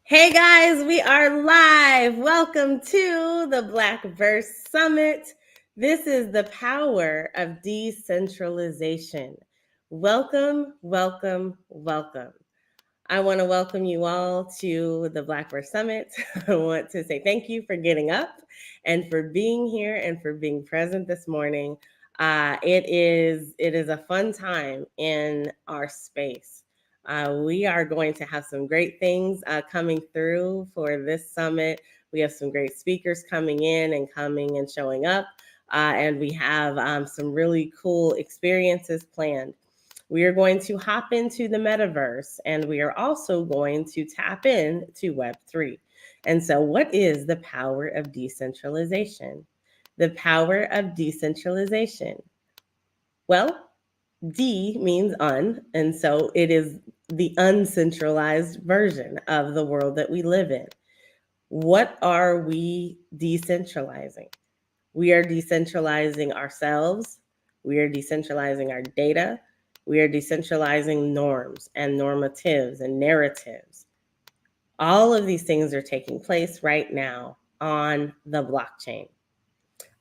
Hey guys, we are live. Welcome to the Blackverse Summit. This is the power of decentralization. Welcome, welcome, welcome. I want to welcome you all to the Blackverse Summit. I want to say thank you for getting up and for being here and for being present this morning. It is a fun time in our space. We are going to have some great things coming through for this summit. We have some great speakers coming in and coming and showing up, and we have some really cool experiences planned. We are going to hop into the metaverse, and we are also going to tap into Web3. And so, what is the power of decentralization? The power of decentralization. Well, D means un, and so it is the uncentralized version of the world that we live in. What are we decentralizing? We are decentralizing ourselves. We are decentralizing our data. We are decentralizing norms and normatives and narratives. All of these things are taking place right now on the blockchain.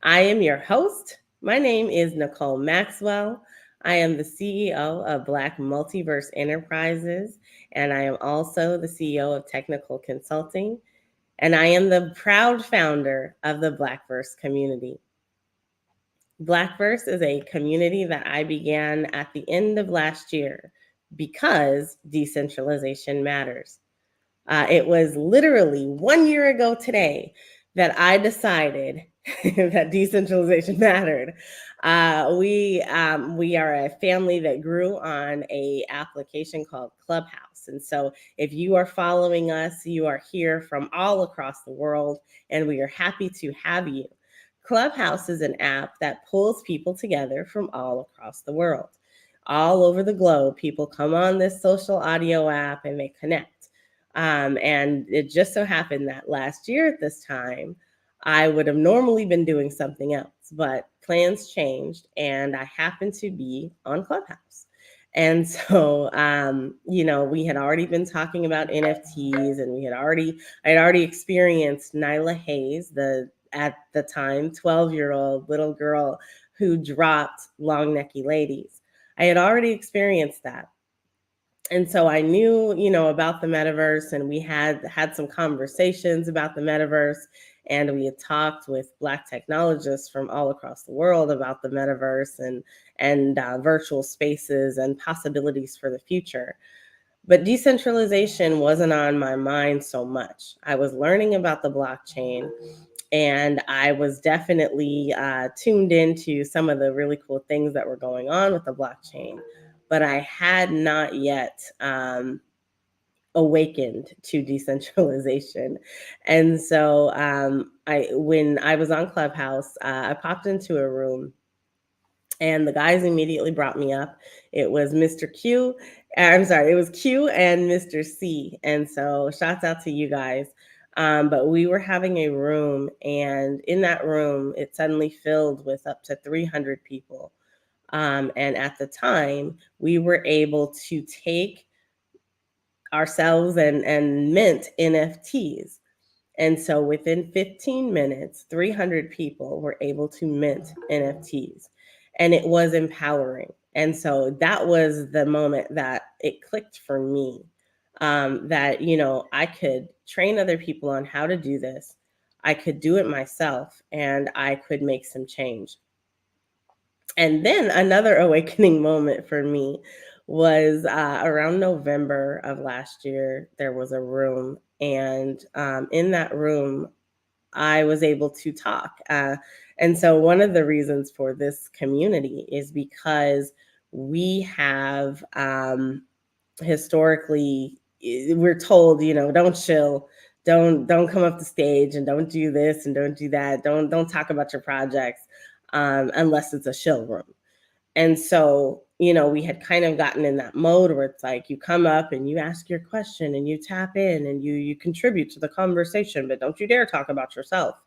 I am your host. My name is Nicole Maxwell. I am the CEO of Black Multiverse Enterprises, and I am also the CEO of Technical Consulting, and I am the proud founder of the Blackverse community. Blackverse is a community that I began at the end of last year because decentralization matters. It was literally 1 year ago today that I decided that decentralization mattered. We are a family that grew on a application called Clubhouse, and so if you are following us, you are here from all across the world, and we are happy to have you. Clubhouse is an app that pulls people together from all across the world. All over the globe, people come on this social audio app and they connect. And it just so happened that last year at this time, I would have normally been doing something else, but plans changed and I happened to be on Clubhouse. And so, we had already been talking about NFTs, and I had already experienced Nyla Hayes, at the time 12-year-old little girl who dropped Long Necky Ladies. I had already experienced that. And so I knew, about the metaverse, and we had some conversations about the metaverse, and we had talked with Black technologists from all across the world about the metaverse and virtual spaces and possibilities for the future. But decentralization wasn't on my mind so much. I was learning about the blockchain, and I was definitely tuned into some of the really cool things that were going on with the blockchain, but I had not yet awakened to decentralization. And so when I was on Clubhouse, I popped into a room, and the guys immediately brought me up. It was Mr. Q. I'm sorry, it was Q and Mr. C. And so shouts out to you guys. But we were having a room, and in that room, it suddenly filled with up to 300 people. And at the time, we were able to take ourselves and mint NFTs. And so within 15 minutes, 300 people were able to mint NFTs. And it was empowering. And so that was the moment that it clicked for me, that, I could train other people on how to do this. I could do it myself, and I could make some change. And then another awakening moment for me was around November of last year. There was a room, and in that room, I was able to talk. And so, one of the reasons for this community is because we have historically, we're told, don't chill, don't come up the stage, and don't do this and don't do that, don't talk about your projects unless it's a shill room. And so, we had kind of gotten in that mode where it's like you come up and you ask your question and you tap in and you contribute to the conversation, but don't you dare talk about yourself.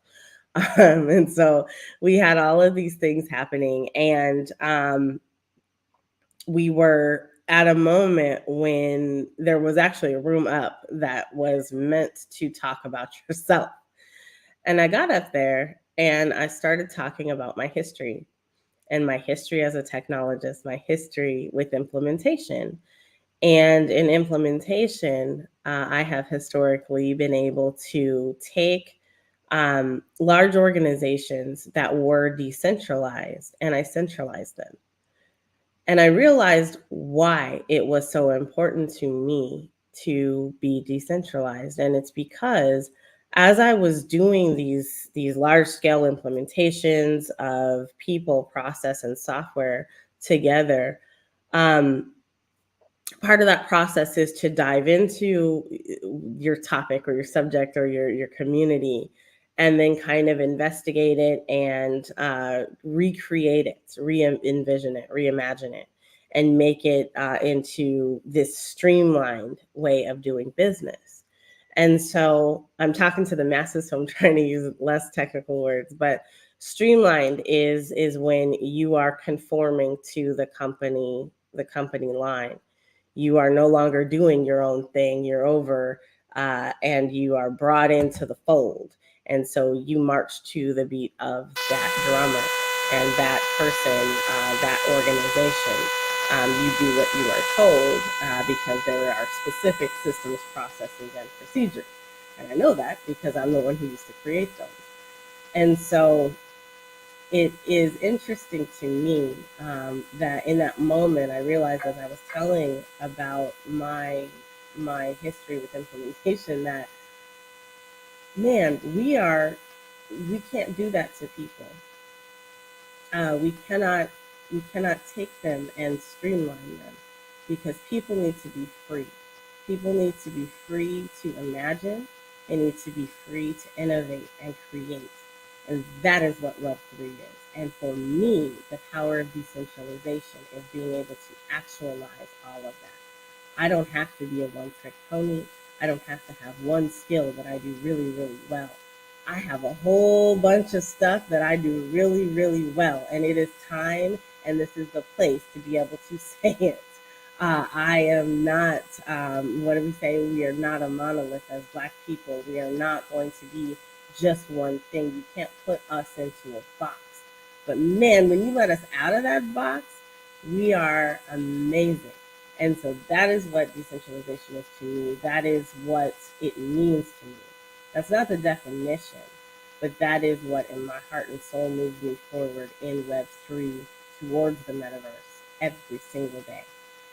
And so we had all of these things happening, and we were at a moment when there was actually a room up that was meant to talk about yourself. And I got up there and I started talking about my history and my history as a technologist, my history with implementation. And in implementation, I have historically been able to take large organizations that were decentralized and I centralized them. And I realized why it was so important to me to be decentralized. And it's because as I was doing these large scale implementations of people, process, and software together, um, part of that process is to dive into your topic or your subject or your community, and then kind of investigate it and recreate it, re-envision it, reimagine it, and make it into this streamlined way of doing business. And so I'm talking to the masses, so I'm trying to use less technical words, but streamlined is when you are conforming to the company line. You are no longer doing your own thing. You're over, and you are brought into the fold. And so you march to the beat of that drummer and that person, that organization. You do what you are told because there are specific systems, processes, and procedures. And I know that because I'm the one who used to create those. And so it is interesting to me that in that moment I realized, as I was telling about my history with implementation, that man, we can't do that to people. We cannot take them and streamline them, because people need to be free. People need to be free to imagine. They need to be free to innovate and create. And that is what Web3 is. And for me, the power of decentralization is being able to actualize all of that. I don't have to be a one-trick pony. I don't have to have one skill that I do really, really well. I have a whole bunch of stuff that I do really, really well. And it is time, and this is the place to be able to say it. I am not, what do we say? We are not a monolith as Black people. We are not going to be just one thing. You can't put us into a box. But man, when you let us out of that box, we are amazing. And so that is what decentralization is to me. That is what it means to me. That's not the definition, but that is what in my heart and soul moves me forward in Web3 towards the metaverse every single day.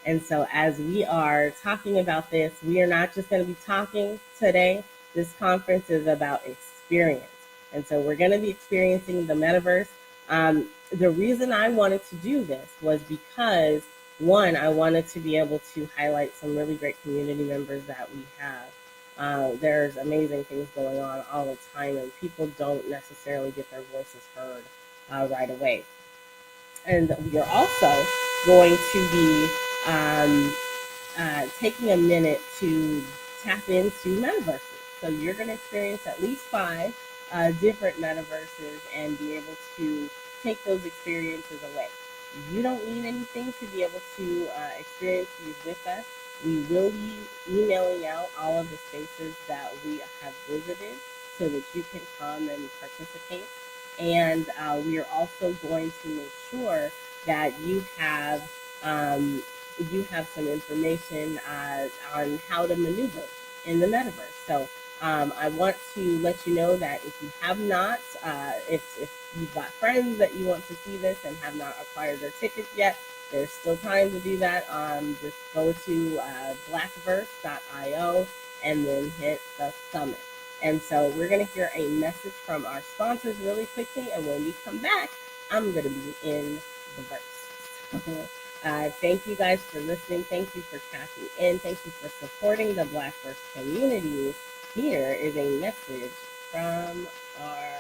And so as we are talking about this, we are not just going to be talking today. This conference is about experience. And so we're going to be experiencing the metaverse. The reason I wanted to do this was because, one, I wanted to be able to highlight some really great community members that we have. There's amazing things going on all the time, and people don't necessarily get their voices heard right away. And we are also going to be taking a minute to tap into metaverses. So you're going to experience at least 5 different metaverses and be able to take those experiences away. You don't need anything to be able to experience these with us. We will be emailing out all of the spaces that we have visited so that you can come and participate. And we are also going to make sure that you have some information on how to maneuver in the metaverse. So I want to let you know that if you have not, if you've got friends that you want to see this and have not acquired their tickets yet, there's still time to do that. Just go to blackverse.io and then hit the summit. And so we're going to hear a message from our sponsors really quickly. And when we come back, I'm going to be in the verse. Thank you guys for listening. Thank you for tapping in. Thank you for supporting the Blackverse community. Here is a message from our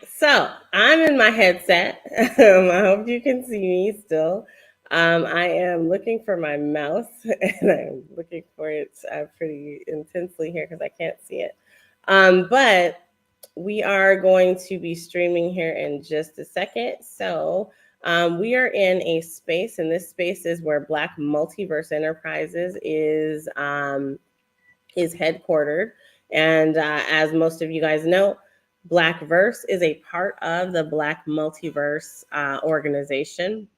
so I'm in my headset. I hope you can see me still. I am looking for my mouse and I'm looking for it pretty intensely here because I can't see it. But we are going to be streaming here in just a second. So we are in a space, and this space is where Black Multiverse Enterprises is headquartered. And as most of you guys know, Blackverse is a part of the Black Multiverse organization.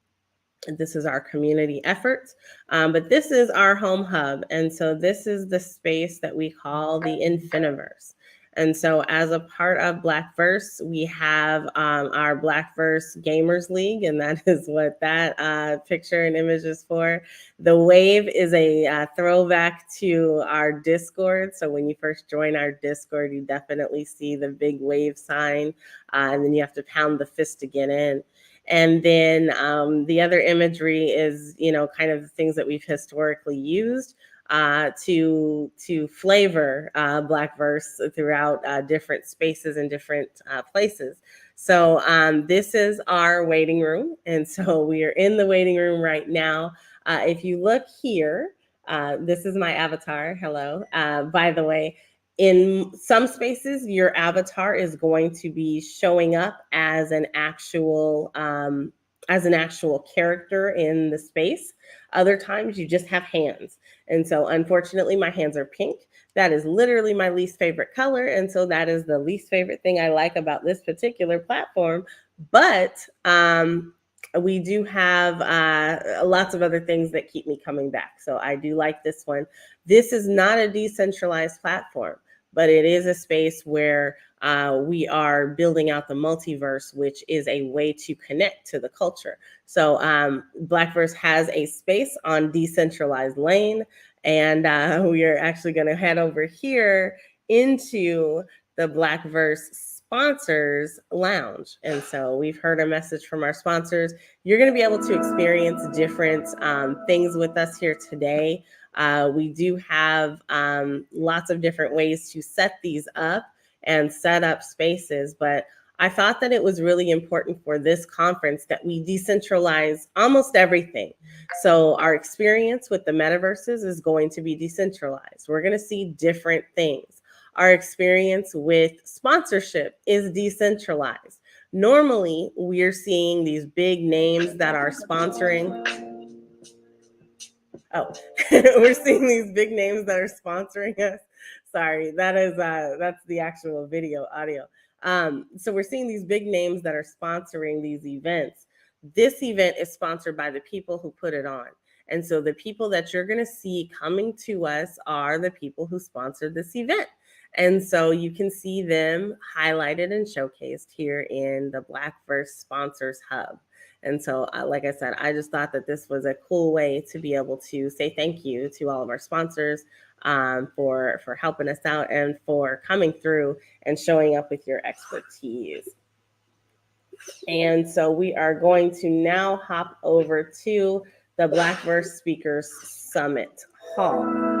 This is our community efforts, but this is our home hub. And so this is the space that we call the Infiniverse. And so as a part of Blackverse, we have our Blackverse Gamers League, and that is what that picture and image is for. The wave is a throwback to our Discord. So when you first join our Discord, you definitely see the big wave sign, and then you have to pound the fist to get in. And then the other imagery is, kind of the things that we've historically used to flavor Blackverse throughout different spaces and different places. So this is our waiting room. And so we are in the waiting room right now. If you look here, this is my avatar. Hello. By the way, in some spaces, your avatar is going to be showing up as an actual character in the space. Other times, you just have hands. And so, unfortunately, my hands are pink. That is literally my least favorite color, and so that is the least favorite thing I like about this particular platform. But we do have lots of other things that keep me coming back. So I do like this one. This is not a decentralized platform, but it is a space where we are building out the multiverse, which is a way to connect to the culture. So Blackverse has a space on Decentralized Lane, and we are actually going to head over here into the Blackverse sponsors lounge. And so we've heard a message from our sponsors. You're going to be able to experience different things with us here today. We do have lots of different ways to set these up and set up spaces, but I thought that it was really important for this conference that we decentralize almost everything. So our experience with the metaverses is going to be decentralized. We're going to see different things. Our experience with sponsorship is decentralized. Normally, we're seeing these big names that are sponsoring. Oh, we're seeing these big names that are sponsoring us. Sorry, that's the actual video audio. So we're seeing these big names that are sponsoring these events. This event is sponsored by the people who put it on. And so the people that you're going to see coming to us are the people who sponsored this event. And so you can see them highlighted and showcased here in the Blackverse Sponsors Hub. And so, like I said, I just thought that this was a cool way to be able to say thank you to all of our sponsors for helping us out and for coming through and showing up with your expertise. And so we are going to now hop over to the Blackverse Speakers Summit Hall.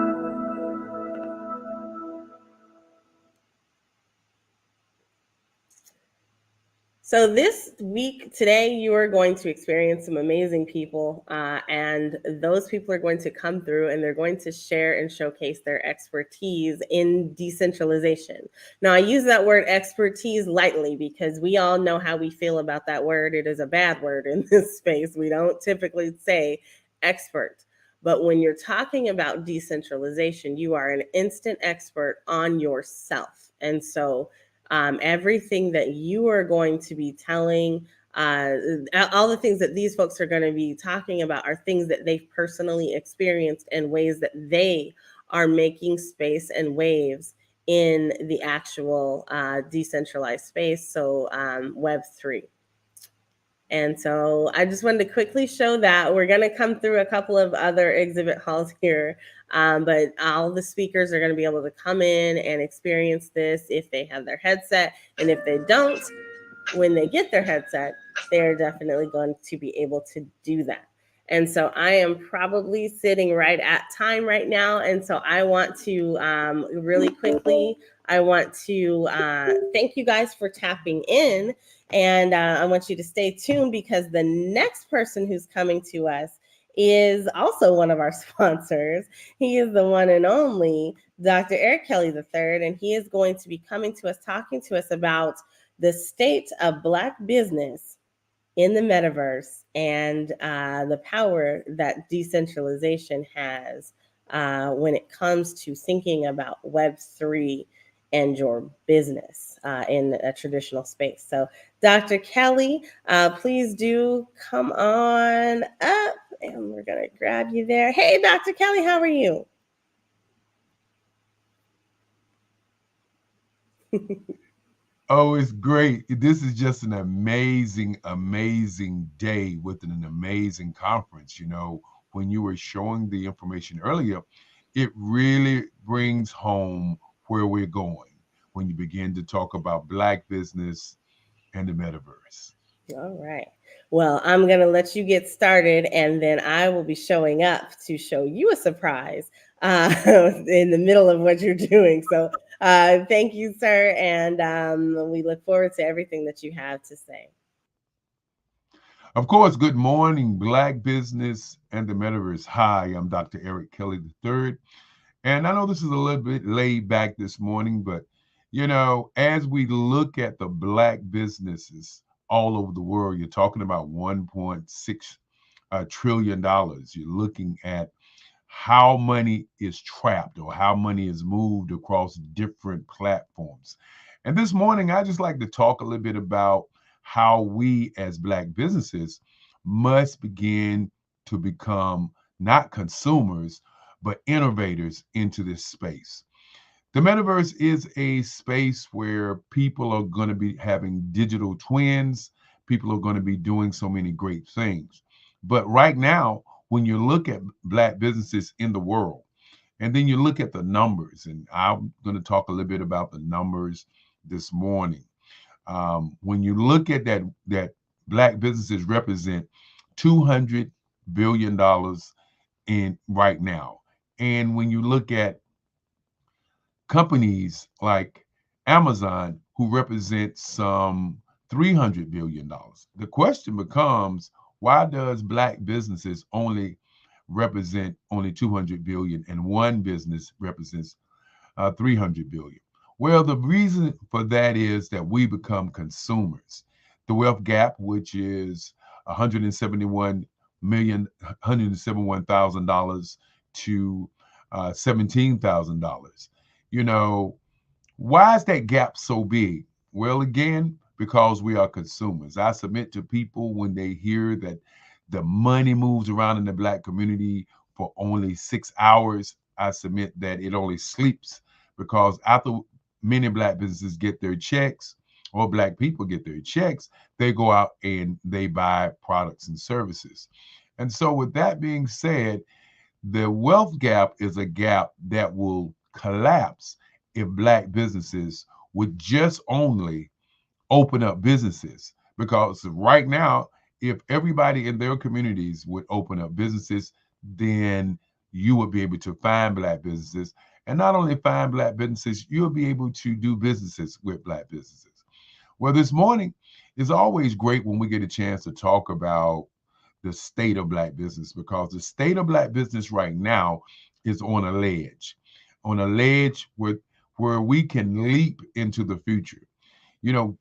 So this week, today, you are going to experience some amazing people, and those people are going to come through and they're going to share and showcase their expertise in decentralization. Now, I use that word expertise lightly because we all know how we feel about that word. It is a bad word in this space. We don't typically say expert. But when you're talking about decentralization, you are an instant expert on yourself. And so everything that you are going to be telling, all the things that these folks are going to be talking about are things that they've personally experienced and ways that they are making space and waves in the actual decentralized space, so Web3. And so I just wanted to quickly show that. We're going to come through a couple of other exhibit halls here, but all the speakers are going to be able to come in and experience this if they have their headset. And if they don't, when they get their headset, they're definitely going to be able to do that. And so I am probably sitting right at time right now. And so I want to really quickly I want to thank you guys for tapping in. And I want you to stay tuned because the next person who's coming to us is also one of our sponsors. He is the one and only Dr. Eric Kelly III, and he is going to be coming to us, talking to us about the state of Black business in the metaverse and the power that decentralization has when it comes to thinking about Web3 and your business in a traditional space. So, Dr. Kelly, please do come on up and we're going to grab you there. Hey, Dr. Kelly, how are you? Oh, it's great. This is just an amazing, amazing day with an amazing conference. When you were showing the information earlier, it really brings home where we're going when you begin to talk about Black business and the metaverse. All right. Well, I'm going to let you get started, and then I will be showing up to show you a surprise in the middle of what you're doing. So, thank you, sir. And we look forward to everything that you have to say. Of course, good morning, Black business and the metaverse. Hi, I'm Dr. Eric Kelly III. And I know this is a little bit laid back this morning, but as we look at the Black businesses all over the world, you're talking about $1.6 trillion. You're looking at how money is trapped or how money is moved across different platforms. And this morning, I just like to talk a little bit about how we as Black businesses must begin to become not consumers, but innovators into this space. The metaverse is a space where people are going to be having digital twins. People are going to be doing so many great things. But right now, when you look at Black businesses in the world, and then you look at the numbers, and I'm going to talk a little bit about the numbers this morning. When you look at that Black businesses represent $200 billion in right now. And when you look at companies like Amazon, who represent some $300 billion. The question becomes, why does Black businesses only represent only 200 billion and one business represents 300 billion? Well, the reason for that is that we become consumers. The wealth gap, which is 171 million, $171,000 to $17,000. You know, why is that gap so big? Well, again, because we are consumers. I submit to people when they hear that the money moves around in the Black community for only 6 hours, I submit that it only sleeps because after many Black businesses get their checks or Black people get their checks, they go out and they buy products and services. And so, with that being said, the wealth gap is a gap that will collapse if Black businesses would just only open up businesses. Because right now, if everybody in their communities would open up businesses, then you would be able to find Black businesses. And not only find Black businesses, you'll be able to do businesses with Black businesses. Well, this morning is always great when we get a chance to talk about the state of Black business, because the state of Black business right now is on a ledge where we can leap into the future.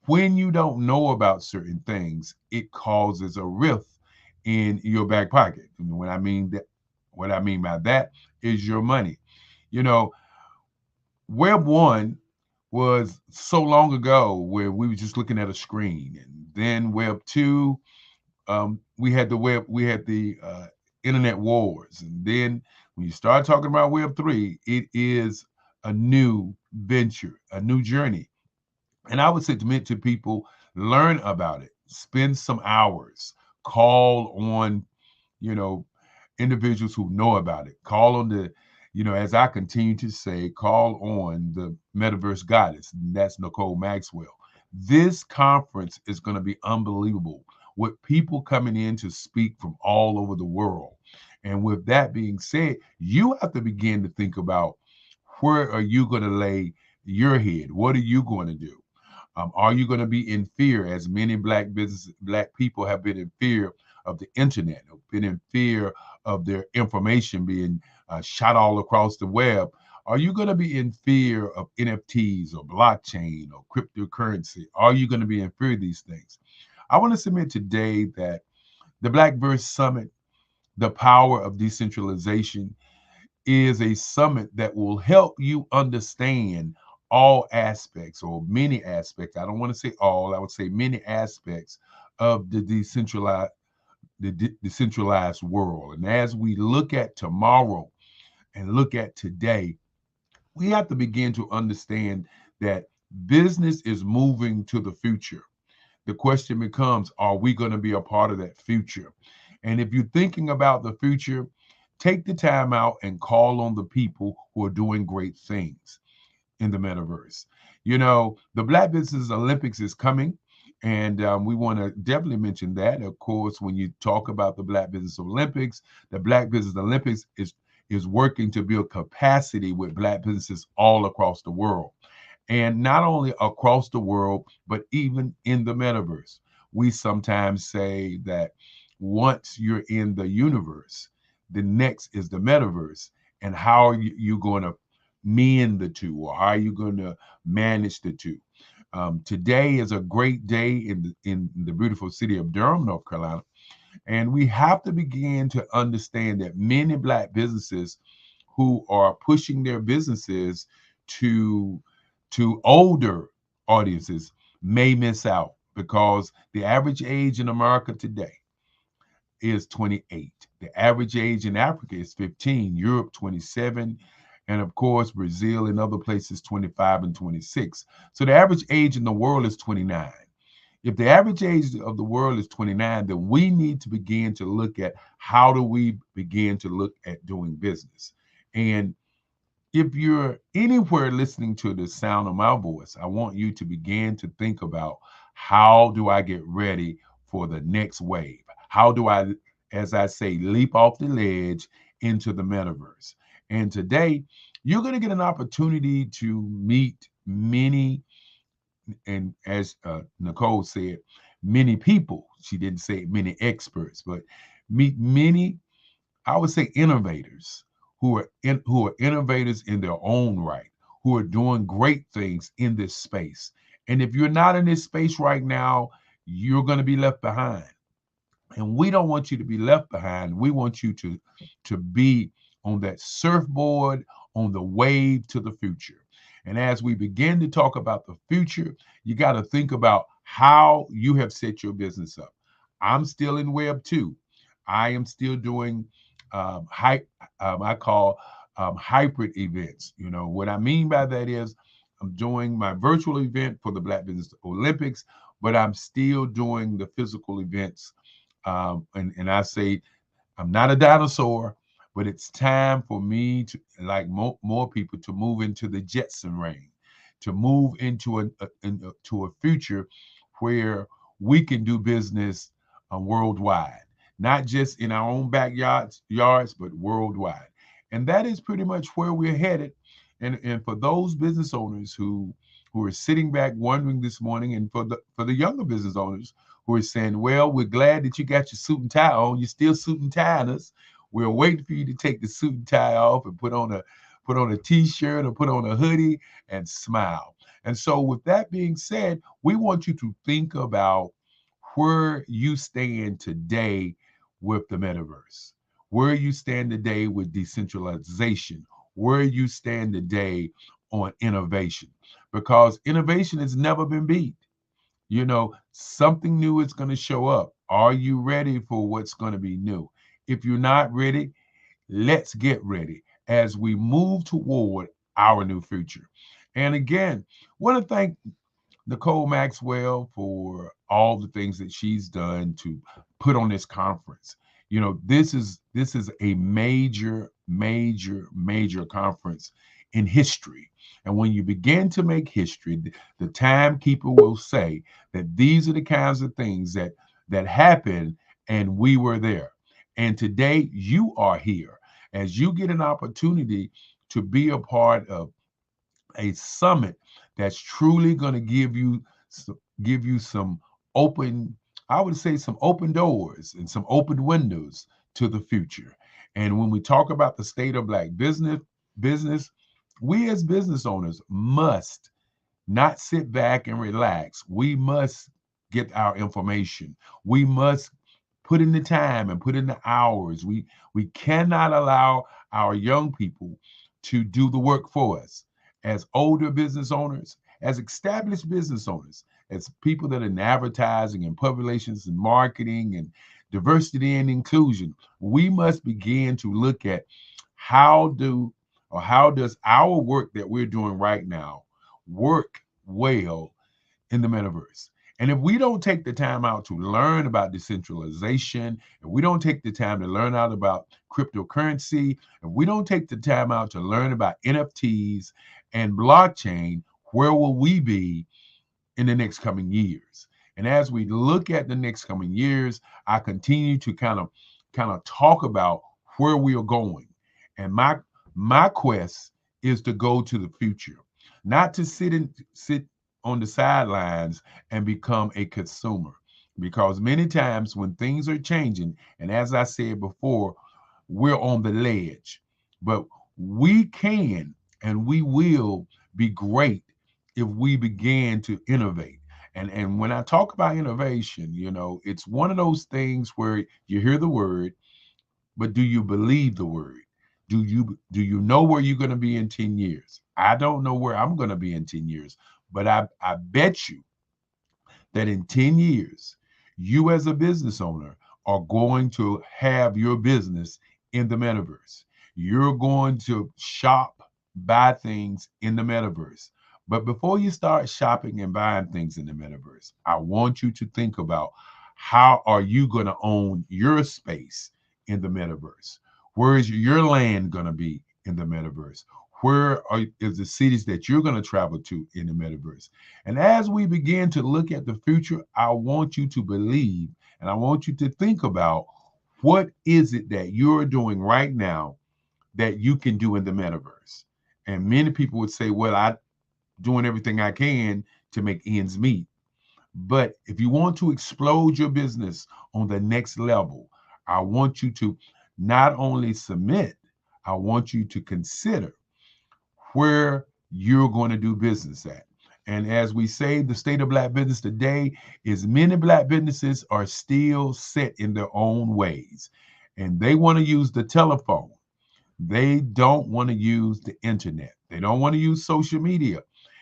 When you don't know about certain things, it causes a rift in your back pocket. And what I mean by that is your money. You know, Web one was so long ago where we were just looking at a screen, and then Web two, we had the internet wars, and then when you start talking about Web three, it is a new venture, a new journey. And I would say to people, learn about it, spend some hours, call on, you know, individuals who know about it. Call on as I continue to say, call on the metaverse goddess. And that's Nicole Maxwell. This conference is going to be unbelievable with people coming in to speak from all over the world. And with that being said, you have to begin to think about, where are you going to lay your head. What are you going to do? Are you going to be in fear, as many black people have been in fear of the internet, have been in fear of their information being shot all across the web? Are you going to be in fear of NFTs or blockchain or cryptocurrency? Are you going to be in fear of these things? I want to submit today that the Blackverse Summit, the power of decentralization, is a summit that will help you understand all aspects or many aspects. I don't want to say all, I would say many aspects of the decentralized world. And as we look at tomorrow and look at today, we have to begin to understand that business is moving to the future. The question becomes, are we going to be a part of that future? And if you're thinking about the future, take the time out and call on the people who are doing great things in the metaverse. The Black Business Olympics is coming, and we want to definitely mention that. Of course, when you talk about the Black Business Olympics, the Black Business Olympics is working to build capacity with Black businesses all across the world, and not only across the world, but even in the metaverse. We sometimes say that once you're in the universe, the next is the metaverse. And how are you going to mend the two, or how are you going to manage the two? Today is a great day in the beautiful city of Durham, North Carolina, and we have to begin to understand that many Black businesses who are pushing their businesses to older audiences may miss out, because the average age in America today is 28. The average age in Africa is 15, Europe 27, and of course Brazil and other places 25 and 26. So the average age in the world is 29. If the average age of the world is 29, then we need to begin to look at how do we begin to look at doing business. And if you're anywhere listening to the sound of my voice, I want you to begin to think about, how do I get ready for the next wave? How do I, as I say, leap off the ledge into the metaverse? And today, you're going to get an opportunity to meet many, and as Nicole said, many people. She didn't say many experts, but meet many, I would say, innovators who are innovators in their own right, who are doing great things in this space. And if you're not in this space right now, you're going to be left behind. And we don't want you to be left behind. We want you to be on that surfboard, on the wave to the future. And as we begin to talk about the future, you got to think about how you have set your business up. I'm still in Web 2. I am still doing I call hybrid events. What I mean by that is, I'm doing my virtual event for the Black Business Olympics, but I'm still doing the physical events. And I say, I'm not a dinosaur, but it's time for me to, like more people, to move into the Jetson reign, to move into a future where we can do business worldwide, not just in our own backyards, but worldwide. And that is pretty much where we're headed. And for those business owners who are sitting back wondering this morning, and for the younger business owners who are saying, well, we're glad that you got your suit and tie on. You're still suit and tying us. We're waiting for you to take the suit and tie off and put on a t-shirt or put on a hoodie and smile. And so with that being said, we want you to think about where you stand today with the metaverse, where you stand today with decentralization, where you stand today on innovation, because innovation has never been beat. Something new is going to show up. Are you ready for what's going to be new? If you're not ready, let's get ready as we move toward our new future. And again, want to thank Nicole Maxwell for all the things that she's done to put on this conference. This is a major, major, major conference in history. And when you begin to make history, the timekeeper will say that these are the kinds of things that happened, and we were there. And today you are here as you get an opportunity to be a part of a summit that's truly going to give you some open, I would say, some open doors and some open windows to the future. And when we talk about the state of Black business, we as business owners must not sit back and relax. We must get our information. We must put in the time and put in the hours. We cannot allow our young people to do the work for us. As older business owners, as established business owners, as people that are in advertising and public relations and marketing and diversity and inclusion, we must begin to look at how does our work that we're doing right now work well in the metaverse. And if we don't take the time out to learn about decentralization, and we don't take the time to learn out about cryptocurrency, and we don't take the time out to learn about NFTs and blockchain, where will we be in the next coming years? And as we look at the next coming years, I continue to kind of talk about where we are going. And my quest is to go to the future, not to sit on the sidelines and become a consumer. Because many times when things are changing, and as I said before, we're on the ledge. But we can and we will be great if we begin to innovate. And when I talk about innovation, it's one of those things where you hear the word, but do you believe the word? Do you know where you're going to be in 10 years? I don't know where I'm going to be in 10 years, but I bet you that in 10 years, you as a business owner are going to have your business in the metaverse. You're going to shop, buy things in the metaverse. But before you start shopping and buying things in the metaverse, I want you to think about how are you going to own your space in the metaverse? Where is your land going to be in the metaverse? Is the cities that you're going to travel to in the metaverse? And as we begin to look at the future, I want you to believe and I want you to think about what is it that you're doing right now that you can do in the metaverse. And many people would say, well, I'm doing everything I can to make ends meet. But if you want to explode your business on the next level, I want you to not only submit, I want you to consider where you're going to do business at. And as we say, the state of Black business today is many Black businesses are still set in their own ways. And they want to use the telephone. They don't want to use the internet. They don't want to use social media.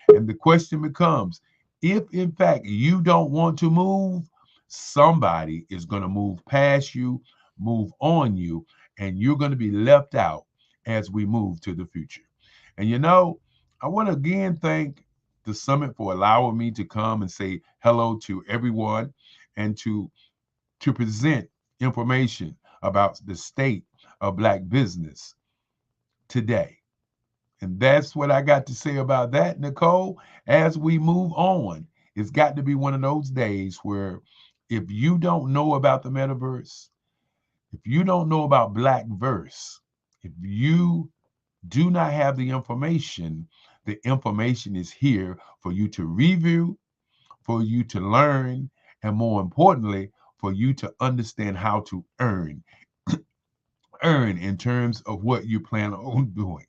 And the question becomes, if in fact you don't want to move, somebody is going to move past you, move on you, and you're going to be left out as we move to the future. And I want to again thank the summit for allowing me to come and say hello to everyone and to present information about the state of Black business today. And that's what I got to say about that, Nicole. As we move on, it's got to be one of those days where if you don't know about the metaverse, if you don't know about Black verse, if you do not have the information is here for you to review, for you to learn, and more importantly, for you to understand how to earn in terms of what you plan on doing.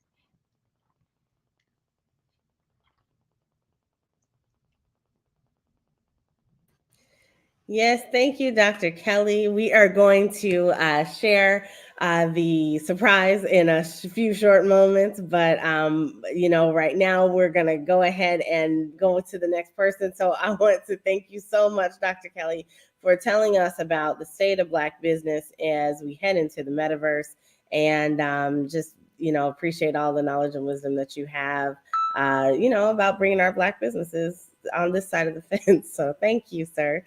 Yes, thank you, Dr. Kelly. We are going to share the surprise in a few short moments, but right now we're going to go ahead and go to the next person. So I want to thank you so much, Dr. Kelly, for telling us about the state of Black business as we head into the metaverse, and just appreciate all the knowledge and wisdom that you have, about bringing our Black businesses on this side of the fence. So thank you, sir.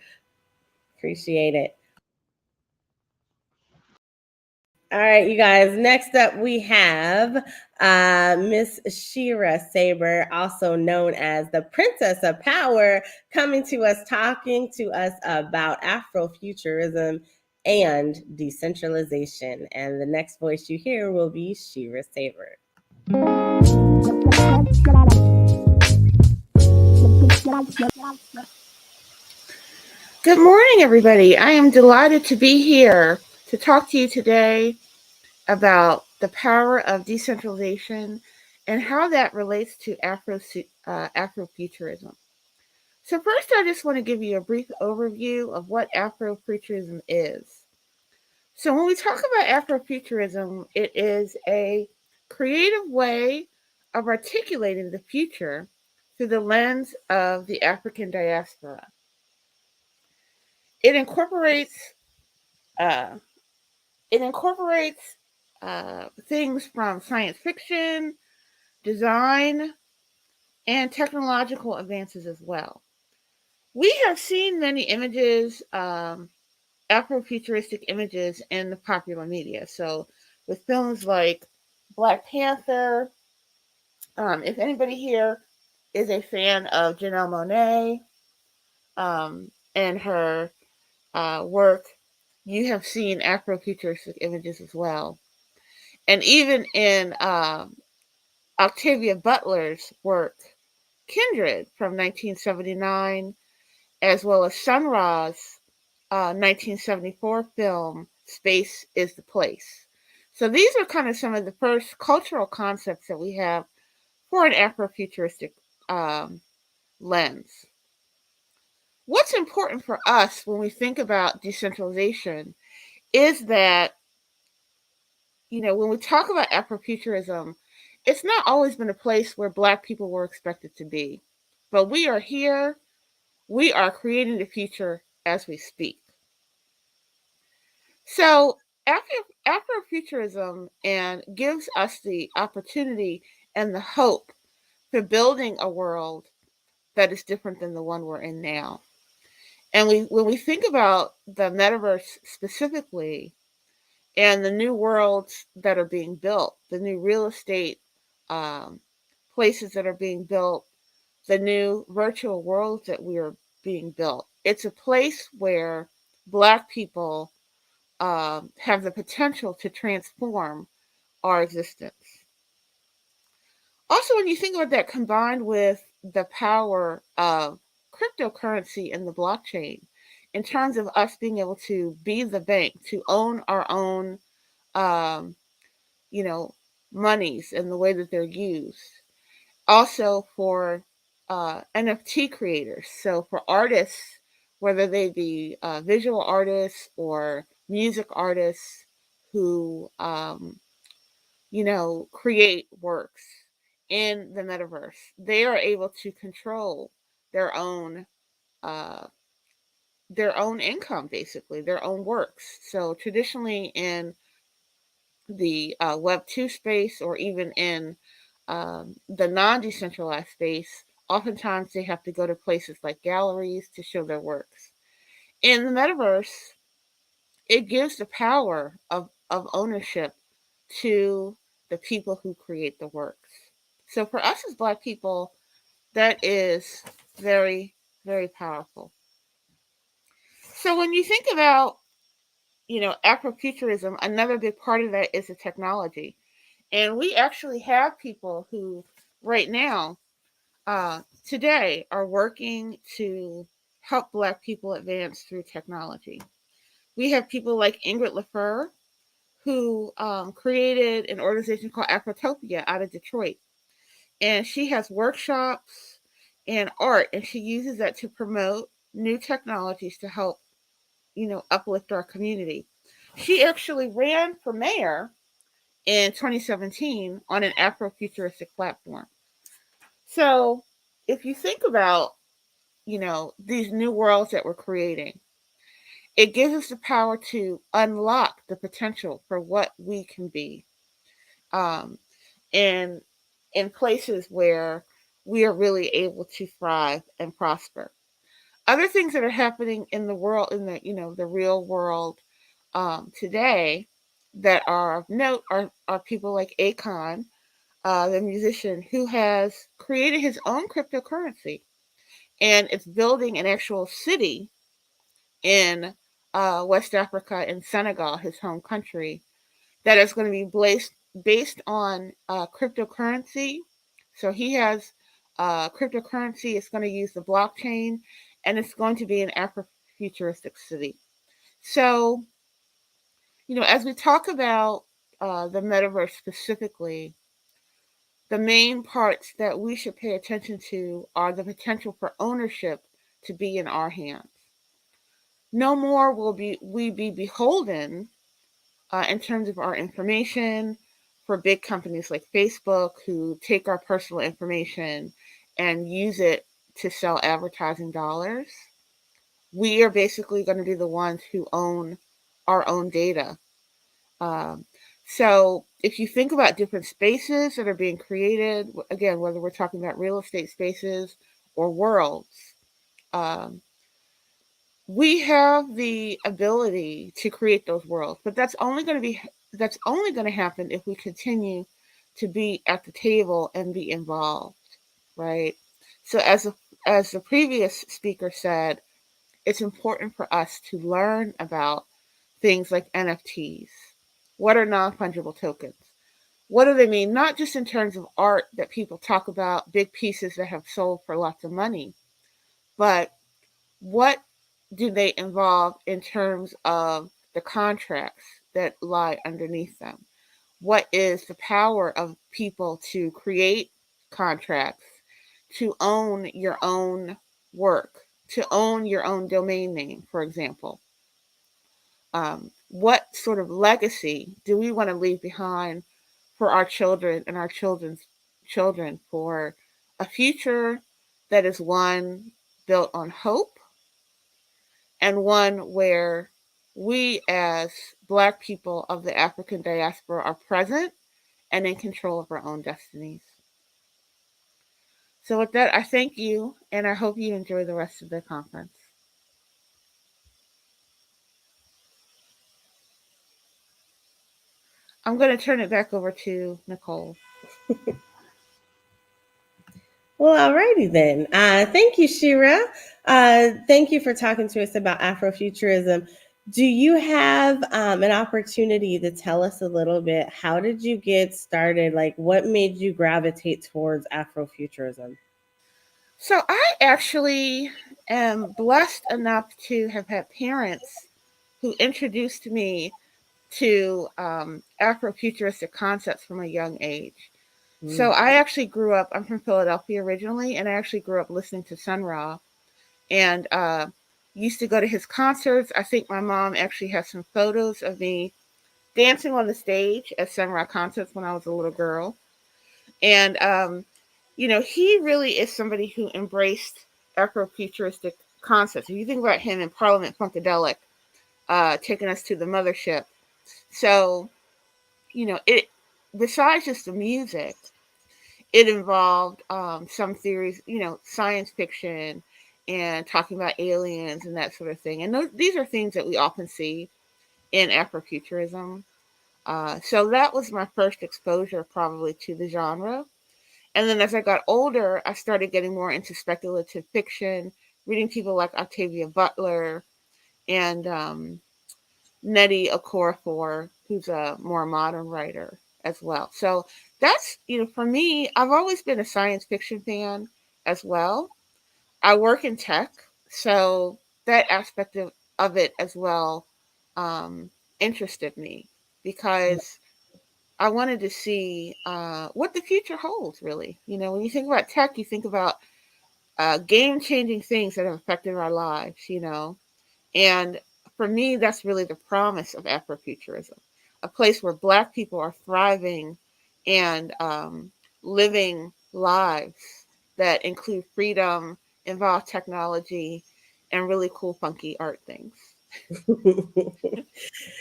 Appreciate it. All right, you guys. Next up, we have Miss Shira Saber, also known as the Princess of Power, coming to us, talking to us about Afrofuturism and decentralization. And the next voice you hear will be Shira Saber. Good morning, everybody. I am delighted to be here to talk to you today about the power of decentralization and how that relates to Afrofuturism. So, first, I just want to give you a brief overview of what Afrofuturism is. So, when we talk about Afrofuturism, it is a creative way of articulating the future through the lens of the African diaspora. It incorporates uh, It incorporates things from science fiction, design, and technological advances as well. We have seen many images, Afrofuturistic images, in the popular media. So, with films like Black Panther, if anybody here is a fan of Janelle Monáe and her work, you have seen Afrofuturistic images as well. And even in Octavia Butler's work, Kindred from 1979, as well as Sun Ra's 1974 film, Space is the Place. So these are kind of some of the first cultural concepts that we have for an Afrofuturistic um, lens. What's important for us when we think about decentralization is that, when we talk about Afrofuturism, it's not always been a place where Black people were expected to be. But we are here, we are creating the future as we speak. So, Afrofuturism and gives us the opportunity and the hope for building a world that is different than the one we're in now. And when we think about the metaverse specifically, and the new worlds that are being built, the new real estate um, places that are being built, the new virtual worlds that we are being built. It's a place where Black people have the potential to transform our existence. Also, when you think about that combined with the power of cryptocurrency and the blockchain, in terms of us being able to be the bank, to own our own um, you know, monies and the way that they're used. Also for NFT creators, so for artists, whether they be visual artists or music artists who, create works in the metaverse, they are able to control their own uh, their own income, basically their own works. So traditionally in the Web 2 space or even in the non decentralized space, oftentimes they have to go to places like galleries to show their works. In the metaverse, it gives the power of ownership to the people who create the works. So for us as Black people, that is very, very powerful. So when you think about, Afrofuturism, another big part of that is the technology. And we actually have people who, right now, today, are working to help Black people advance through technology. We have people like Ingrid LaFleur, who created an organization called Afrotopia out of Detroit. And she has workshops and art, and she uses that to promote new technologies to help, uplift our community. She actually ran for mayor in 2017 on an Afrofuturistic platform. So if you think about, these new worlds that we're creating, it gives us the power to unlock the potential for what we can be um, in, in places where we are really able to thrive and prosper. Other things that are happening in the world, in the real world today that are of note are people like Akon, the musician, who has created his own cryptocurrency, and it's building an actual city in West Africa, in Senegal, his home country, that is going to be based on cryptocurrency. So he has cryptocurrency. It's going to use the blockchain, and it's going to be an Afrofuturistic city. So, as we talk about the metaverse specifically, the main parts that we should pay attention to are the potential for ownership to be in our hands. No more will we be beholden in terms of our information for big companies like Facebook who take our personal information and use it to sell advertising dollars. We are basically going to be the ones who own our own data. Um, so if you think about different spaces that are being created, again, whether we're talking about real estate spaces or worlds, um, we have the ability to create those worlds, but that's only going to happen if we continue to be at the table and be involved, right? So as the previous speaker said, it's important for us to learn about things like NFTs. What are non-fungible tokens? What do they mean? Not just in terms of art that people talk about, big pieces that have sold for lots of money, but what do they involve in terms of the contracts that lie underneath them? What is the power of people to create contracts, to own your own work, to own your own domain name, for example? What sort of legacy do we want to leave behind for our children and our children's children, for a future that is one built on hope and one where we as Black people of the African diaspora are present and in control of our own destinies. So, with that, I thank you and I hope you enjoy the rest of the conference. I'm going to turn it back over to Nicole. Well, alrighty then. Thank you, Shira. Thank you for talking to us about Afrofuturism. Do you have an opportunity to tell us a little bit? How did you get started? Like, what made you gravitate towards Afrofuturism? So, I actually am blessed enough to have had parents who introduced me to Afrofuturistic concepts from a young age. So Mm. I actually grew up, I'm from Philadelphia originally, and I actually grew up listening to Sun Ra and used to go to his concerts. I think my mom actually has some photos of me dancing on the stage at Sun Ra concerts when I was a little girl. And, he really is somebody who embraced Afrofuturistic concepts. If you think about him in Parliament Funkadelic, taking us to the mothership. So, it besides just the music, it involved some theories, science fiction and talking about aliens and that sort of thing. And these are things that we often see in Afrofuturism. So that was my first exposure probably to the genre. And then as I got older, I started getting more into speculative fiction, reading people like Octavia Butler and Nnedi Okorafor, who's a more modern writer as well. So that's, for me, I've always been a science fiction fan as well. I work in tech, so that aspect of it as well um, interested me because I wanted to see what the future holds, really. When you think about tech, you think about game changing things that have affected our lives, and for me, that's really the promise of Afrofuturism, a place where Black people are thriving and living lives that include freedom, involve technology, and really cool, funky art things.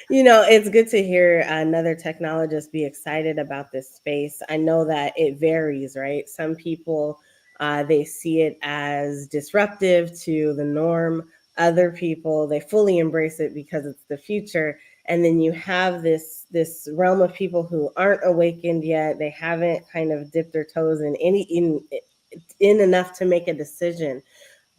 It's good to hear another technologist be excited about this space. I know that it varies, right? Some people they see it as disruptive to the norm. Other people they fully embrace it because it's the future. And then you have this realm of people who aren't awakened yet. They haven't kind of dipped their toes in enough to make a decision,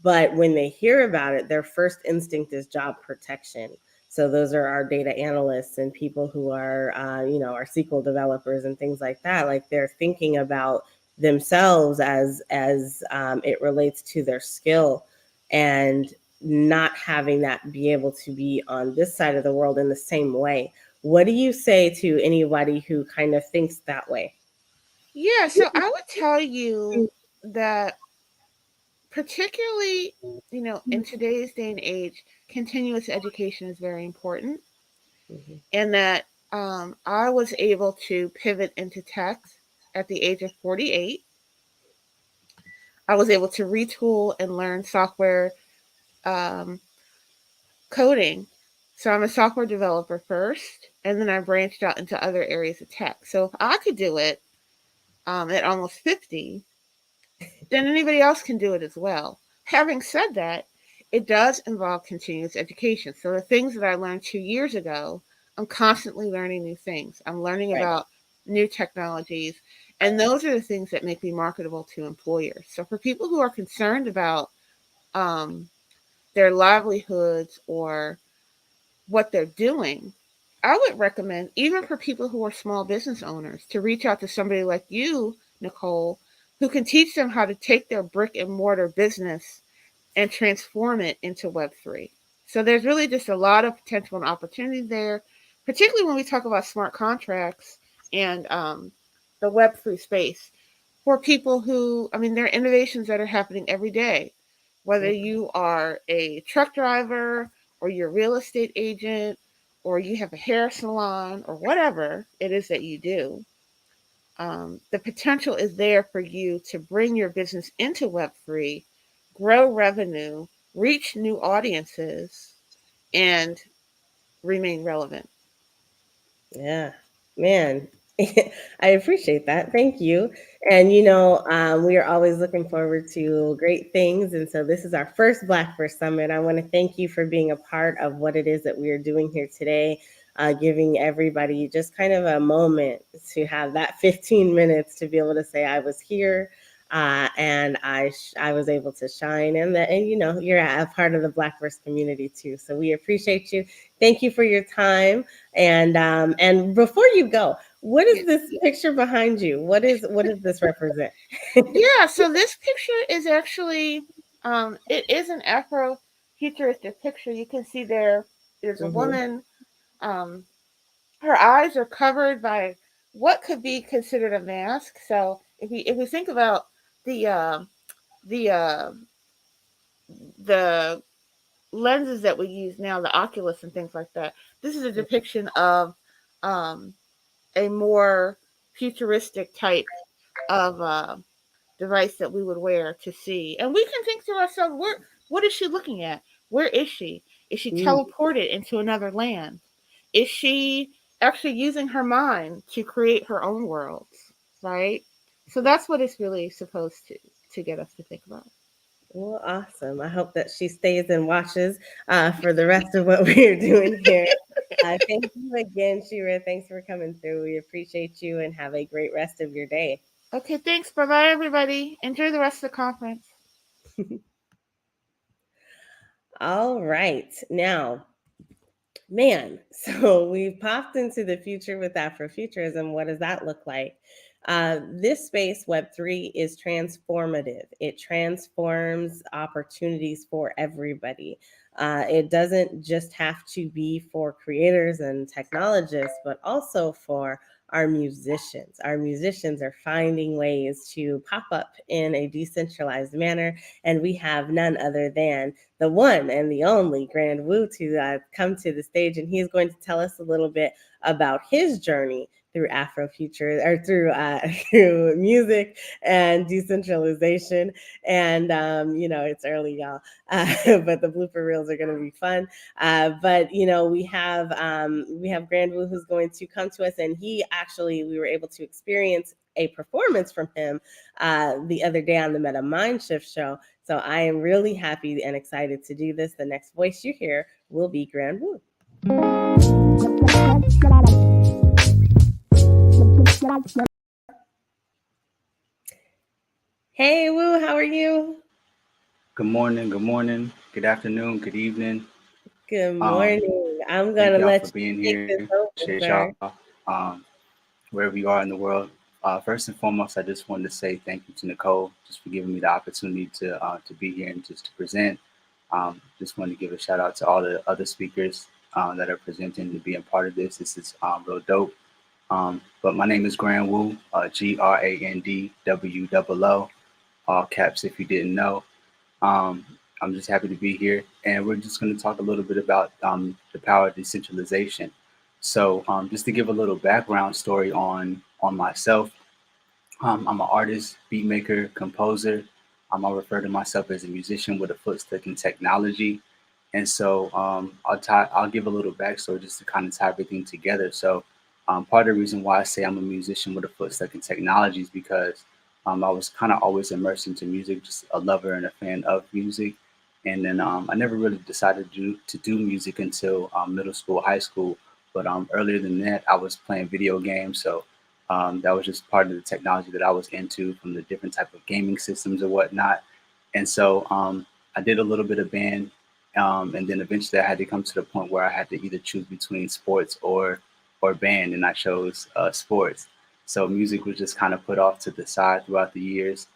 but when they hear about it, their first instinct is job protection. So those are our data analysts and people who are, our SQL developers and things like that. Like they're thinking about themselves as it relates to their skill, and not having that be able to be on this side of the world in the same way. What do you say to anybody who kind of thinks that way? Yeah, so I would tell you that particularly, in today's day and age, continuous education is very important, Mhm. and that I was able to pivot into tech at the age of 48. I was able to retool and learn software um, coding. So I'm a software developer first, and then I branched out into other areas of tech. So if I could do it at almost 50, then anybody else can do it as well. Having said that, it does involve continuous education. So the things that I learned 2 years ago, I'm constantly learning new things. I'm learning Right. about new technologies, and those are the things that make me marketable to employers. So for people who are concerned about um, their livelihoods or what they're doing, I would recommend, even for people who are small business owners, to reach out to somebody like you, Nicole, who can teach them how to take their brick and mortar business and transform it into Web3. So there's really just a lot of potential and opportunity there, particularly when we talk about smart contracts and the Web3 space for people who, I mean, there are innovations that are happening every day. Whether you are a truck driver or you're a real estate agent or you have a hair salon or whatever it is that you do, the potential is there for you to bring your business into Web3, grow revenue, reach new audiences, and remain relevant. Yeah, man. I appreciate that. Thank you. And we are always looking forward to great things. And so this is our first Black First Summit. I want to thank you for being a part of what it is that we are doing here today, giving everybody just kind of a moment to have that 15 minutes to be able to say, I was here. And I was able to shine, and you're a part of the Blackverse community too. So we appreciate you. Thank you for your time. And before you go, what is Yes. this picture behind you? What does this represent? Yeah, so this picture is actually, it is an Afro futuristic picture. You can see there's a Hmm. woman. Um, her eyes are covered by what could be considered a mask. So if we think about the uh, the uh, the lenses that we use now, the Oculus and things like that, this is a depiction of um, a more futuristic type of device that we would wear to see. And we can think to ourselves, what is she looking at? Where is she? Is she Mm. teleported into another land? Is she actually using her mind to create her own worlds? Right? So that's what it's really supposed to get us to think about. Well, awesome. I hope that she stays and watches for the rest of what we are doing here. Thank you again, Shira. Thanks for coming through. We appreciate you, and have a great rest of your day. Okay, thanks. Bye bye, everybody. Enjoy the rest of the conference. All right. Now, man, so we've popped into the future with Afrofuturism. What does that look like? This space, Web3, is transformative. It transforms opportunities for everybody. It doesn't just have to be for creators and technologists, but also for our musicians. Our musicians are finding ways to pop up in a decentralized manner, and we have none other than the one and the only Grand Wu to come to the stage, and he's going to tell us a little bit about his journey through Afrofuture, or through through music and decentralization. And it's early, y'all, but the blooper reels are going to be fun. But we have Grand Wu, who's going to come to us, and we were able to experience a performance from him the other day on the Meta Mind Shift show. So I am really happy and excited to do this. The next voice you hear will be Grand Wu. Hey Wu, how are you? Good morning, good afternoon, good evening. Good Um, morning. I'm Thank gonna y'all let for you being take here. this over, Appreciate sir. y'all wherever you are in the world. First and foremost, I just wanted to say thank you to Nicole just for giving me the opportunity to be here and just to present. Just wanted to give a shout out to all the other speakers that are presenting to being part of this. This is real dope. But my name is Grand Wu, GRANDWOO, all caps if you didn't know. Um, I'm just happy to be here, and we're just going to talk a little bit about the power of decentralization. So, just to give a little background story on myself, I'm an artist, beat maker, composer. I refer to myself as a musician with a footstick in technology. And so I'll give a little backstory just to kind of tie everything together. So part of the reason why I say I'm a musician with a footstick in technology is because I was kind of always immersed into music, just a lover and a fan of music. And then I never really decided to do music until middle school, high school. But earlier than that, I was playing video games. So that was just part of the technology that I was into from the different type of gaming systems and whatnot. And so I did a little bit of band, and then eventually I had to come to the point where I had to either choose between sports or band, and I chose sports. So music was just kind of put off to the side throughout the years.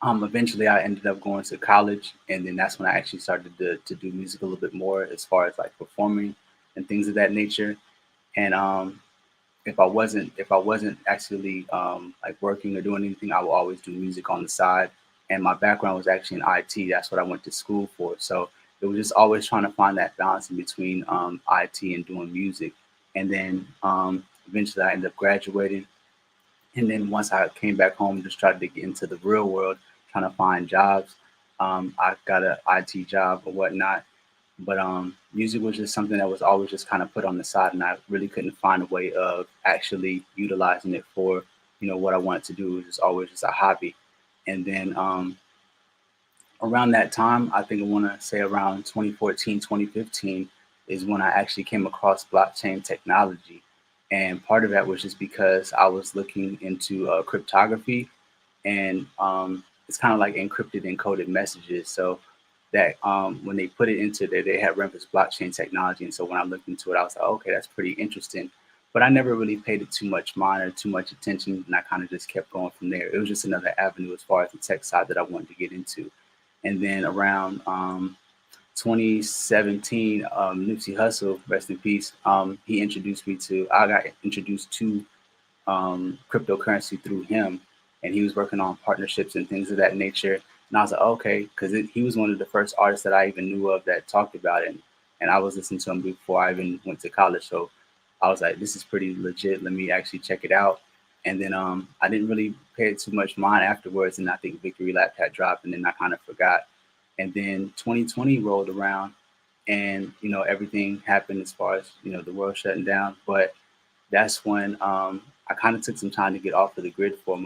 Eventually, I ended up going to college, and then that's when I actually started to do music a little bit more as far as like performing and things of that nature. And if I wasn't actually like working or doing anything, I would always do music on the side. And my background was actually in IT. That's what I went to school for. So it was just always trying to find that balance in between IT and doing music. And then eventually I ended up graduating. And then once I came back home, just tried to get into the real world, trying to find jobs. I got an IT job or whatnot, but music was just something that was always just kind of put on the side, and I really couldn't find a way of actually utilizing it for what I wanted to do. It was just always just a hobby. And then around that time, I think I want to say around 2014, 2015 is when I actually came across blockchain technology. And part of that was just because I was looking into cryptography, and it's kind of like encrypted encoded messages. So that when they put it into there, they had reference blockchain technology. And so when I looked into it, I was like, okay, that's pretty interesting. But I never really paid it too much mind or too much attention, and I kind of just kept going from there. It was just another avenue as far as the tech side that I wanted to get into. And then around 2017, Nipsey Hussle, rest in peace, he introduced me to. I got introduced to cryptocurrency through him, and he was working on partnerships and things of that nature. And I was like, okay, because he was one of the first artists that I even knew of that talked about it, and I was listening to him before I even went to college. So I was like, this is pretty legit. Let me actually check it out. And then I didn't really pay it too much mind afterwards, and I think Victory Lap had dropped, and then I kind of forgot. And then 2020 rolled around, and everything happened as far as the world shutting down. But that's when I kind of took some time to get off of the grid for a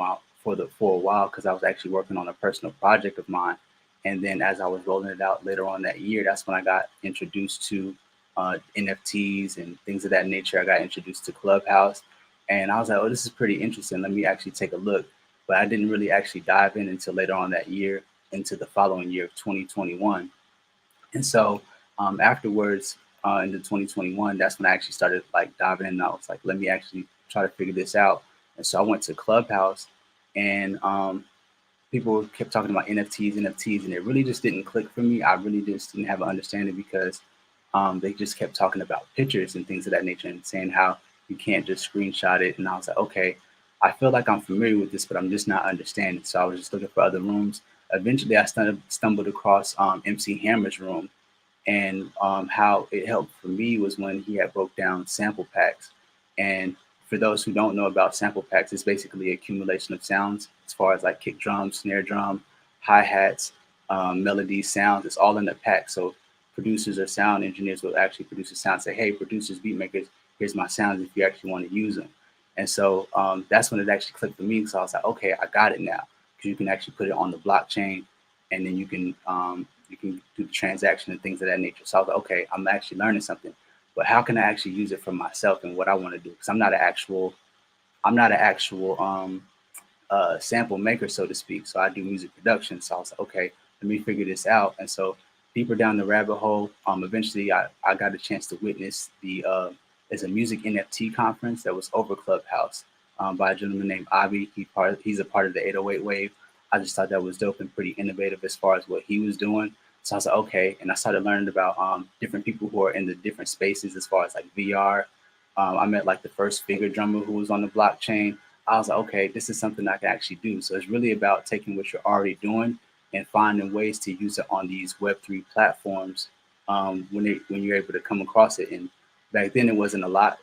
while because I was actually working on a personal project of mine. And then as I was rolling it out later on that year, that's when I got introduced to NFTs and things of that nature. I got introduced to Clubhouse, and I was like, "Oh, this is pretty interesting. Let me actually take a look." But I didn't really actually dive in until later on that year, into the following year of 2021. And so afterwards, into 2021, that's when I actually started like diving in. And I was like, let me actually try to figure this out. And so I went to Clubhouse, and people kept talking about NFTs, and it really just didn't click for me. I really just didn't have an understanding because they just kept talking about pictures and things of that nature and saying how you can't just screenshot it. And I was like, okay, I feel like I'm familiar with this, but I'm just not understanding. So I was just looking for other rooms. Eventually, I stumbled across MC Hammer's room, and how it helped for me was when he had broke down sample packs. And for those who don't know about sample packs, it's basically accumulation of sounds as far as like kick drum, snare drum, hi-hats, melodies, sounds. It's all in the pack. So producers or sound engineers will actually produce a sound, say, hey, producers, beat makers, here's my sounds if you actually want to use them. And so that's when it actually clicked for me, because I was like, okay, I got it now. Because you can actually put it on the blockchain, and then you can do the transaction and things of that nature. So I was like, okay, I'm actually learning something, but how can I actually use it for myself and what I want to do? Because I'm not an actual sample maker, so to speak. So I do music production. So I was like, okay, let me figure this out. And so deeper down the rabbit hole, eventually I got a chance to witness the it's a music NFT conference that was over Clubhouse. by a gentleman named Avi. He's a part of the 808 wave. I just thought that was dope and pretty innovative as far as what he was doing. So I was like, okay. And I started learning about different people who are in the different spaces as far as like VR. I met like the first figure drummer who was on the blockchain. I was like, okay, this is something I can actually do. So it's really about taking what you're already doing and finding ways to use it on these Web3 platforms when you're able to come across it. And back then it wasn't a lot.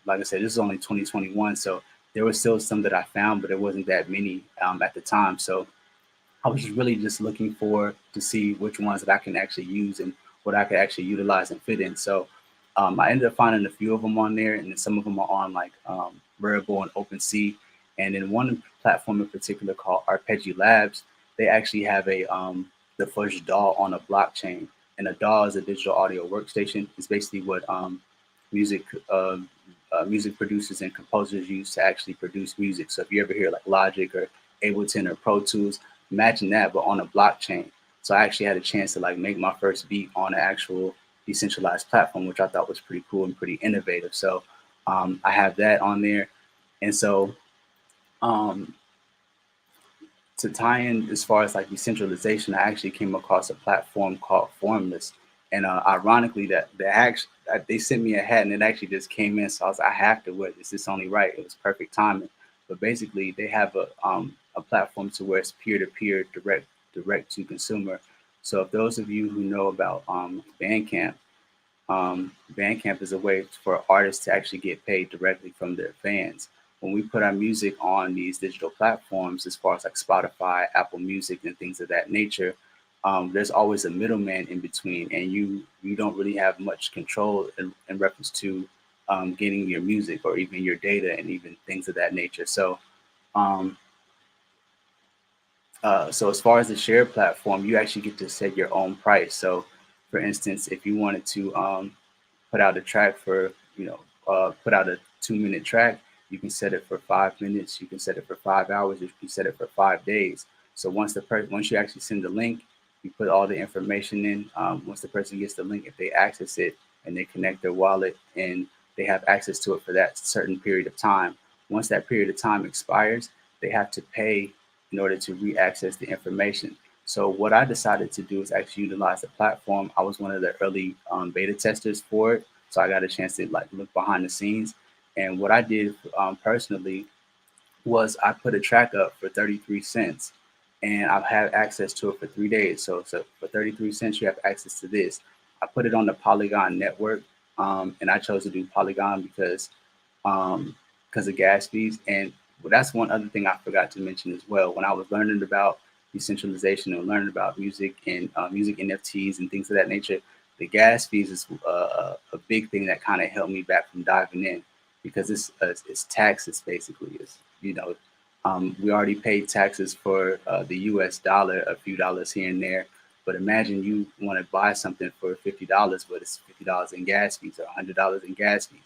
Like I said, this is only 2021, so there was still some that I found, but it wasn't that many at the time. So I was just really just looking for to see which ones that I can actually use and what I could actually utilize and fit in. So I ended up finding a few of them on there, and then some of them are on like Rarible and OpenSea. And then one platform in particular called Arpeggi Labs, they actually have the first DAW on a blockchain. And a DAW is a digital audio workstation. It's basically what music music producers and composers use to actually produce music. So if you ever hear like Logic or Ableton or Pro Tools, imagine that, but on a blockchain. So I actually had a chance to like make my first beat on an actual decentralized platform, which I thought was pretty cool and pretty innovative. So I have that on there. And so um, to tie in as far as like decentralization, I actually came across a platform called Formless. And ironically, they sent me a hat and it actually just came in. So I was like, I have to wear this. It's only right. It was perfect timing. But basically, they have a platform to where it's peer to peer, direct to consumer. So if those of you who know about Bandcamp, Bandcamp is a way for artists to actually get paid directly from their fans. When we put our music on these digital platforms, as far as like Spotify, Apple Music, and things of that nature, there's always a middleman in between, and you don't really have much control in reference to getting your music or even your data and even things of that nature. So um, so as far as the share platform, you actually get to set your own price. So for instance, if you wanted to put out a track for, put out a 2 minute track, you can set it for 5 minutes, you can set it for 5 hours, you can set it for 5 days. So once you actually send the link, you put all the information in. Once the person gets the link, if they access it and they connect their wallet and they have access to it for that certain period of time, once that period of time expires, they have to pay in order to re-access the information. So what I decided to do is actually utilize the platform. I was one of the early beta testers for it, so I got a chance to like look behind the scenes. And what I did personally was I put a track up for 33 cents, and I've had access to it for 3 days. So for 33 cents, you have access to this. I put it on the Polygon network, and I chose to do Polygon because of gas fees. And that's one other thing I forgot to mention as well. When I was learning about decentralization and learning about music and music NFTs and things of that nature, the gas fees is a big thing that kind of held me back from diving in, because it's taxes basically. We already paid taxes for the U.S. dollar, a few dollars here and there. But imagine you want to buy something for $50, but it's $50 in gas fees or $100 in gas fees.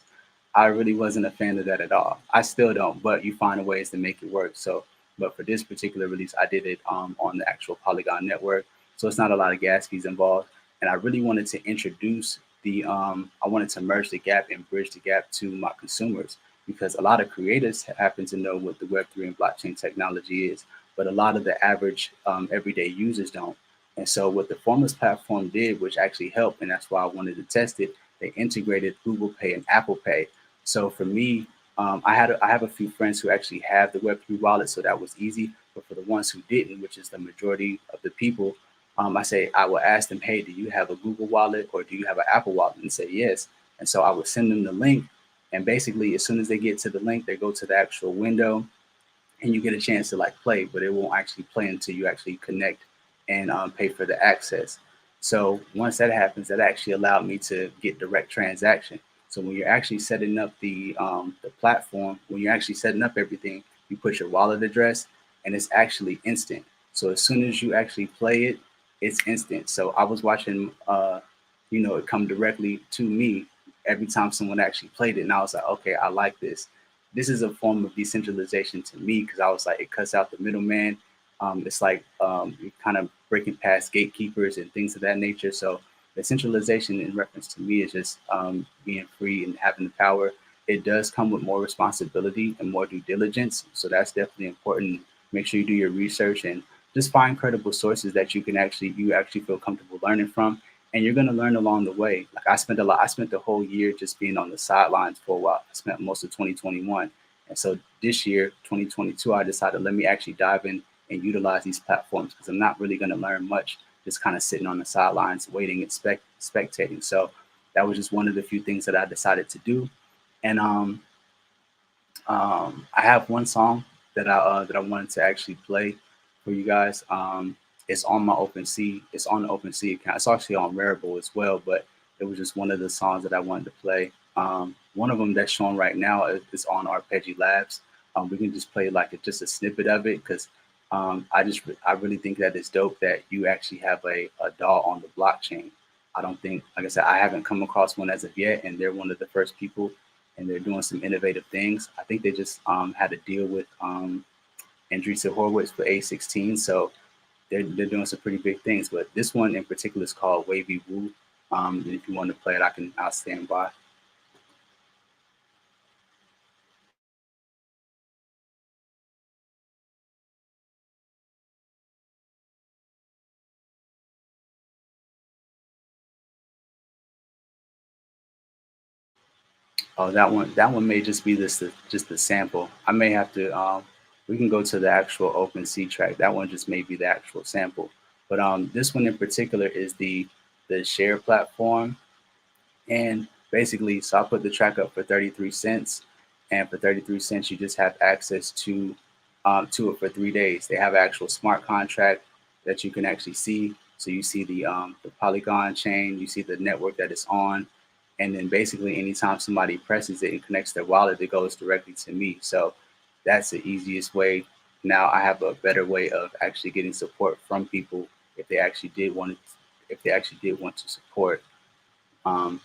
I really wasn't a fan of that at all. I still don't, but you find ways to make it work. So, but for this particular release, I did it on the actual Polygon network. So it's not a lot of gas fees involved. And I really wanted to introduce I wanted to merge the gap and bridge the gap to my consumers, because a lot of creators happen to know what the Web3 and blockchain technology is, but a lot of the average everyday users don't. And so what the Formless platform did, which actually helped, and that's why I wanted to test it, they integrated Google Pay and Apple Pay. So for me, I have a few friends who actually have the Web3 wallet, so that was easy. But for the ones who didn't, which is the majority of the people, I will ask them, hey, do you have a Google wallet or do you have an Apple wallet? And say yes. And so I would send them the link. And basically, as soon as they get to the link, they go to the actual window and you get a chance to like play, but it won't actually play until you actually connect and pay for the access. So once that happens, that actually allowed me to get direct transaction. So when you're actually setting up the platform, when you're actually setting up everything, you put your wallet address, and it's actually instant. So as soon as you actually play it, it's instant. So I was watching, it come directly to me every time someone actually played it, and I was like, okay, I like this. This is a form of decentralization to me, because I was like, it cuts out the middleman. It's like you're kind of breaking past gatekeepers and things of that nature. So decentralization in reference to me is just being free and having the power. it does come with more responsibility and more due diligence. So that's definitely important. Make sure you do your research and just find credible sources that you actually feel comfortable learning from. And you're gonna learn along the way. Like I spent the whole year just being on the sidelines for a while. I spent most of 2021. And so this year, 2022, I decided let me actually dive in and utilize these platforms because I'm not really gonna learn much just kind of sitting on the sidelines, waiting and spectating. So that was just one of the few things that I decided to do. And I have one song that I wanted to actually play for you guys. It's on my OpenSea. It's on the OpenSea account. It's actually on Rarible as well, but it was just one of the songs that I wanted to play. One of them that's shown right now is on Arpeggi Labs. We can just play like just a snippet of it because I really think that it's dope that you actually have a DAW on the blockchain. I don't think, like I said, I haven't come across one as of yet, and they're one of the first people and they're doing some innovative things. I think they just had a deal with Andreessen Horowitz for A16, so they're doing some pretty big things. But this one in particular is called Wavy Woo. And if you want to play it, I'll stand by. Oh, that one may just be just the sample. I may have to we can go to the actual OpenSea track. That one just may be the actual sample. But this one in particular is the share platform. And basically, so I put the track up for 33 cents. And for 33 cents, you just have access to it for 3 days. They have an actual smart contract that you can actually see. So you see the Polygon chain, you see the network that it's on. And then basically, anytime somebody presses it and connects their wallet, it goes directly to me. So that's the easiest way. Now I have a better way of actually getting support from people if they actually did want to, if they actually did want to support.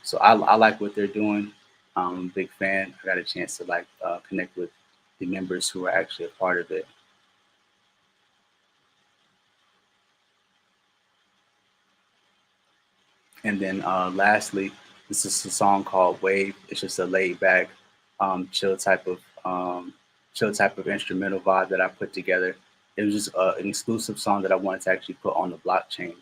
So I like what they're doing. I'm a big fan. I got a chance to connect with the members who are actually a part of it. And then lastly, this is a song called Wave. It's just a laid back, chill type of instrumental vibe that I put together. It was just an exclusive song that I wanted to actually put on the blockchain.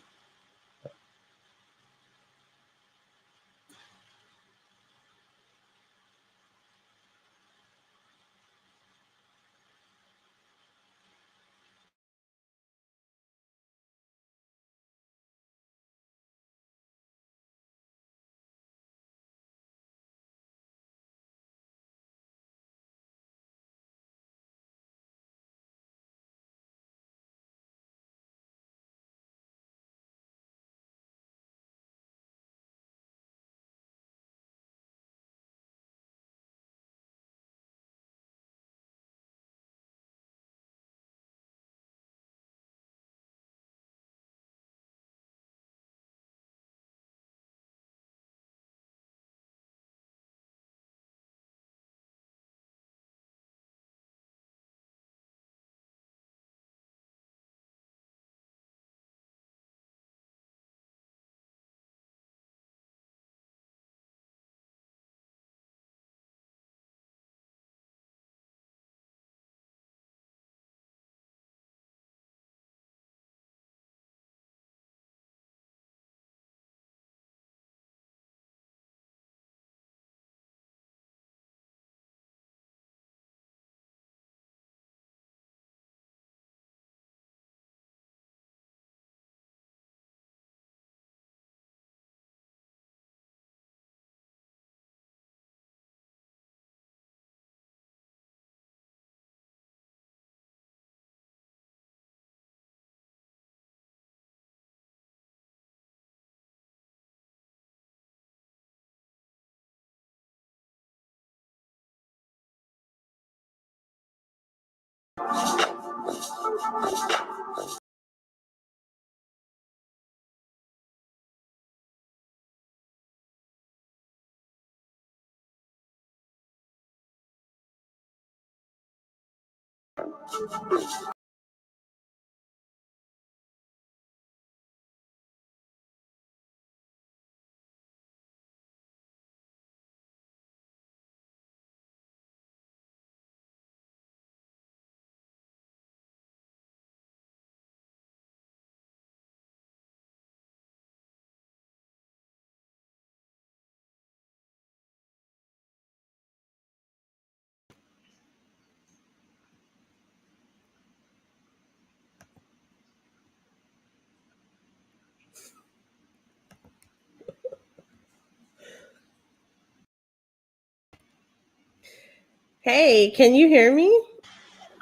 Hey, can you hear me?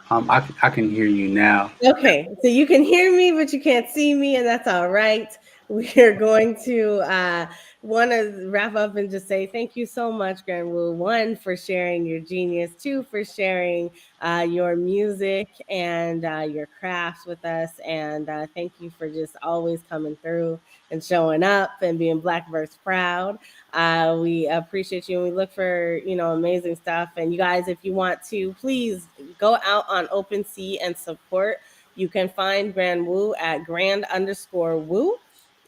I can hear you now. Okay, so you can hear me, but you can't see me, and that's all right. We are going to want to wrap up and just say thank you so much, Grand Wu. One, for sharing your genius. Two, for sharing your music and your crafts with us. And thank you for just always coming through and showing up and being Blackverse proud. We appreciate you, and we look for amazing stuff. And you guys, if you want to, please go out on OpenSea and support. You can find Grand Wu at grand_Wu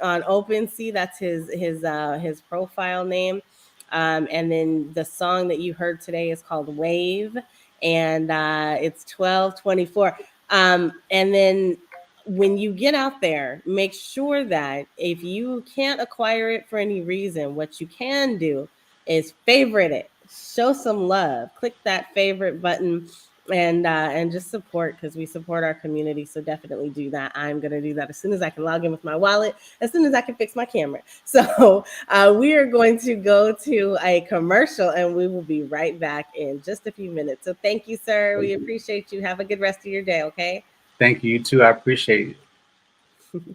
on OpenSea. That's his profile name. And then the song that you heard today is called Wave, and it's 12:24. And then when you get out there, make sure that if you can't acquire it for any reason, what you can do is favorite it, show some love, click that favorite button, and just support, because we support our community. So definitely do that. I'm gonna do that as soon as I can log in with my wallet, as soon as I can fix my camera. So we are going to go to a commercial, and we will be right back in just a few minutes. So thank you, sir. We appreciate you. Have a good rest of your day. Okay. Thank you too. I appreciate it.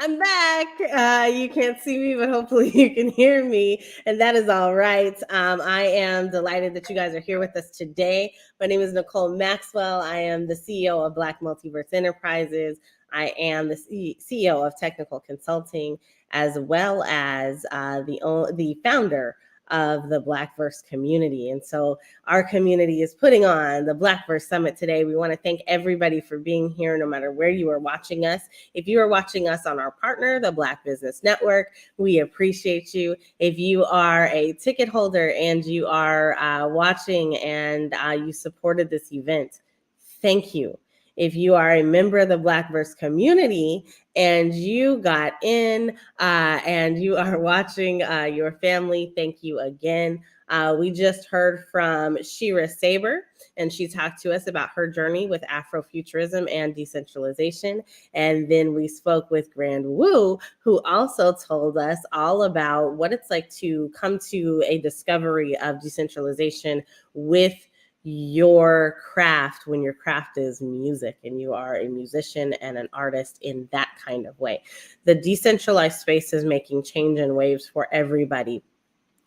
I'm back. You can't see me, but hopefully you can hear me, and that is all right. I am delighted that you guys are here with us today. My name is Nicole Maxwell. I am the CEO of Black Multiverse Enterprises. I am the CEO of Technical Consulting, as well as the founder of the Blackverse community. And so our community is putting on the Blackverse Summit today. We want to thank everybody for being here, no matter where you are watching us. If you are watching us on our partner, the Black Business Network, we appreciate you. If you are a ticket holder and you are watching and you supported this event, thank you. If you are a member of the Blackverse community and you got in and you are watching your family, thank you again. We just heard from Shira Saber, and she talked to us about her journey with Afrofuturism and decentralization. And then we spoke with Grand Wu, who also told us all about what it's like to come to a discovery of decentralization with your craft, when your craft is music and you are a musician and an artist in that kind of way. The decentralized space is making change and waves for everybody.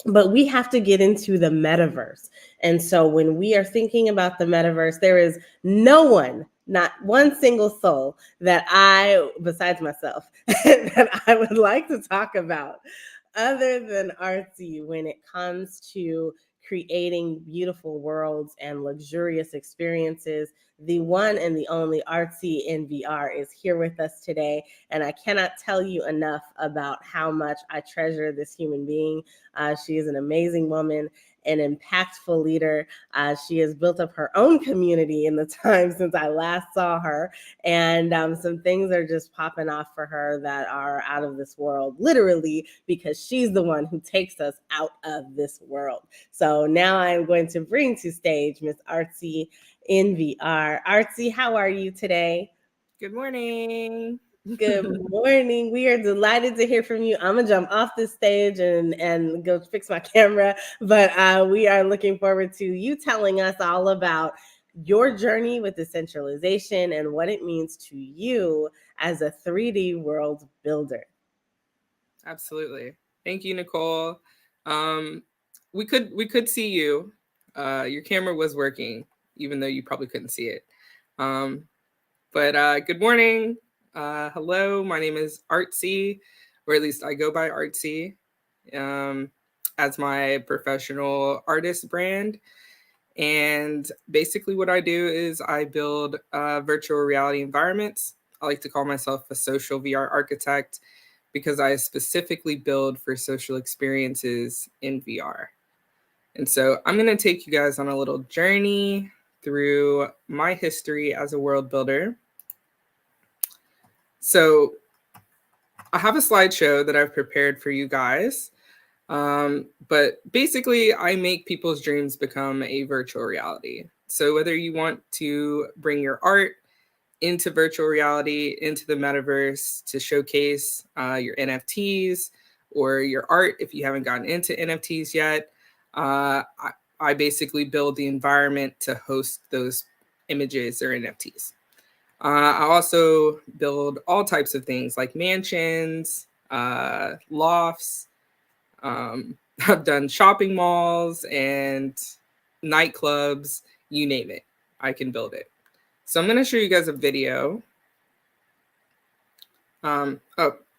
But we have to get into the metaverse. And so when we are thinking about the metaverse, there is no one, not one single soul that besides myself, that I would like to talk about other than Artsy when it comes to creating beautiful worlds and luxurious experiences. The one and the only Artsy in VR is here with us today. And I cannot tell you enough about how much I treasure this human being. She is an amazing woman, an impactful leader. She has built up her own community in the time since I last saw her. And some things are just popping off for her that are out of this world, literally, because she's the one who takes us out of this world. So now I'm going to bring to stage Miss Artsy in VR. Artsy, how are you today? Good morning. Good morning. We are delighted to hear from you. I'm gonna jump off this stage and go fix my camera, but we are looking forward to you telling us all about your journey with decentralization and what it means to you as a 3D world builder. Absolutely. Thank you, Nicole. we could see you. Your camera was working, even though you probably couldn't see it. But good morning. Hello, my name is Artsy, or at least I go by Artsy as my professional artist brand. And basically what I do is I build virtual reality environments. I like to call myself a social VR architect because I specifically build for social experiences in VR. And so I'm going to take you guys on a little journey through my history as a world builder. So I have a slideshow that I've prepared for you guys. But basically, I make people's dreams become a virtual reality. So whether you want to bring your art into virtual reality, into the metaverse to showcase your NFTs or your art, if you haven't gotten into NFTs yet, I basically build the environment to host those images or NFTs. I also build all types of things like mansions, lofts. I've done shopping malls and nightclubs, you name it. I can build it. So I'm going to show you guys a video. Let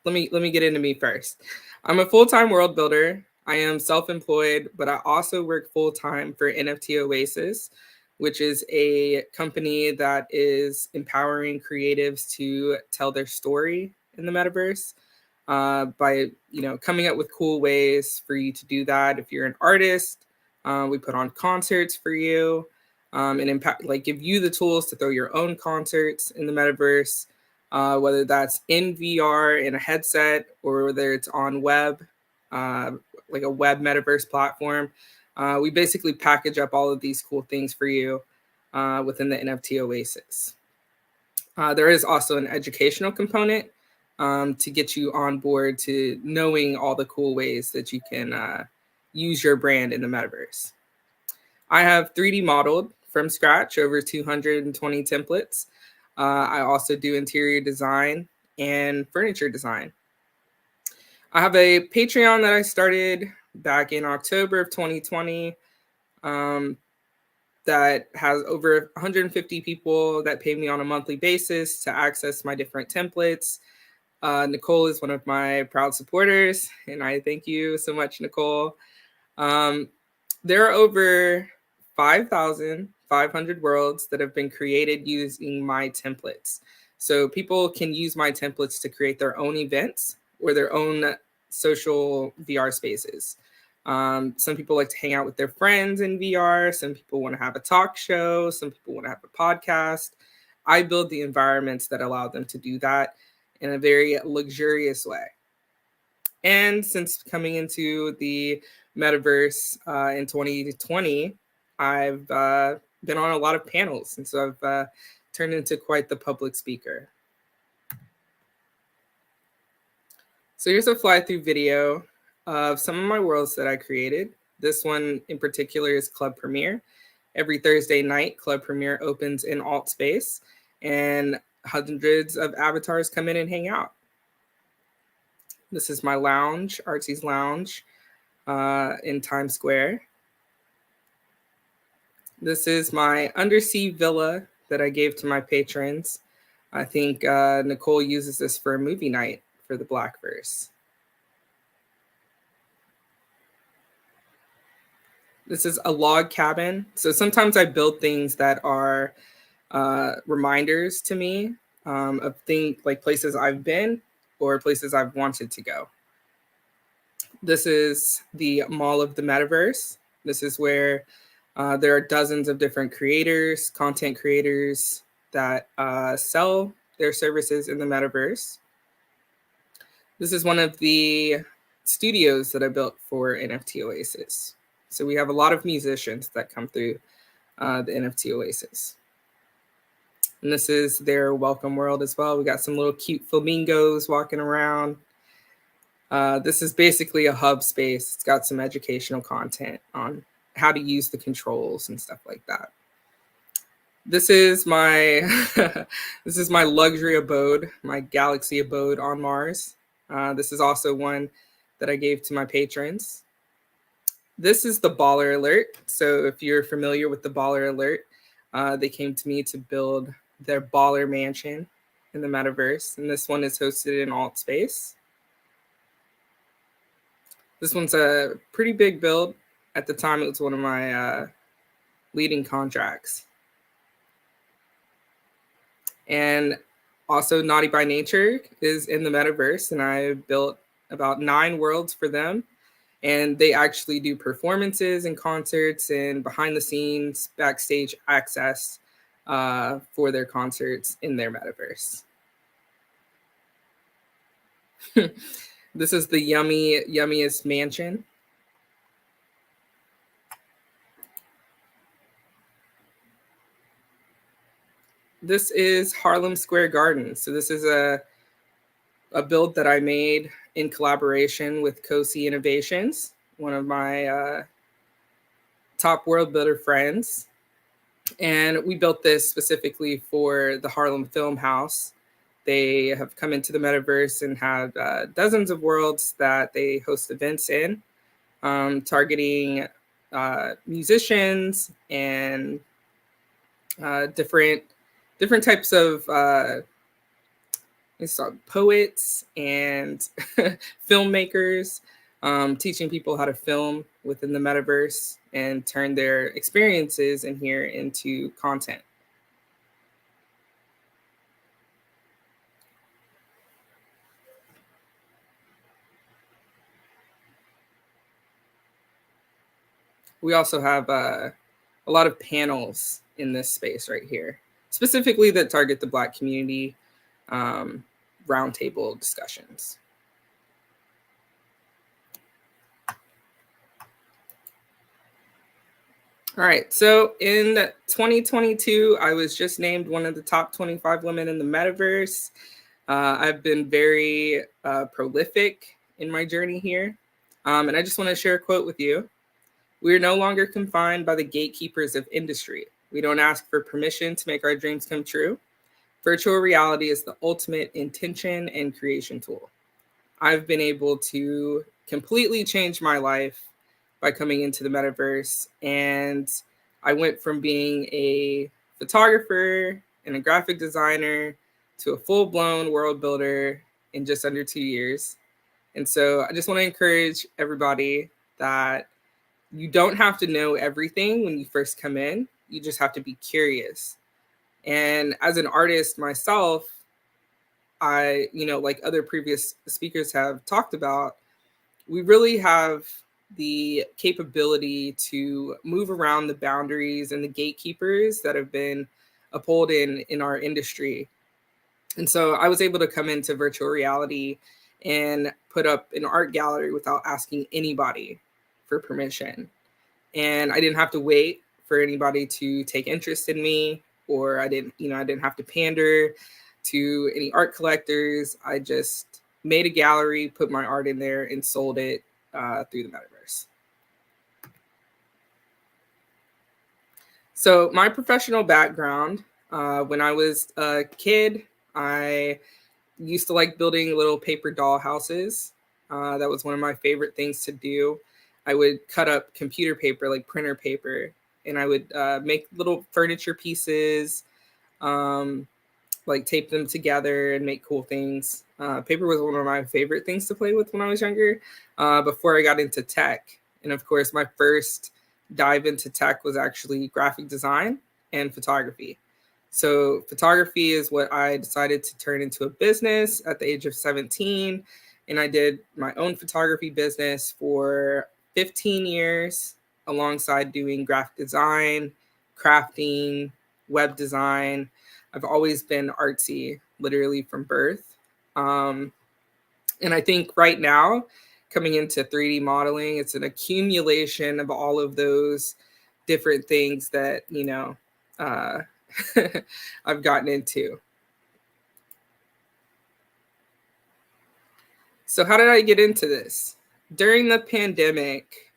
me get into me first. I'm a full-time world builder. I am self-employed, but I also work full-time for NFT Oasis, which is a company that is empowering creatives to tell their story in the metaverse by coming up with cool ways for you to do that. If you're an artist, we put on concerts for you and give you the tools to throw your own concerts in the metaverse, whether that's in VR in a headset or whether it's on web, like a web metaverse platform. We basically package up all of these cool things for you within the NFT Oasis. There is also an educational component to get you on board to knowing all the cool ways that you can use your brand in the metaverse. I have 3D modeled from scratch over 220 templates. I also do interior design and furniture design. I have a Patreon that I started back in October of 2020 that has over 150 people that pay me on a monthly basis to access my different templates. Nicole is one of my proud supporters, and I thank you so much, Nicole. There are over 5,500 worlds that have been created using my templates. So people can use my templates to create their own events or their own social VR spaces. Some people like to hang out with their friends in VR. Some people want to have a talk show. Some people want to have a podcast. I build the environments that allow them to do that in a very luxurious way. And since coming into the metaverse in 2020, I've been on a lot of panels. And so I've turned into quite the public speaker. So here's a fly-through video of some of my worlds that I created. This one in particular is Club Premiere. Every Thursday night, Club Premiere opens in Alt Space, and hundreds of avatars come in and hang out. This is my lounge, Artsy's Lounge, in Times Square. This is my undersea villa that I gave to my patrons. I think Nicole uses this for a movie night for the Blackverse. This is a log cabin. So sometimes I build things that are reminders to me of things like places I've been or places I've wanted to go. This is the Mall of the Metaverse. This is where there are dozens of different creators, content creators that sell their services in the metaverse. This is one of the studios that I built for NFT Oasis. So we have a lot of musicians that come through the NFT Oasis. And this is their welcome world as well. We got some little cute flamingos walking around. This is basically a hub space. It's got some educational content on how to use the controls and stuff like that. This is my this is my luxury abode, my galaxy abode on Mars. This is also one that I gave to my patrons. This is the Baller Alert. So if you're familiar with the Baller Alert, they came to me to build their baller mansion in the metaverse. And this one is hosted in alt space. This one's a pretty big build. At the time, it was one of my leading contracts. And also Naughty by Nature is in the metaverse, and I built about 9 worlds for them. And they actually do performances and concerts and behind the scenes, backstage access for their concerts in their metaverse. This is the yummiest mansion. This is Harlem Square Garden. So this is a build that I made in collaboration with Cosi Innovations, one of my top world builder friends. And we built this specifically for the Harlem Film House. They have come into the metaverse and have dozens of worlds that they host events in, targeting musicians and different types of poets and filmmakers, teaching people how to film within the metaverse and turn their experiences in here into content. We also have a lot of panels in this space right here, specifically that target the Black community, roundtable discussions. All right, so in 2022, I was just named one of the top 25 women in the metaverse. I've been very prolific in my journey here. And I just want to share a quote with you. We are no longer confined by the gatekeepers of industry. We don't ask for permission to make our dreams come true. Virtual reality is the ultimate intention and creation tool. I've been able to completely change my life by coming into the metaverse. And I went from being a photographer and a graphic designer to a full-blown world builder in just under 2 years. And so I just want to encourage everybody that you don't have to know everything when you first come in. You just have to be curious. And as an artist myself, I, like other previous speakers have talked about, we really have the capability to move around the boundaries and the gatekeepers that have been upholding in our industry. And so I was able to come into virtual reality and put up an art gallery without asking anybody for permission. And I didn't have to wait for anybody to take interest in me, or I didn't have to pander to any art collectors. I just made a gallery, put my art in there, and sold it through the metaverse. So my professional background, when I was a kid, I used to like building little paper doll houses. That was one of my favorite things to do. I would cut up computer paper, like printer paper, and I would make little furniture pieces, like tape them together and make cool things. Paper was one of my favorite things to play with when I was younger, before I got into tech. And of course, my first dive into tech was actually graphic design and photography. So photography is what I decided to turn into a business at the age of 17. And I did my own photography business for 15 years alongside doing graphic design, crafting, web design. I've always been artsy, literally from birth. And I think right now, coming into 3D modeling, it's an accumulation of all of those different things that, I've gotten into. So how did I get into this? During the pandemic,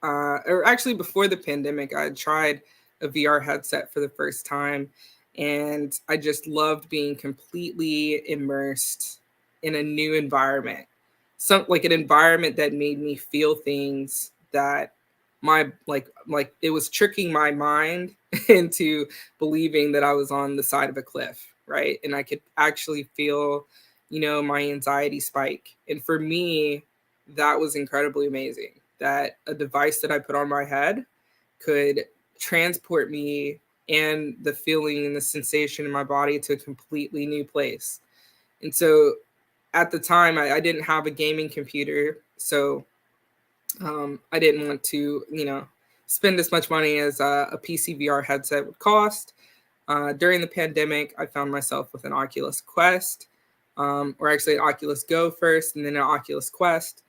or actually before the pandemic, I had tried a VR headset for the first time, and I just loved being completely immersed in a new environment. Like an environment that made me feel things that my like it was tricking my mind into believing that I was on the side of a cliff, right? And I could actually feel, my anxiety spike. And for me, that was incredibly amazing, that a device that I put on my head could transport me and the feeling and the sensation in my body to a completely new place. And so at the time, I didn't have a gaming computer, so I didn't want to, spend as much money as a PC VR headset would cost. During the pandemic, I found myself with an Oculus Quest, or actually an Oculus Go first, and then an Oculus Quest.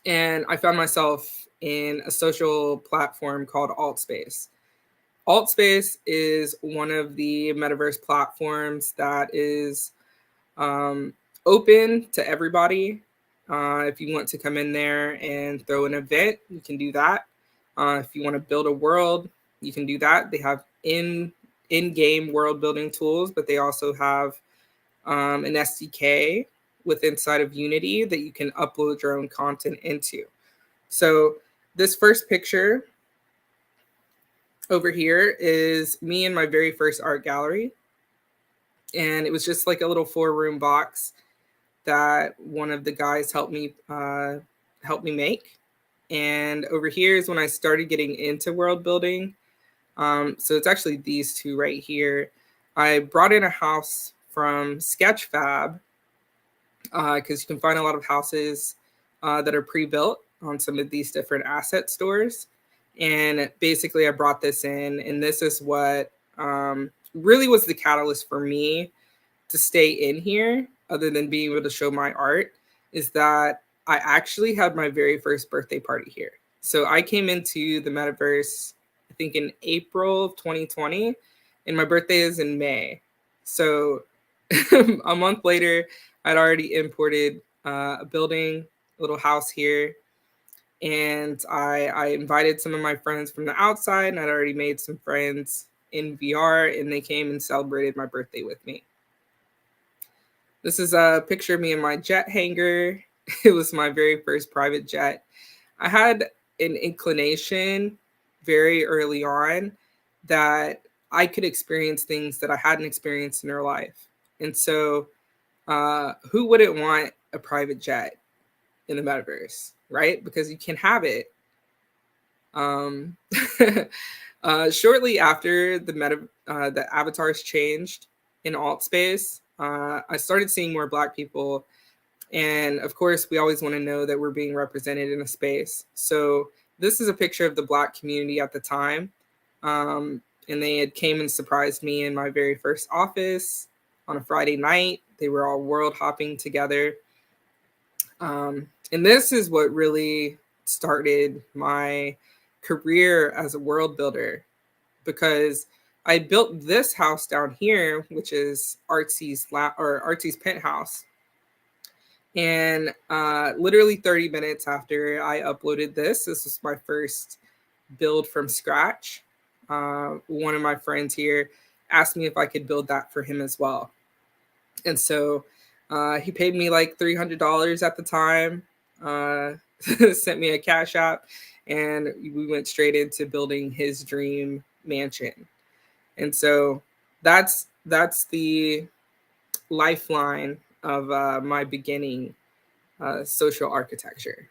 And I found myself in a social platform called Altspace. Altspace is one of the metaverse platforms that is open to everybody. If you want to come in there and throw an event, you can do that. If you want to build a world, you can do that. They have in-game world building tools, but they also have an SDK with inside of Unity that you can upload your own content into. So this first picture over here is me in my very first art gallery. And it was just like a little 4-room box that one of the guys helped me make. And over here is when I started getting into world building. So it's actually these two right here. I brought in a house from Sketchfab because you can find a lot of houses that are pre-built on some of these different asset stores. And basically I brought this in, and this is what really was the catalyst for me to stay in here, other than being able to show my art, is that I actually had my very first birthday party here. So I came into the metaverse, I think in April of 2020, and my birthday is in May. So a month later, I'd already imported a building, a little house here. And I invited some of my friends from the outside, and I'd already made some friends in VR, and they came and celebrated my birthday with me. This is a picture of me in my jet hangar. It was my very first private jet. I had an inclination very early on that I could experience things that I hadn't experienced in real life. And so who wouldn't want a private jet in the metaverse, right? Because you can have it. Shortly after the avatars changed in Altspace, I started seeing more Black people. And of course, we always want to know that we're being represented in a space. So this is a picture of the Black community at the time. And they had came and surprised me in my very first office on a Friday night. They were all world hopping together. And this is what really started my career as a world builder, because I built this house down here, which is Artsy's penthouse. And literally 30 minutes after I uploaded this was my first build from scratch. One of my friends here asked me if I could build that for him as well. And so he paid me like $300 at the time, sent me a cash app, and we went straight into building his dream mansion. And so that's the lifeline of my beginning social architecture.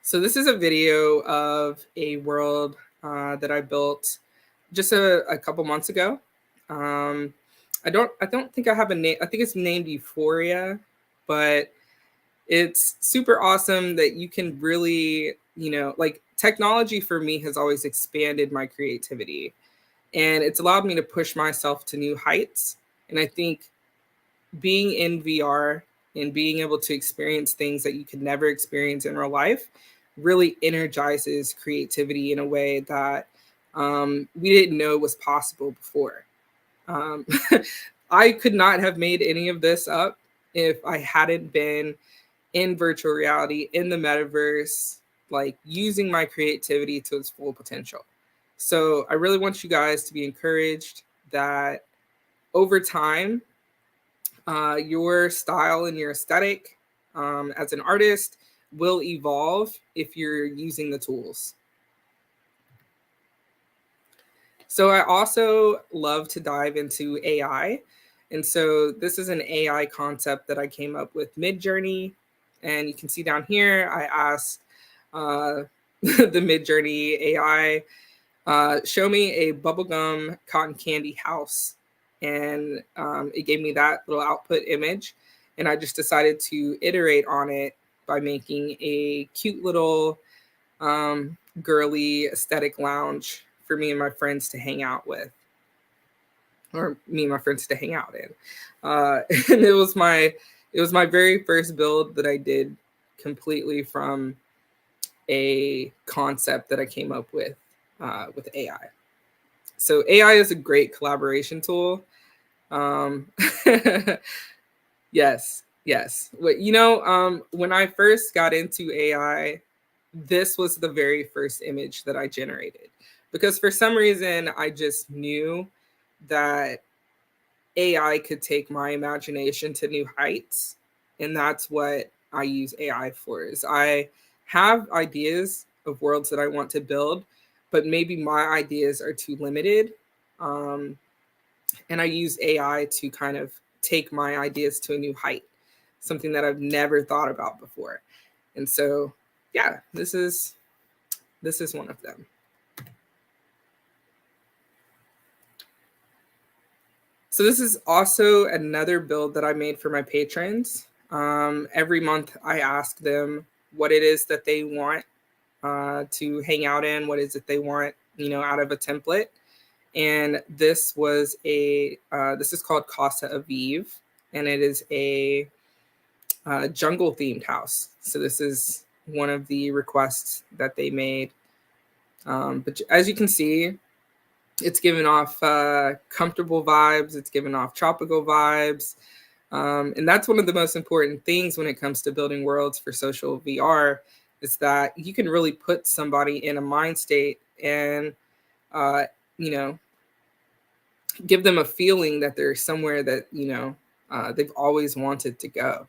So this is a video of a world that I built just a couple months ago. I don't think I have a name. I think it's named Euphoria, but it's super awesome that you can really, like, technology for me has always expanded my creativity, and it's allowed me to push myself to new heights. And I think being in VR and being able to experience things that you could never experience in real life really energizes creativity in a way that we didn't know was possible before. I could not have made any of this up if I hadn't been in virtual reality, in the metaverse, like using my creativity to its full potential. So I really want you guys to be encouraged that over time, your style and your aesthetic as an artist will evolve if you're using the tools. So I also love to dive into AI. And so this is an AI concept that I came up with mid-journey. And you can see down here, I asked the mid-journey AI, show me a bubblegum cotton candy house. And it gave me that little output image. And I just decided to iterate on it by making a cute little girly aesthetic lounge for me and my friends to hang out with, or me and my friends to hang out in. And it was my very first build that I did completely from a concept that I came up with AI. So AI is a great collaboration tool. Yes. When I first got into AI, this was the very first image that I generated, because for some reason I just knew that AI could take my imagination to new heights. And that's what I use AI for. Is I have ideas of worlds that I want to build, but maybe my ideas are too limited. And I use AI to kind of take my ideas to a new height, something that I've never thought about before. And so, yeah, this is one of them. So this is also another build that I made for my patrons. Every month I ask them what it is that they want to hang out in, what is it they want, out of a template. And this was this is called Casa Aviv, and it is a jungle themed house. So this is one of the requests that they made. But as you can see, it's given off comfortable vibes. It's given off tropical vibes. And that's one of the most important things when it comes to building worlds for social VR, is that you can really put somebody in a mind state and, give them a feeling that they're somewhere that, they've always wanted to go.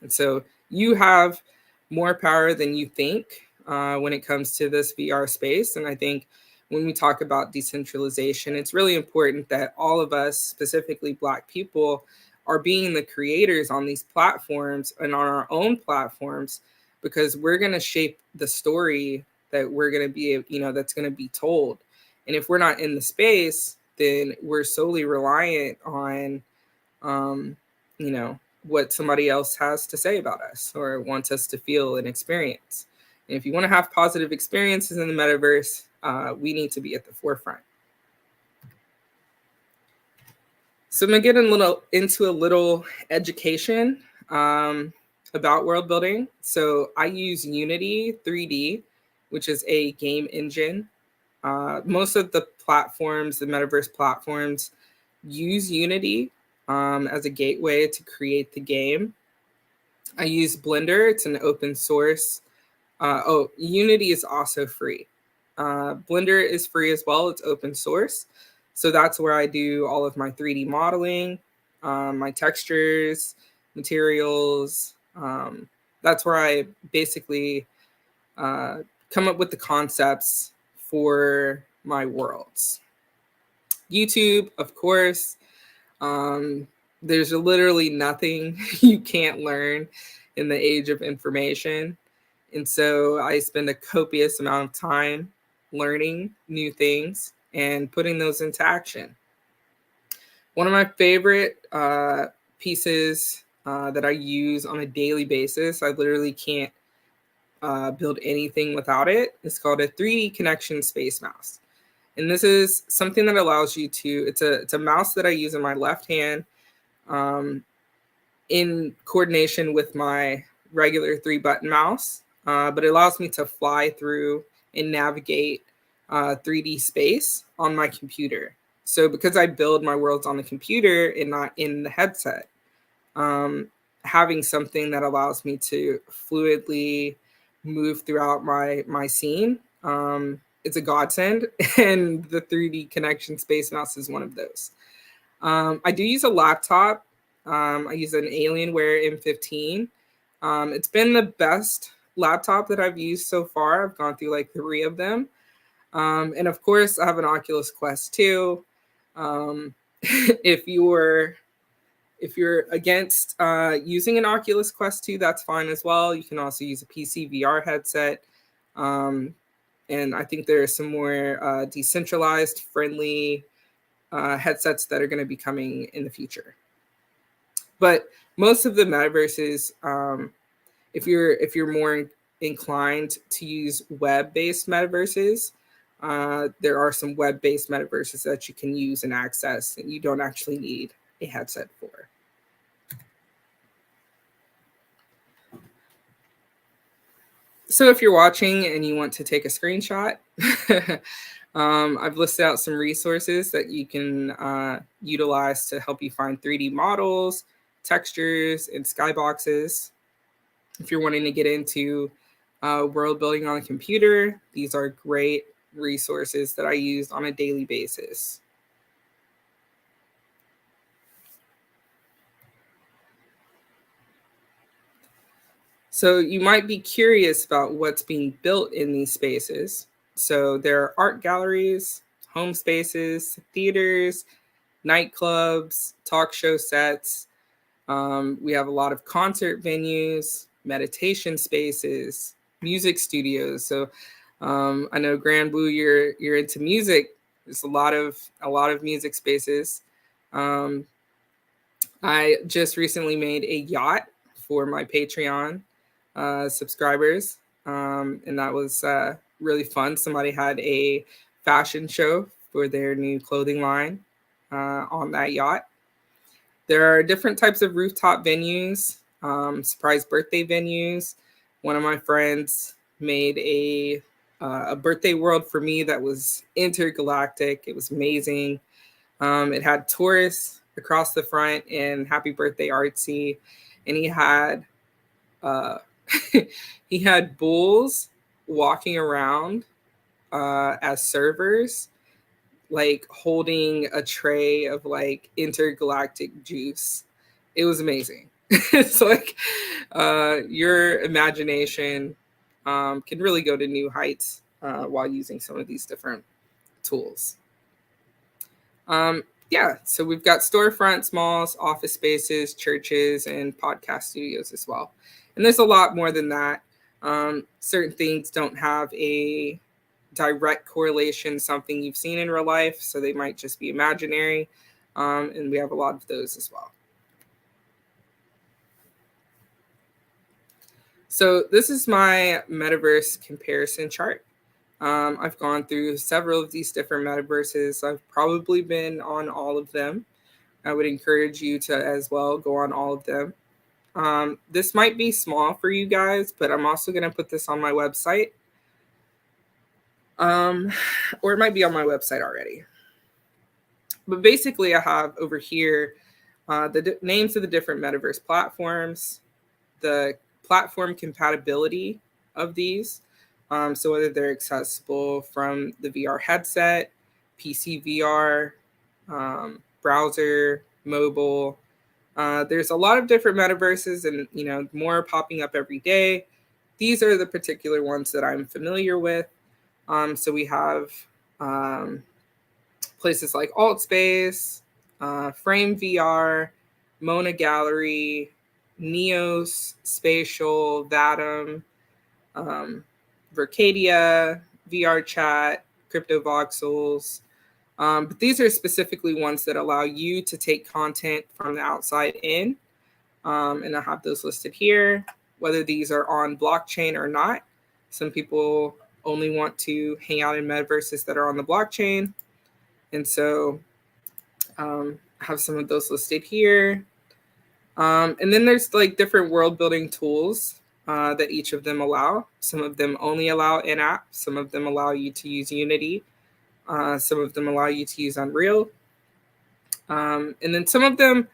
And so you have more power than you think when it comes to this VR space. And I think when we talk about decentralization, it's really important that all of us, specifically Black people, are being the creators on these platforms and on our own platforms, because we're going to shape the story that we're going to be, that's going to be told. And if we're not in the space, then we're solely reliant on, what somebody else has to say about us or wants us to feel and experience. And if you want to have positive experiences in the metaverse, we need to be at the forefront. So I'm going to get into a little education about world building. So I use Unity 3D, which is a game engine. Most of the platforms, the metaverse platforms, use Unity as a gateway to create the game. I use Blender. It's an open source. Unity is also free. Blender is free as well. It's open source. So that's where I do all of my 3D modeling, my textures, materials. That's where I basically come up with the concepts for my worlds. YouTube, of course. There's literally nothing you can't learn in the age of information. And so I spend a copious amount of time learning new things and putting those into action. One of my favorite pieces that I use on a daily basis, I literally can't build anything without it, is called a 3D connection space mouse. And this is something that allows you to, it's a mouse that I use in my left hand in coordination with my regular 3-button mouse, but it allows me to fly through and navigate 3D space on my computer. So because I build my worlds on the computer and not in the headset, having something that allows me to fluidly move throughout my scene, it's a godsend, and the 3D connection space mouse is one of those. I do use a laptop. I use an Alienware M15. It's been the best laptop that I've used so far. I've gone through like 3 of them. And of course, I have an Oculus Quest 2. If you're against using an Oculus Quest 2, that's fine as well. You can also use a PC VR headset. And I think there are some more decentralized, friendly headsets that are going to be coming in the future. But most of the metaverses, if you're more inclined to use web-based metaverses, there are some web-based metaverses that you can use and access, and you don't actually need a headset for. So if you're watching and you want to take a screenshot, I've listed out some resources that you can utilize to help you find 3D models, textures, and skyboxes. If you're wanting to get into world building on a computer, these are great resources that I use on a daily basis. So you might be curious about what's being built in these spaces. So there are art galleries, home spaces, theaters, nightclubs, talk show sets. We have a lot of concert venues, meditation spaces, music studios. So I know Grand Boo, you're into music. There's a lot of music spaces. I just recently made a yacht for my Patreon subscribers, and that was really fun. Somebody had a fashion show for their new clothing line on that yacht. There are different types of rooftop venues, surprise birthday venues. One of my friends made a birthday world for me that was intergalactic. It was amazing. It had tourists across the front and happy birthday artsy, and he had he had bulls walking around as servers, like holding a tray of like intergalactic juice. It was amazing. It's like your imagination can really go to new heights while using some of these different tools. Yeah, so we've got storefronts, malls, office spaces, churches, and podcast studios as well. And there's a lot more than that. Certain things don't have a direct correlation, something you've seen in real life, so they might just be imaginary. And we have a lot of those as well. So this is my metaverse comparison chart. I've gone through several of these different metaverses. I've probably been on all of them. I would encourage you to as well go on all of them. This might be small for you guys, but I'm also going to put this on my website. Or it might be on my website already. But basically, I have over here the names of the different metaverse platforms, the platform compatibility of these. So whether they're accessible from the VR headset, PC VR, browser, mobile. There's a lot of different metaverses, and more popping up every day. These are the particular ones that I'm familiar with. So we have places like AltSpace, Frame VR, Mona Gallery, Neos, Spatial, Vatum, Vercadia, VR Chat, CryptoVoxels. But these are specifically ones that allow you to take content from the outside in. And I have those listed here, whether these are on blockchain or not. Some people only want to hang out in metaverses that are on the blockchain. And so I have some of those listed here. And then there's like different world building tools that each of them allow. Some of them only allow in-app. Some of them allow you to use Unity. Some of them allow you to use Unreal. And then some of them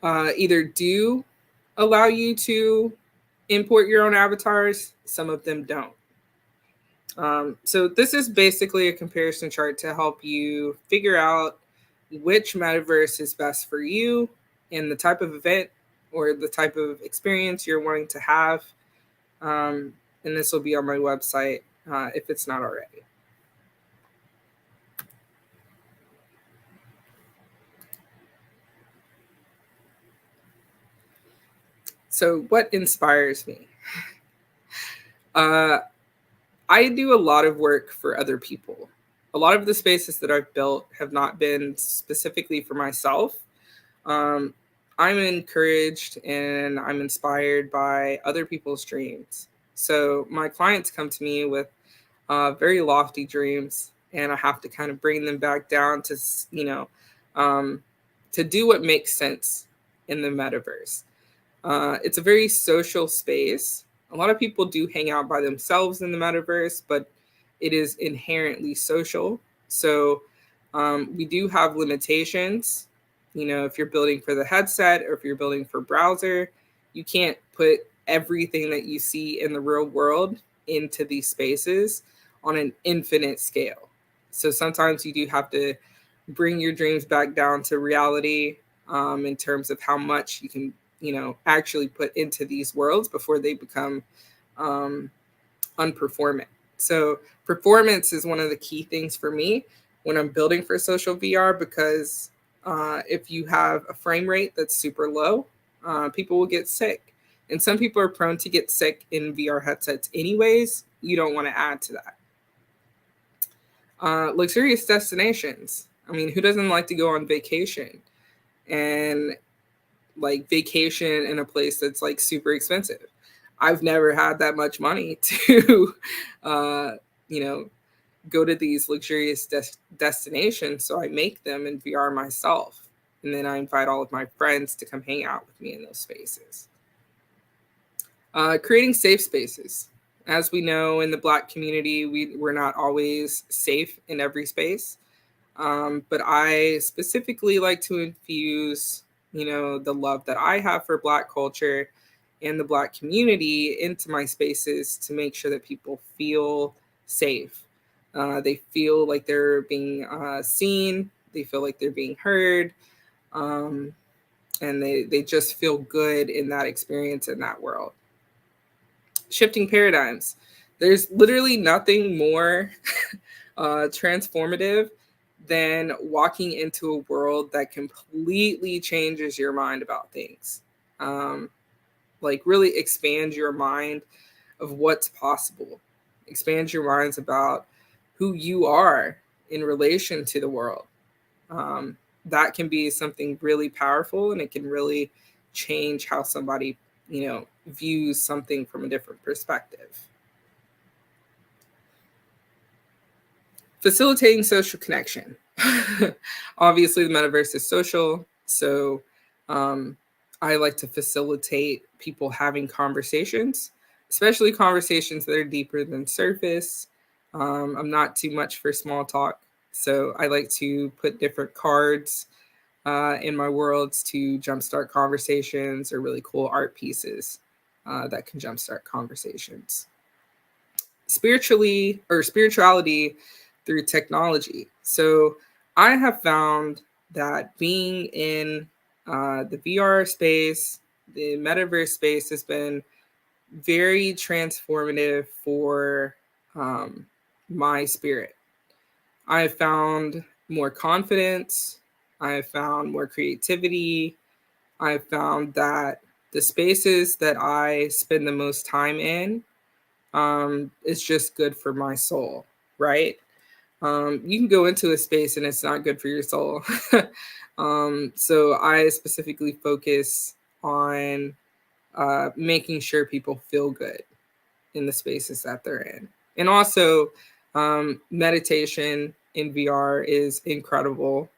either do allow you to import your own avatars. Some of them don't. So this is basically a comparison chart to help you figure out which metaverse is best for you and the type of event or the type of experience you're wanting to have. And this will be on my website if it's not already. So what inspires me? I do a lot of work for other people. A lot of the spaces that I've built have not been specifically for myself. I'm encouraged and I'm inspired by other people's dreams. So my clients come to me with very lofty dreams, and I have to kind of bring them back down to, to do what makes sense in the metaverse. It's a very social space. A lot of people do hang out by themselves in the metaverse, but it is inherently social. So we do have limitations. If you're building for the headset or if you're building for browser, you can't put everything that you see in the real world into these spaces on an infinite scale. So sometimes you do have to bring your dreams back down to reality in terms of how much you can actually put into these worlds before they become unperformant. So performance is one of the key things for me when I'm building for social VR, because if you have a frame rate that's super low, people will get sick. And some people are prone to get sick in VR headsets anyways. You don't want to add to that. Luxurious destinations. I mean, who doesn't like to go on vacation? And like vacation in a place that's like super expensive. I've never had that much money to, go to these luxurious destinations. So I make them in VR myself. And then I invite all of my friends to come hang out with me in those spaces. Creating safe spaces. As we know, in the Black community, we're not always safe in every space. But I specifically like to infuse, the love that I have for Black culture and the Black community into my spaces to make sure that people feel safe. They feel like they're being seen. They feel like they're being heard. And they just feel good in that experience in that world. Shifting paradigms. There's literally nothing more transformative than walking into a world that completely changes your mind about things. Like really expands your mind of what's possible. Expands your minds about who you are in relation to the world. That can be something really powerful, and it can really change how somebody, views something from a different perspective. Facilitating social connection. Obviously, the metaverse is social, so I like to facilitate people having conversations, especially conversations that are deeper than surface. I'm not too much for small talk, so I like to put different cards in my worlds to jumpstart conversations, or really cool art pieces that can jumpstart conversations. Spirituality through technology. So I have found that being in the VR space, the metaverse space, has been very transformative for my spirit. I found more confidence. I found more creativity. I found that the spaces that I spend the most time in is just good for my soul, right? You can go into a space and it's not good for your soul. So I specifically focus on making sure people feel good in the spaces that they're in. And also, meditation in VR is incredible.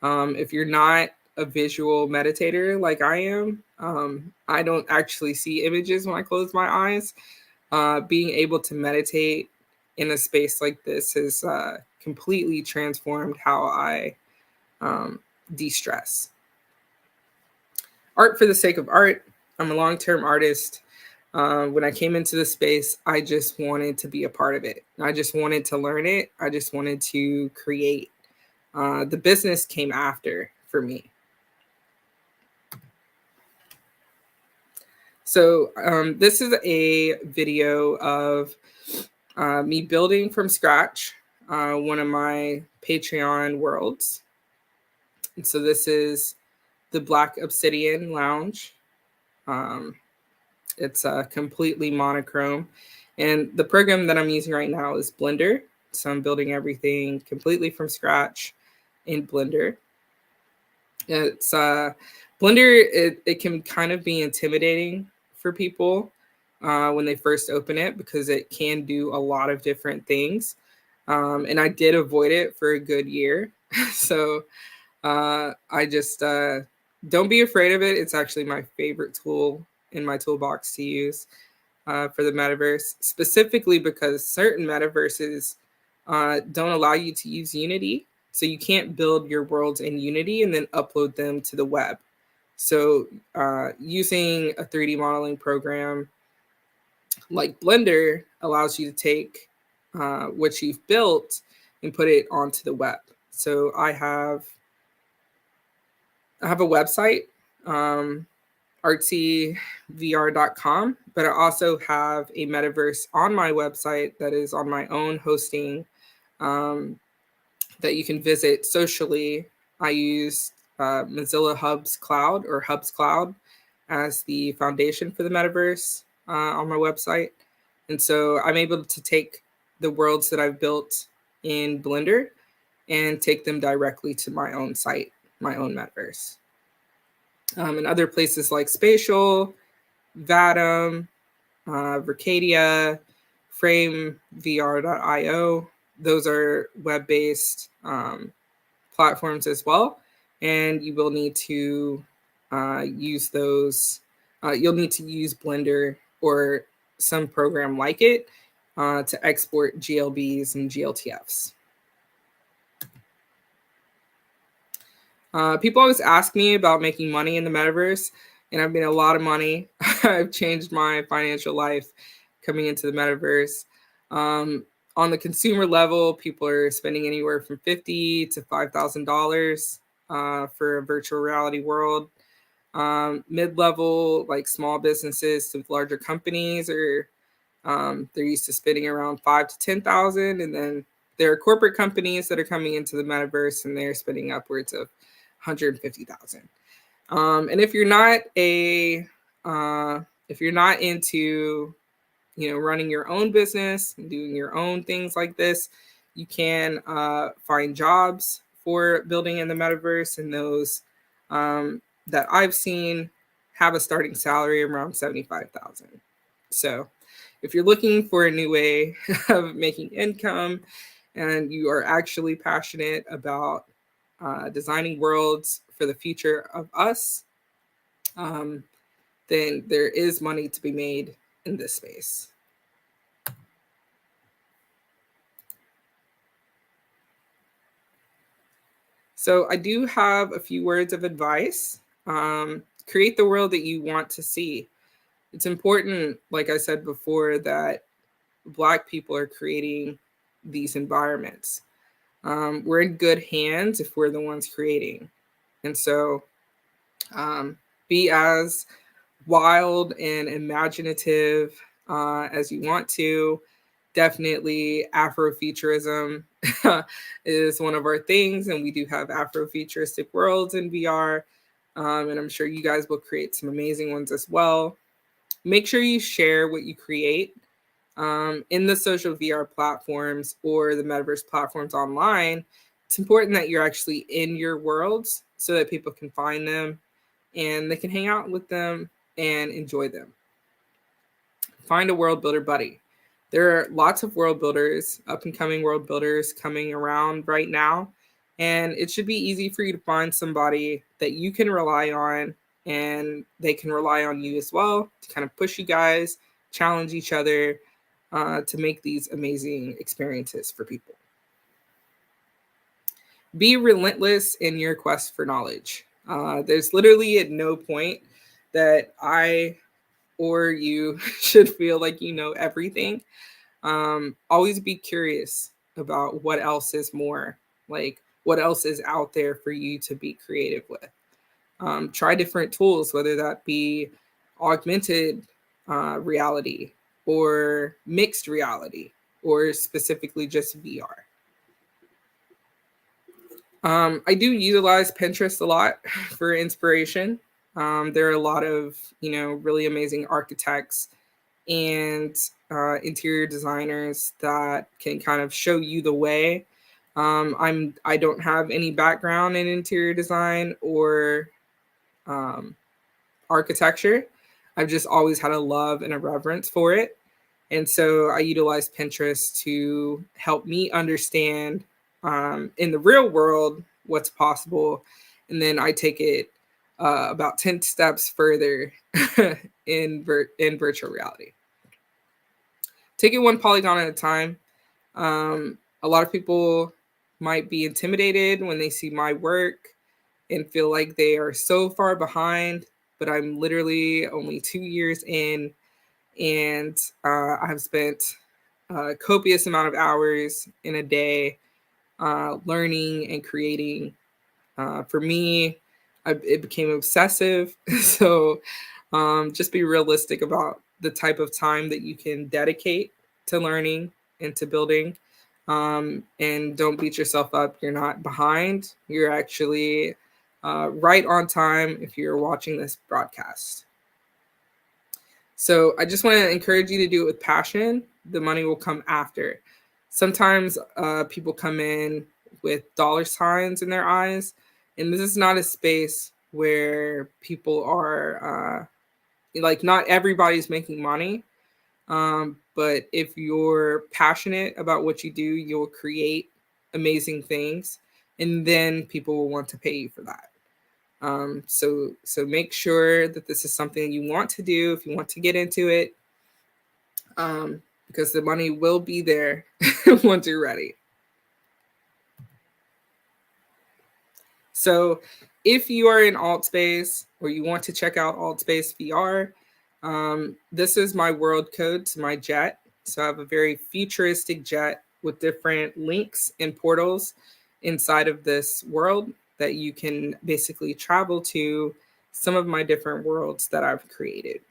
If you're not a visual meditator like I am, I don't actually see images when I close my eyes. Being able to meditate in a space like this has completely transformed how I de-stress. Art for the sake of art. I'm a long-term artist. When I came into the space, I just wanted to be a part of it. I just wanted to learn it. I just wanted to create. The business came after for me. So this is a video of me building from scratch one of my Patreon worlds. And so this is the Black Obsidian Lounge. It's completely monochrome. And the program that I'm using right now is Blender. So I'm building everything completely from scratch in Blender. It's Blender, it can kind of be intimidating for people when they first open it because it can do a lot of different things. And I did avoid it for a good year. So I just don't be afraid of it. It's actually my favorite tool in my toolbox to use for the metaverse, specifically because certain metaverses don't allow you to use Unity. So you can't build your worlds in Unity and then upload them to the web. So using a 3D modeling program like Blender allows you to take what you've built and put it onto the web. So I have a website, artsyvr.com, but I also have a metaverse on my website that is on my own hosting that you can visit socially. I use Mozilla Hubs Cloud or Hubs Cloud as the foundation for the metaverse on my website. And so I'm able to take the worlds that I've built in Blender and take them directly to my own site, my own metaverse. And other places like Spatial, Vatum, Vercadia, FrameVR.io, those are web-based platforms as well. And you will need to use those. You'll need to use Blender or some program like it to export GLBs and GLTFs. People always ask me about making money in the metaverse, and I've made a lot of money. I've changed my financial life coming into the metaverse. On the consumer level, people are spending anywhere from $50 to $5,000 for a virtual reality world. Mid-level, like small businesses to larger companies, are they're used to spending around $5,000 to $10,000, and then there are corporate companies that are coming into the metaverse and they're spending upwards of $150,000. And if you're not into running your own business and doing your own things like this, you can find jobs for building in the metaverse, and those that I've seen have a starting salary around $75,000. So if you're looking for a new way of making income and you are actually passionate about designing worlds for the future of us, then there is money to be made in this space. So I do have a few words of advice. Create the world that you want to see. It's important, like I said before, that Black people are creating these environments. We're in good hands if we're the ones creating. And so be as wild and imaginative as you want to. Definitely Afrofuturism is one of our things, and we do have Afrofuturistic worlds in VR, and I'm sure you guys will create some amazing ones as well. Make sure you share what you create in the social VR platforms or the metaverse platforms online. It's important that you're actually in your worlds so that people can find them and they can hang out with them and enjoy them. Find a world builder buddy. There are lots of world builders, up and coming world builders coming around right now. And it should be easy for you to find somebody that you can rely on and they can rely on you as well to kind of push you guys, challenge each other to make these amazing experiences for people. Be relentless in your quest for knowledge. There's literally at no point that I or you should feel like you know everything. Always be curious about what else is more, like what else is out there for you to be creative with. Try different tools, whether that be augmented reality or mixed reality or specifically just VR. I do utilize Pinterest a lot for inspiration. There are a lot of, really amazing architects and interior designers that can kind of show you the way. I don't have any background in interior design or architecture. I've just always had a love and a reverence for it. And so I utilize Pinterest to help me understand in the real world what's possible. And then I take it about 10 steps further in virtual reality. Take it one polygon at a time. A lot of people might be intimidated when they see my work and feel like they are so far behind, but I'm literally only 2 years in, and I have spent a copious amount of hours in a day learning and creating. For me, it became obsessive. So just be realistic about the type of time that you can dedicate to learning and to building. And don't beat yourself up. You're not behind. You're actually right on time if you're watching this broadcast. So I just want to encourage you to do it with passion. The money will come after. Sometimes people come in with dollar signs in their eyes, and this is not a space where people are like, not everybody's making money. But if you're passionate about what you do, you'll create amazing things, and then people will want to pay you for that. So make sure that this is something you want to do if you want to get into it, because the money will be there once you're ready. So if you are in Altspace or you want to check out Altspace VR, this is my world code to my jet. So I have a very futuristic jet with different links and portals inside of this world that you can basically travel to some of my different worlds that I've created.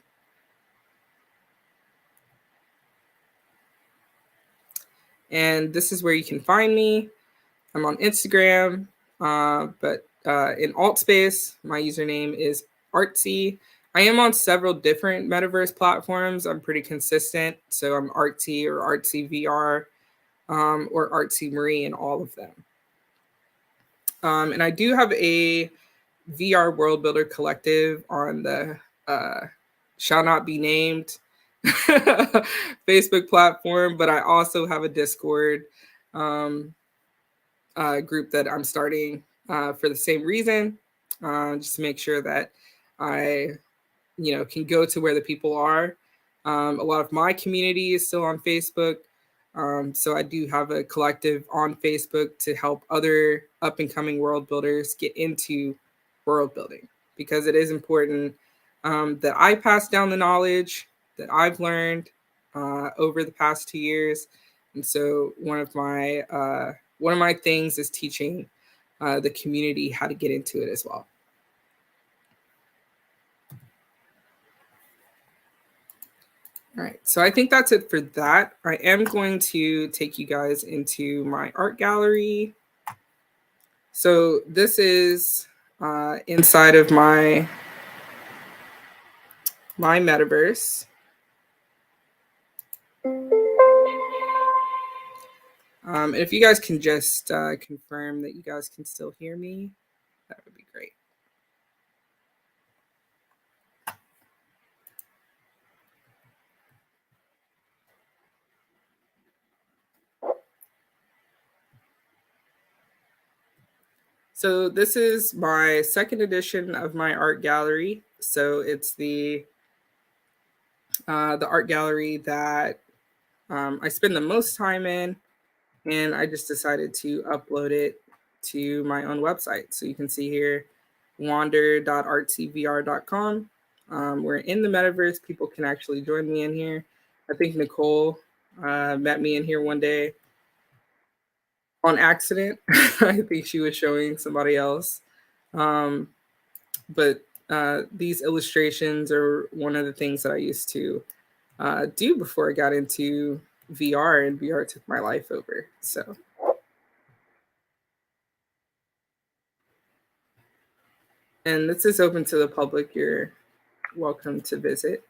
And this is where you can find me. I'm on Instagram, but in Altspace, my username is Artsy. I am on several different Metaverse platforms. I'm pretty consistent. So I'm Artsy or Artsy VR or Artsy Marie in all of them. And I do have a VR World Builder Collective on the shall not be named Facebook platform, but I also have a Discord group that I'm starting for the same reason, just to make sure that I, can go to where the people are. A lot of my community is still on Facebook. So I do have a collective on Facebook to help other up and coming world builders get into world building, because it is important that I pass down the knowledge that I've learned over the past 2 years. And so one of my things is teaching the community how to get into it as well. All right, so I think that's it for that. I am going to take you guys into my art gallery. So this is inside of my Metaverse. And if you guys can just confirm that you guys can still hear me, that would be great. So this is my second edition of my art gallery. So it's the art gallery that I spend the most time in, and I just decided to upload it to my own website. So you can see here, wander.artcvr.com. We're in the Metaverse. People can actually join me in here. I think Nicole met me in here one day on accident. I think she was showing somebody else. But these illustrations are one of the things that I used to do before I got into VR, and VR took my life over. So, and this is open to the public. You're welcome to visit.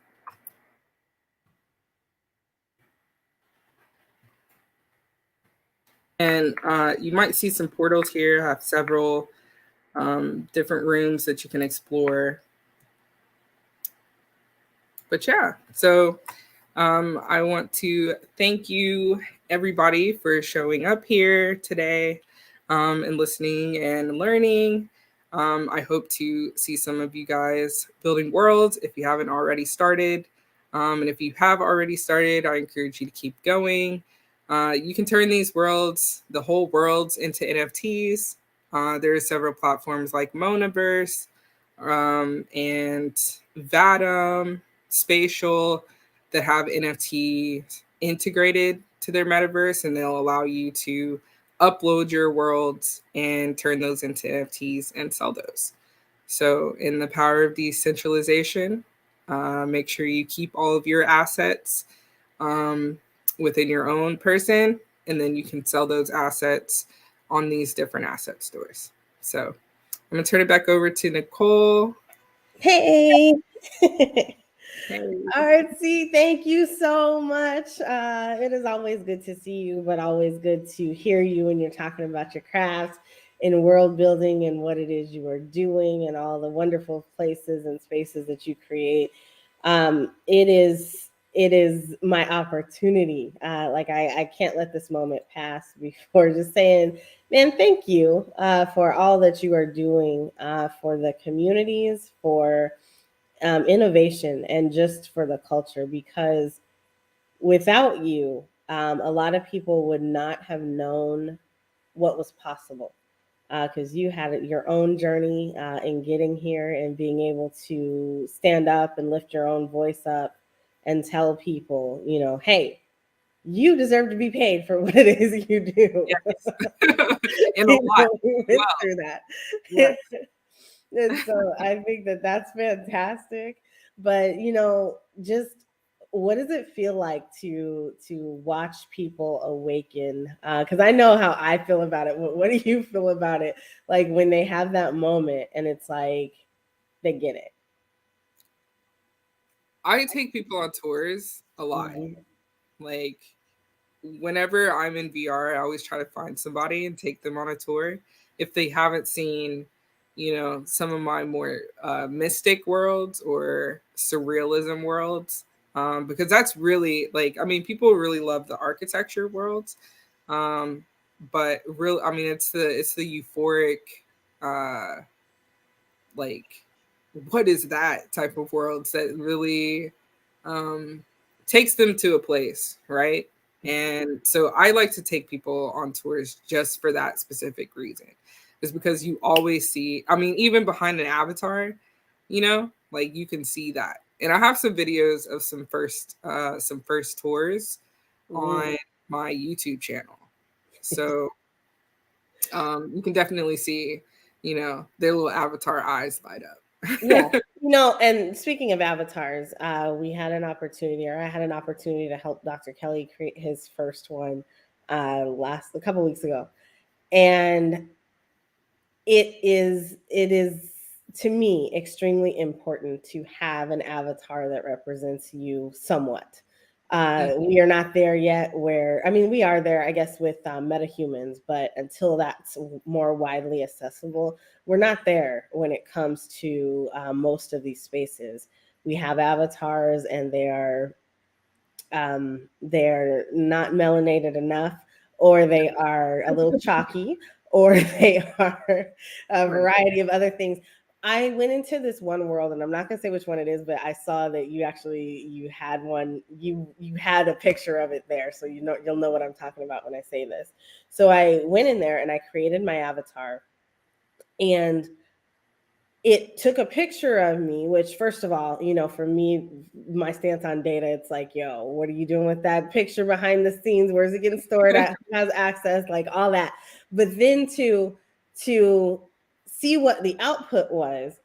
And you might see some portals here. I have several different rooms that you can explore. But yeah, so I want to thank you, everybody, for showing up here today and listening and learning. I hope to see some of you guys building worlds if you haven't already started. And if you have already started, I encourage you to keep going. You can turn these worlds, the whole worlds, into NFTs. There are several platforms like Monaverse and Vatum, Spatial, that have NFTs integrated to their metaverse, and they'll allow you to upload your worlds and turn those into NFTs and sell those. So, in the power of decentralization, make sure you keep all of your assets within your own person, and then you can sell those assets on these different asset stores. So, I'm going to turn it back over to Nicole. Hey. Hey. Artsy, thank you so much. It is always good to see you, but always good to hear you when you're talking about your craft and world building and what it is you are doing and all the wonderful places and spaces that you create. It is my opportunity. I can't let this moment pass before just saying, man, thank you for all that you are doing for the communities, for innovation, and just for the culture, because without you, a lot of people would not have known what was possible, because you had your own journey in getting here and being able to stand up and lift your own voice up and tell people, hey, you deserve to be paid for what it is you do. Yes. And a lot. We went through that. Yes. And so I think that that's fantastic. But just what does it feel like to watch people awaken? Because I know how I feel about it. What do you feel about it? Like when they have that moment and it's like they get it. I take people on tours a lot. Mhm. Like whenever I'm in VR, I always try to find somebody and take them on a tour if they haven't seen, some of my more mystic worlds or surrealism worlds. Because that's really people really love the architecture worlds, but real, it's the euphoric, uh, like what is that type of worlds that really um, takes them to a place, right? And so I like to take people on tours just for that specific reason. Is because you always see, even behind an avatar, like you can see that. And I have some videos of some first tours on my YouTube channel. So you can definitely see, their little avatar eyes light up. Yeah. And speaking of avatars, we had an opportunity, or I had an opportunity to help Dr. Kelly create his first one a couple weeks ago. And it is to me extremely important to have an avatar that represents you somewhat. We are not there yet where, we are there, I guess, with metahumans, but until that's more widely accessible, we're not there when it comes to most of these spaces. We have avatars and they're not melanated enough, or they are a little chalky, or they are a variety of other things. I went into this one world, and I'm not gonna say which one it is, but I saw that you had one, you had a picture of it there, so you'll know what I'm talking about when I say this. So I went in there and I created my avatar, and it took a picture of me, which, first of all, for me, my stance on data, it's like, yo, what are you doing with that picture behind the scenes? Where's it getting stored at? Who has access? Like all that. But then to see what the output was,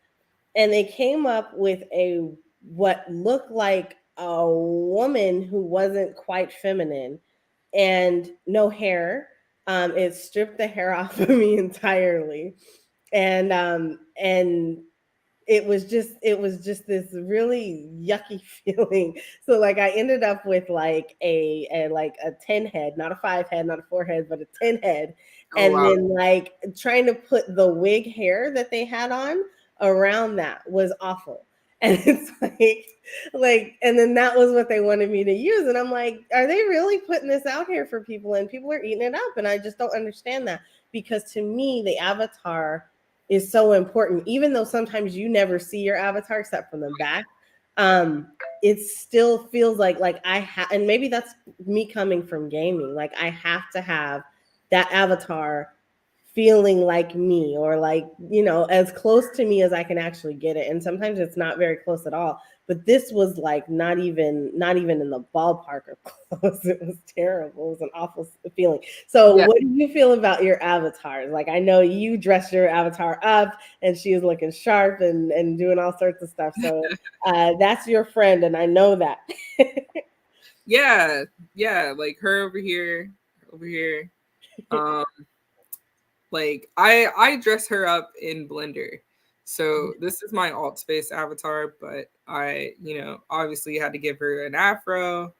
and they came up with a what looked like a woman who wasn't quite feminine and no hair. It stripped the hair off of me entirely, and it was just this really yucky feeling. So like I ended up with like a 10 head, not a 5 head, not a 4 head, but a 10 head. Oh And wow. then like trying to put the wig hair that they had on around that was awful. And it's like and then that was what they wanted me to use. And I'm like, are they really putting this out here for people? And people are eating it up. And I just don't understand that, because to me, the avatar is so important. Even though sometimes you never see your avatar except from the back, um, it still feels like I have, and maybe that's me coming from gaming. Like I have to have that avatar feeling like me, or like, as close to me as I can actually get it. And sometimes it's not very close at all. But this was like not even in the ballpark of close. It was terrible. It was an awful feeling. So Yeah. what do you feel about your avatars? Like I know you dressed your avatar up and she is looking sharp and doing all sorts of stuff. So that's your friend, and I know that. Yeah. Yeah. Like her over here, over here. Um, like I dress her up in Blender. So this is my alt space avatar, but I, obviously had to give her an afro.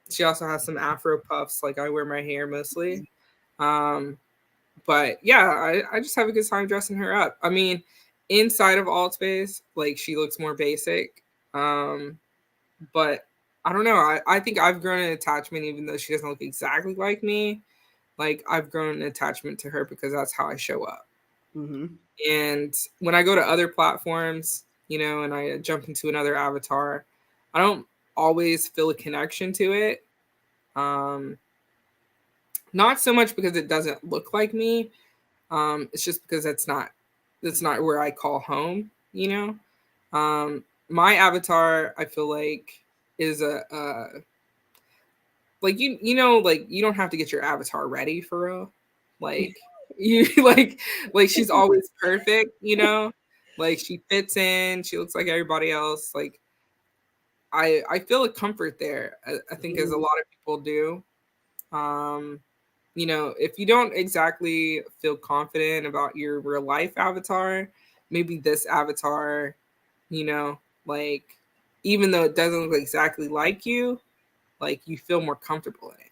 She also has some afro puffs. Like I wear my hair mostly. But yeah, I just have a good time dressing her up. I mean, inside of alt space, like she looks more basic. But I don't know. I think I've grown an attachment, even though she doesn't look exactly like me. Like I've grown an attachment to her because that's how I show up. Mm-hmm. And when I go to other platforms, and I jump into another avatar, I don't always feel a connection to it. Not so much because it doesn't look like me. It's just because that's not where I call home. My avatar, I feel like, is like like you don't have to get your avatar ready for real. Like you like she's always perfect. Like she fits in. She looks like everybody else. Like I feel a comfort there. I think as a lot of people do. Um, if you don't exactly feel confident about your real life avatar, maybe this avatar, like even though it doesn't look exactly like you, like you feel more comfortable in it.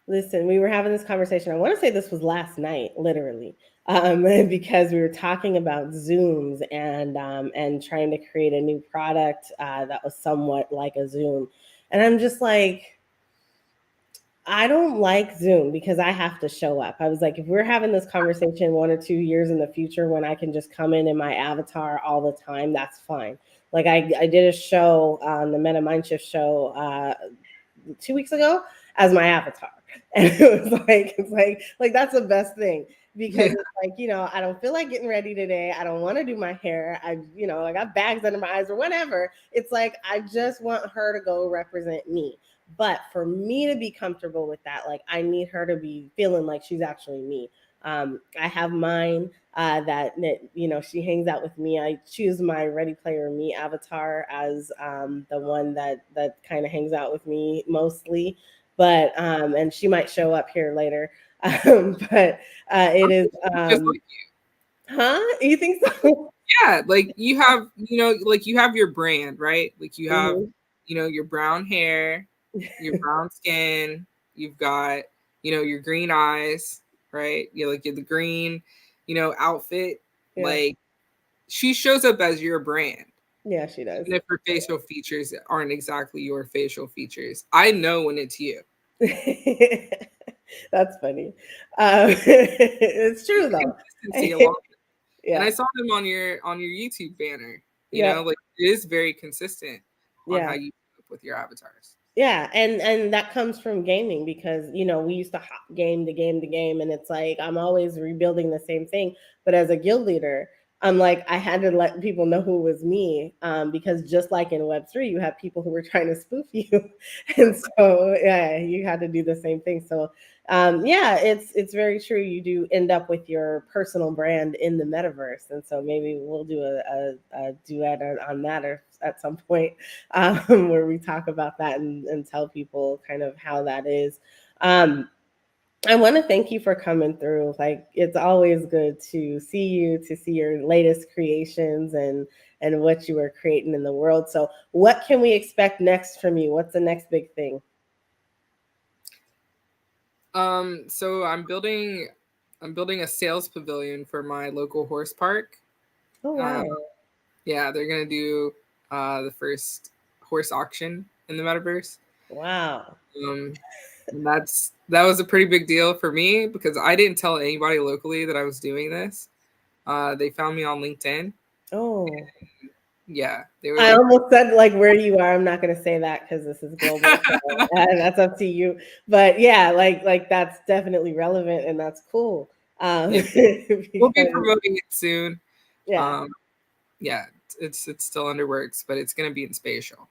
Listen, we were having this conversation. I want to say this was last night, literally, because we were talking about Zooms and trying to create a new product that was somewhat like a Zoom. And I'm just like, I don't like Zoom because I have to show up. I was like, if we're having this conversation 1 or 2 years in the future when I can just come in my avatar all the time, that's fine. Like I did a show on the Meta Mindshift show 2 weeks ago as my avatar. And it was like, it's like that's the best thing, because it's like, I don't feel like getting ready today. I don't want to do my hair. I got bags under my eyes or whatever. It's like, I just want her to go represent me. But for me to be comfortable with that, like I need her to be feeling like she's actually me. I have mine that she hangs out with me. I choose my Ready Player Me avatar as the one that kind of hangs out with me mostly. But and she might show up here later. But it is Just like huh? You think so? yeah, like you have, like you have your brand, right? Like you have, Mhm. your brown hair, your brown skin, you've got, your green eyes, right? You're the green, outfit. Yeah, Like she shows up as your brand. yeah, she does. Even if her facial features aren't exactly your facial features. I know when it's you. That's funny. It's true though. Consistency along. And I Yeah, saw them on your YouTube banner. yeah, Like it is very consistent on how yeah. you keep up with your avatars. Yeah, and that comes from gaming, because we used to hop game to game to game, and it's like I'm always rebuilding the same thing. But as a guild leader, I'm like, I had to let people know who was me, because just like in Web3, you have people who were trying to spoof you. And so, yeah, you had to do the same thing. So, yeah, it's very true. You do end up with your personal brand in the metaverse. And so maybe we'll do a duet on that or at some point, where we talk about that and tell people kind of how that is. I want to thank you for coming through. Like, it's always good to see you, to see your latest creations and what you are creating in the world. So, what can we expect next from you? What's the next big thing? So I'm building a sales pavilion for my local horse park. Oh wow. Yeah, they're gonna do the first horse auction in the metaverse. Wow. And that was a pretty big deal for me because I didn't tell anybody locally that I was doing this. They found me on LinkedIn. Oh. Yeah, they were I like, almost said like where you are. I'm not going to say that because this is global. So, that's up to you. But yeah, like that's definitely relevant and that's cool. yeah, we'll be Because, promoting it soon. yeah. Yeah, it's still under works, but it's gonna be in spatial.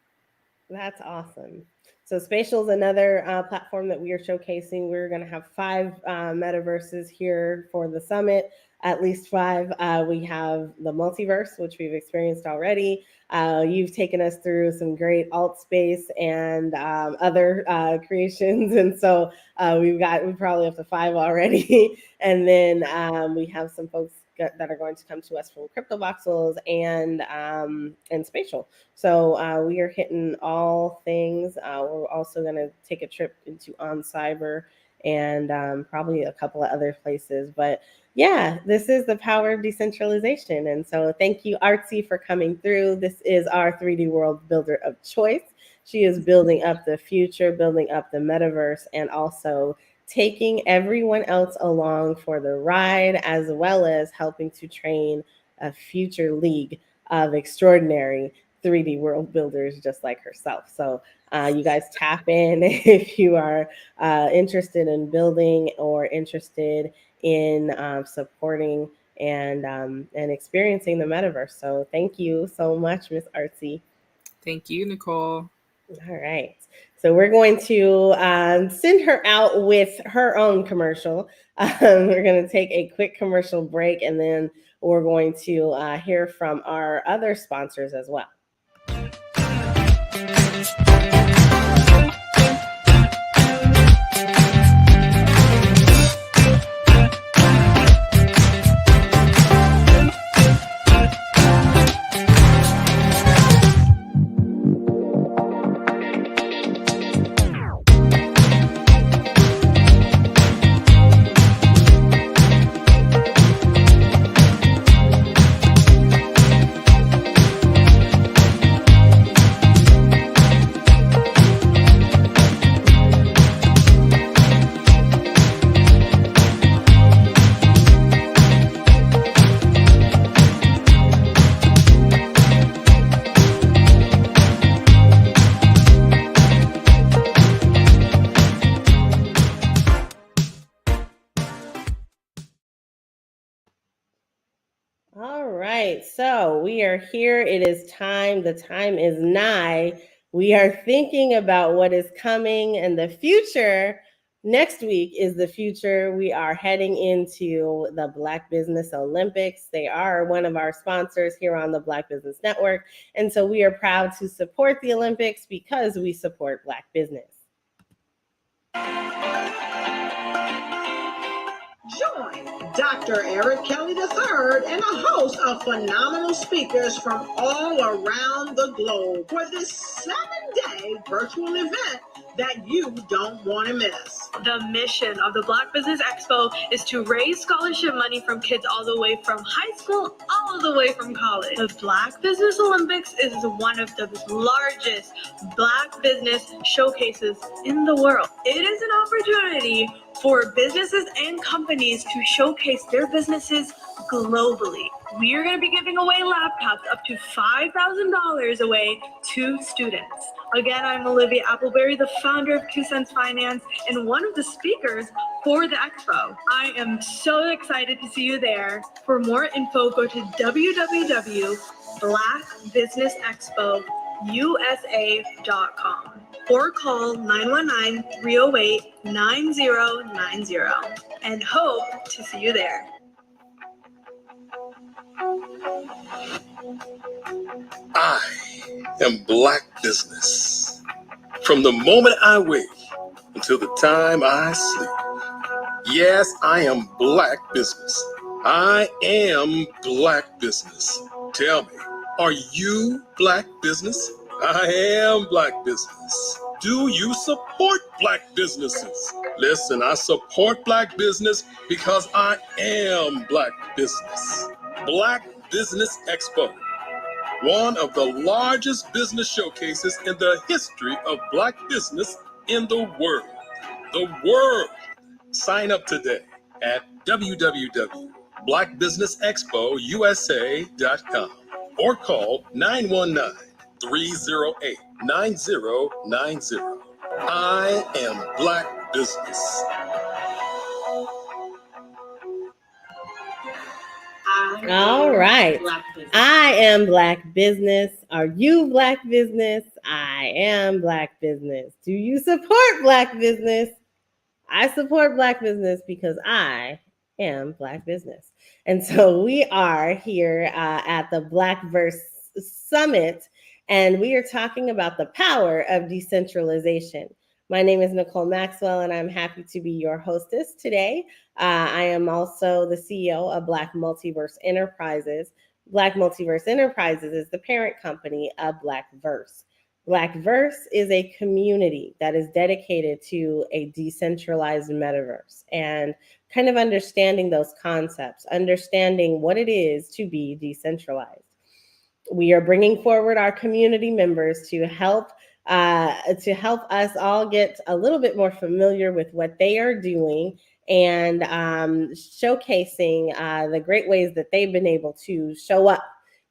That's awesome. So Spatial is another platform that we are showcasing. We're going to have 5 metaverses here for the summit, at least 5. We have the multiverse, which we've experienced already. You've taken us through some great alt space and other creations, and so we probably up to 5 already. And then we have some folks that are going to come to us from Crypto Voxels and Spatial. So we are hitting all things. We're also going to take a trip into On Cyber and probably a couple of other places. But yeah, this is the power of decentralization. And so thank you, Artsy, for coming through. This is our 3D world builder of choice. She is building up the future, building up the metaverse, and also taking everyone else along for the ride, as well as helping to train a future league of extraordinary 3D world builders just like herself. So you guys tap in if you are interested in building or interested in supporting and experiencing the metaverse. So thank you so much, Miss Artsy. Thank you, Nicole. All right. So we're going to send her out with her own commercial. We're going to take a quick commercial break and then we're going to hear from our other sponsors as well. All right, so we are here. It is time. The time is nigh. We are thinking about what is coming and the future. Next week is the future. We are heading into the Black Business Olympics. They are one of our sponsors here on the Black Business Network. And so we are proud to support the Olympics because we support Black business. Join Dr. Eric Kelly III and a host of phenomenal speakers from all around the globe for this 7-day virtual event that you don't want to miss. The mission of the Black Business Expo is to raise scholarship money from kids all the way from high school, all the way from college. The Black Business Olympics is one of the largest Black business showcases in the world. It is an opportunity for businesses and companies to showcase their businesses globally. We are going to be giving away laptops up to $5,000 away to students. Again, I'm Olivia Appleberry, the founder of 2 Cents Finance, and one of the speakers for the expo. I am so excited to see you there. For more info, go to www.blackbusinessexpousa.com or call 919-308-9090 and hope to see you there. I am Black business. From the moment I wake until the time I sleep. Yes, I am Black business. I am Black business. Tell me, are you Black business? I am Black business. Do you support Black businesses? Listen, I support Black business because I am Black business. Black Business Expo, one of the largest business showcases in the history of Black business in the world. The world. Sign up today at www.blackbusinessexpousa.com or call 919-308-9090. I am Black business. All right. I am Black business. Are you Black business? I am Black business. Do you support Black business? I support Black business because I am Black business. And so we are here at the Blackverse Summit, and we are talking about the power of decentralization. My name is Nicole Maxwell, and I'm happy to be your hostess today. I am also the CEO of Black Multiverse Enterprises. Black Multiverse Enterprises is the parent company of Blackverse. Blackverse is a community that is dedicated to a decentralized metaverse and kind of understanding those concepts, understanding what it is to be decentralized. We are bringing forward our community members to help us all get a little bit more familiar with what they are doing and showcasing the great ways that they've been able to show up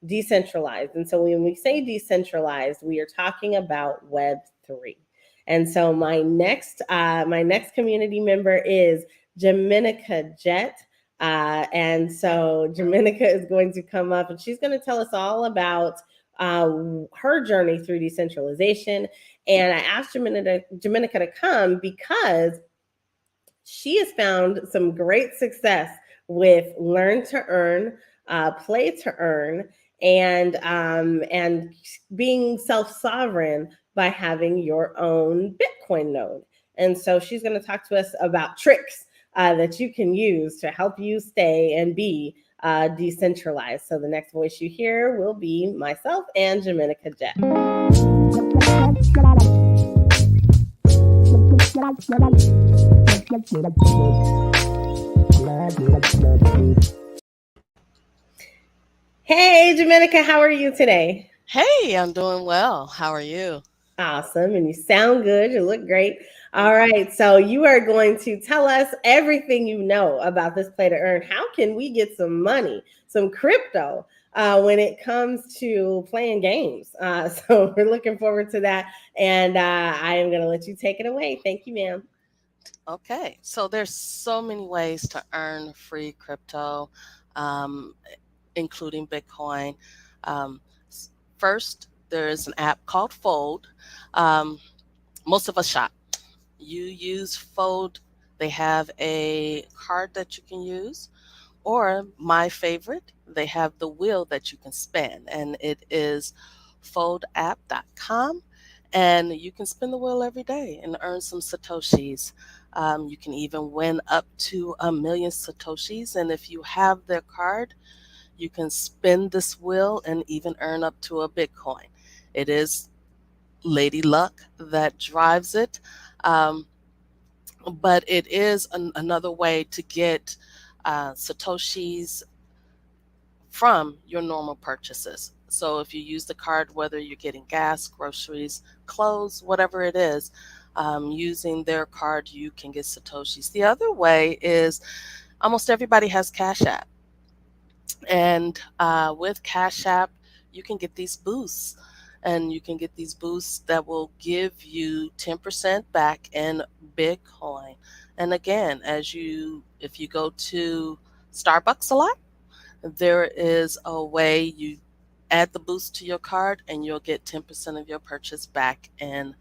decentralized. And so when we say decentralized, we are talking about Web3. And so my next community member is Jaminica Jett. And so Jaminica is going to come up and she's going to tell us all about her journey through decentralization. And I asked Jaminica to come because she has found some great success with Learn to Earn, Play to Earn, and being self-sovereign by having your own Bitcoin node. And so she's going to talk to us about tricks that you can use to help you stay and be decentralized. So the next voice you hear will be myself and Jaminica Jett. Hey, Jaminica, how are you today? Hey, I'm doing well. How are you? Awesome. And you sound good. You look great. All right. So you are going to tell us everything you know about this play to earn. How can we get some money, some crypto, when it comes to playing games? So we're looking forward to that. And I am going to let you take it away. Thank you, ma'am. Okay. So there's so many ways to earn free crypto, including Bitcoin. First, there is an app called Fold. Most of us shop. You use Fold. They have a card that you can use, or my favorite, they have the wheel that you can spin, and it is foldapp.com, and you can spin the wheel every day and earn some Satoshis. You can even win up to 1 million Satoshis, and if you have their card, you can spin this wheel and even earn up to a Bitcoin. It is Lady Luck that drives it, but it is another way to get Satoshis from your normal purchases. So if you use the card, whether you're getting gas, groceries, clothes, whatever it is, using their card, you can get Satoshis. The other way is almost everybody has Cash App. And with Cash App, you can get these boosts. and you can get these boosts that will give you 10% back in Bitcoin. And again, if you go to Starbucks a lot, there is a way you add the boost to your card and you'll get 10% of your purchase back in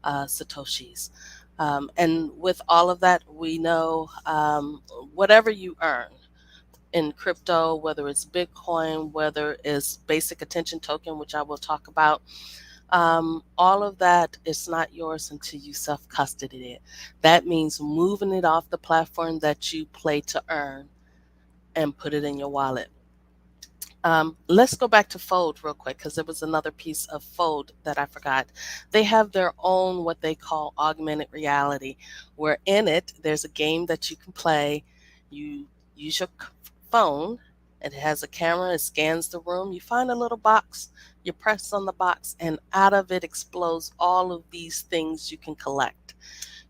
Satoshis. And with all of that, we know whatever you earn in crypto, whether it's Bitcoin, whether it's basic attention token, which I will talk about, all of that is not yours until you self custody it. That means moving it off the platform that you play to earn and put it in your wallet. Let's go back to Fold real quick because there was another piece of Fold that I forgot. They have their own what they call augmented reality, where in it there's a game that you can play. You use your phone, it has a camera, it scans the room. You find a little box, you press on the box, and out of it explodes all of these things you can collect.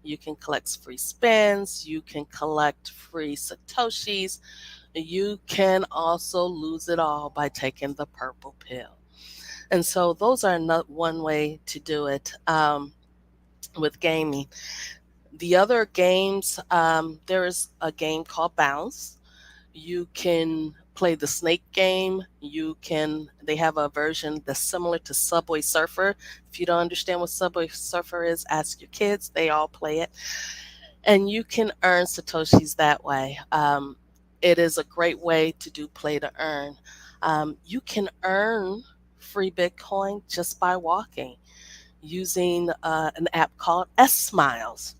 You can collect free spins, you can collect free Satoshis, you can also lose it all by taking the purple pill. And so those are not one way to do it with gaming. The other games, there is a game called Bounce. You can play the snake game. They have a version that's similar to Subway Surfer. If you don't understand what Subway Surfer is, ask your kids. They all play it. And you can earn Satoshis that way. It is a great way to do play to earn. You can earn free Bitcoin just by walking using an app called S Smiles.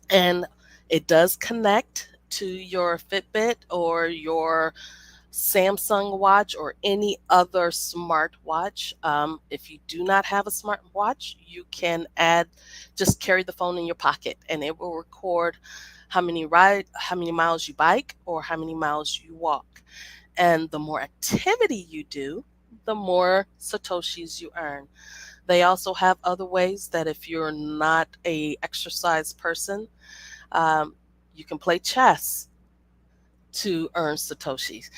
And it does connect to your Fitbit or your Samsung watch or any other smart watch. If you do not have a smart watch, you can just carry the phone in your pocket and it will record how many miles you bike or how many miles you walk. And the more activity you do, the more Satoshis you earn. They also have other ways that if you're not a exercise person, you can play chess to earn Satoshis.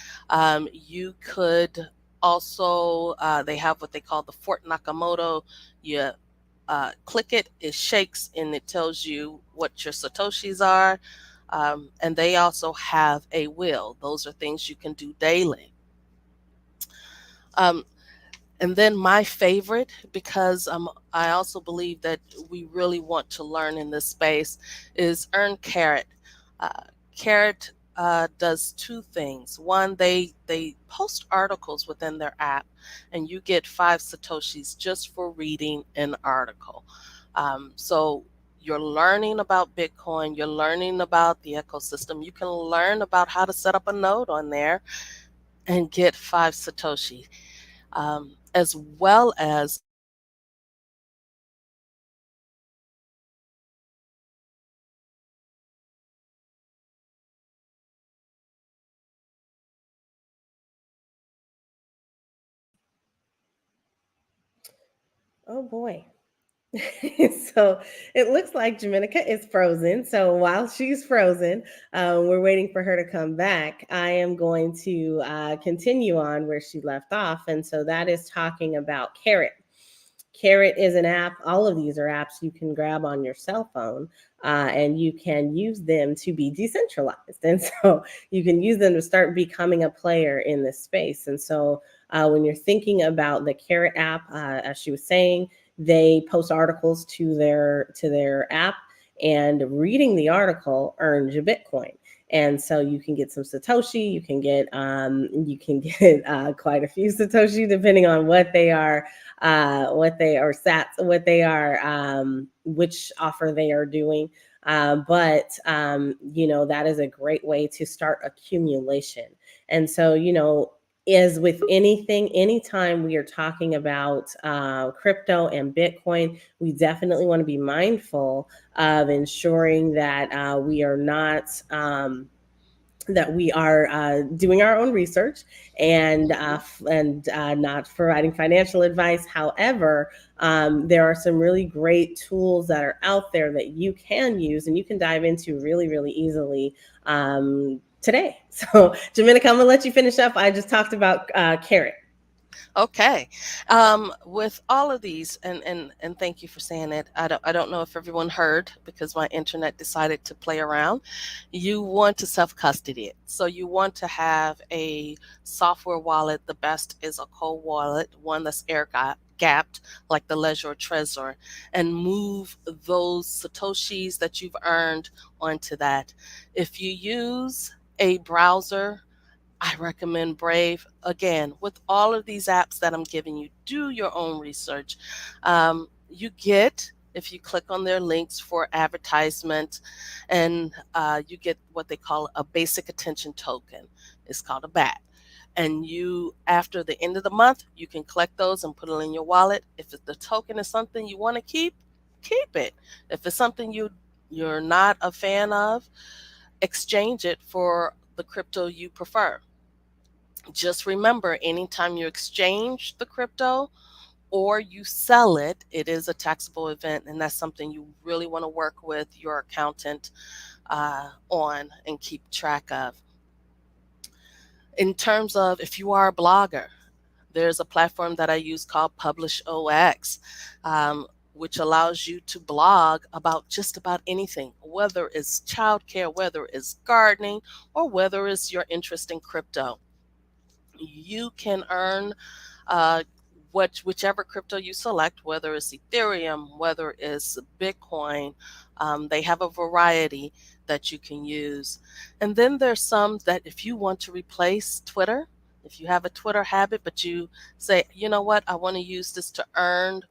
You could also, they have what they call the Fort Nakamoto. You click it, it shakes, and it tells you what your Satoshis are. And they also have a wheel. Those are things you can do daily. Um, and then my favorite, because I also believe that we really want to learn in this space, is Earn Carrot. Carrot does two things. One, they post articles within their app, and you get 5 Satoshis just for reading an article. So you're learning about Bitcoin, you're learning about the ecosystem. You can learn about how to set up a node on there and get 5 Satoshi, as well as Oh boy. So it looks like Jamenica is frozen. So while she's frozen, we're waiting for her to come back. I am going to continue on where she left off. And so that is talking about Carrot. Carrot is an app. All of these are apps you can grab on your cell phone, and you can use them to be decentralized. And so you can use them to start becoming a player in this space. And so when you're thinking about the Carrot app, as she was saying, they post articles to their app, and reading the article earns you Bitcoin. And so you can get some Satoshi, you can get quite a few Satoshi depending on what they are sats, what they are, which offer they are doing. But that is a great way to start accumulation. And so, as with anything, anytime we are talking about crypto and Bitcoin, we definitely want to be mindful of ensuring that we are not. That we are doing our own research and not providing financial advice. However, there are some really great tools that are out there that you can use and you can dive into really, really easily today. So, Jamenica, I'm gonna let you finish up. I just talked about Carrot. Okay. With all of these, and thank you for saying it. I don't know if everyone heard because my internet decided to play around. You want to self custody it, so you want to have a software wallet. The best is a cold wallet, one that's gapped, like the Ledger or Trezor, and move those satoshis that you've earned onto that. If you use a browser, I recommend Brave. Again, with all of these apps that I'm giving you, do your own research. You get, if you click on their links for advertisement, and you get what they call a basic attention token. It's called a BAT. And you, after the end of the month, you can collect those and put it in your wallet. If the token is something you want to keep it. If it's something you're not a fan of, exchange it for the crypto you prefer. Just remember, anytime you exchange the crypto or you sell it, it is a taxable event, and that's something you really want to work with your accountant on and keep track of. In terms of if you are a blogger, there's a platform that I use called PublishOX, which allows you to blog about just about anything, whether it's childcare, whether it's gardening, or whether it's your interest in crypto. You can earn whichever crypto you select, whether it's Ethereum, whether it's Bitcoin. They have a variety that you can use. And then there's some that if you want to replace Twitter, if you have a Twitter habit, but you say, you know what, I want to use this to earn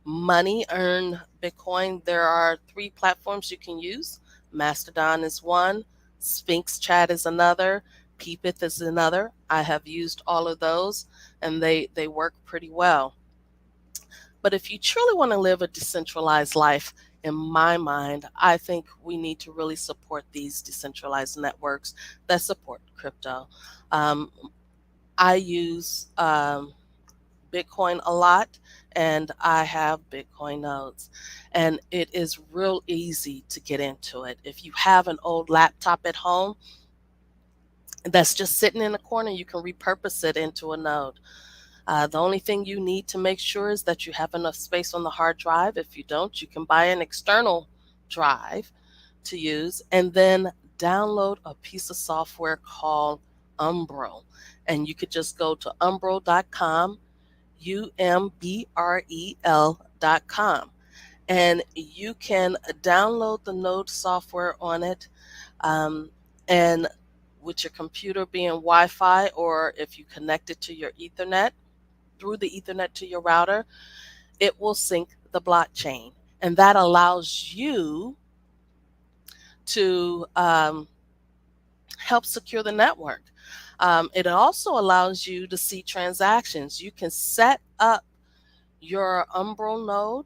money, earn Bitcoin, there are 3 platforms you can use. Mastodon is one, Sphinx Chat is another, Peepith is another. I have used all of those, and they work pretty well. But if you truly want to live a decentralized life, in my mind, I think we need to really support these decentralized networks that support crypto. Um, I use Bitcoin a lot, and I have Bitcoin nodes. And it is real easy to get into it. If you have an old laptop at home that's just sitting in the corner, you can repurpose it into a node. The only thing you need to make sure is that you have enough space on the hard drive. If you don't, you can buy an external drive to use and then download a piece of software called Umbro. And you could just go to umbro.com, umbrel.com, and you can download the node software on it. Um, and with your computer being Wi-Fi, or if you connect it to your Ethernet, through the Ethernet to your router, it will sync the blockchain. And that allows you to help secure the network. It also allows you to see transactions. You can set up your Umbro node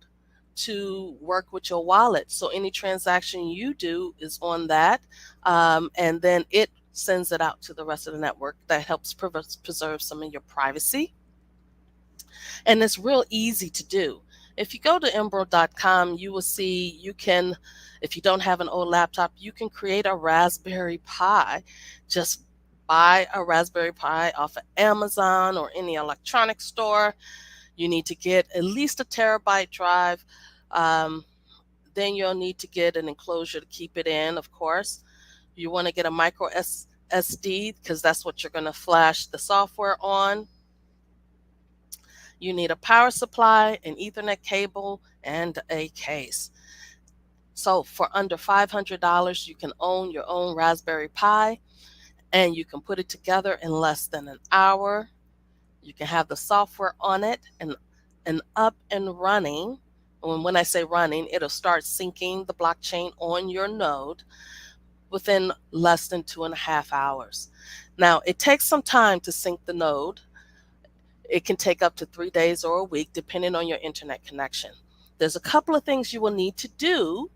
to work with your wallet. So any transaction you do is on that, and then it sends it out to the rest of the network. That helps preserve some of your privacy. And it's real easy to do. If you go to umbro.com, you will see you can, if you don't have an old laptop, you can create a Raspberry Pi. Just buy a Raspberry Pi off of Amazon or any electronic store. You need to get at least a terabyte drive. Then you'll need to get an enclosure to keep it in, of course. You want to get a micro SD because that's what you're going to flash the software on. You need a power supply, an Ethernet cable, and a case. So for under $500, you can own your own Raspberry Pi, and you can put it together in less than an hour. You can have the software on it and up and running. And when I say running, it'll start syncing the blockchain on your node within less than 2.5 hours. Now, it takes some time to sync the node. It can take up to 3 days or a week, depending on your internet connection. There's a couple of things you will need to do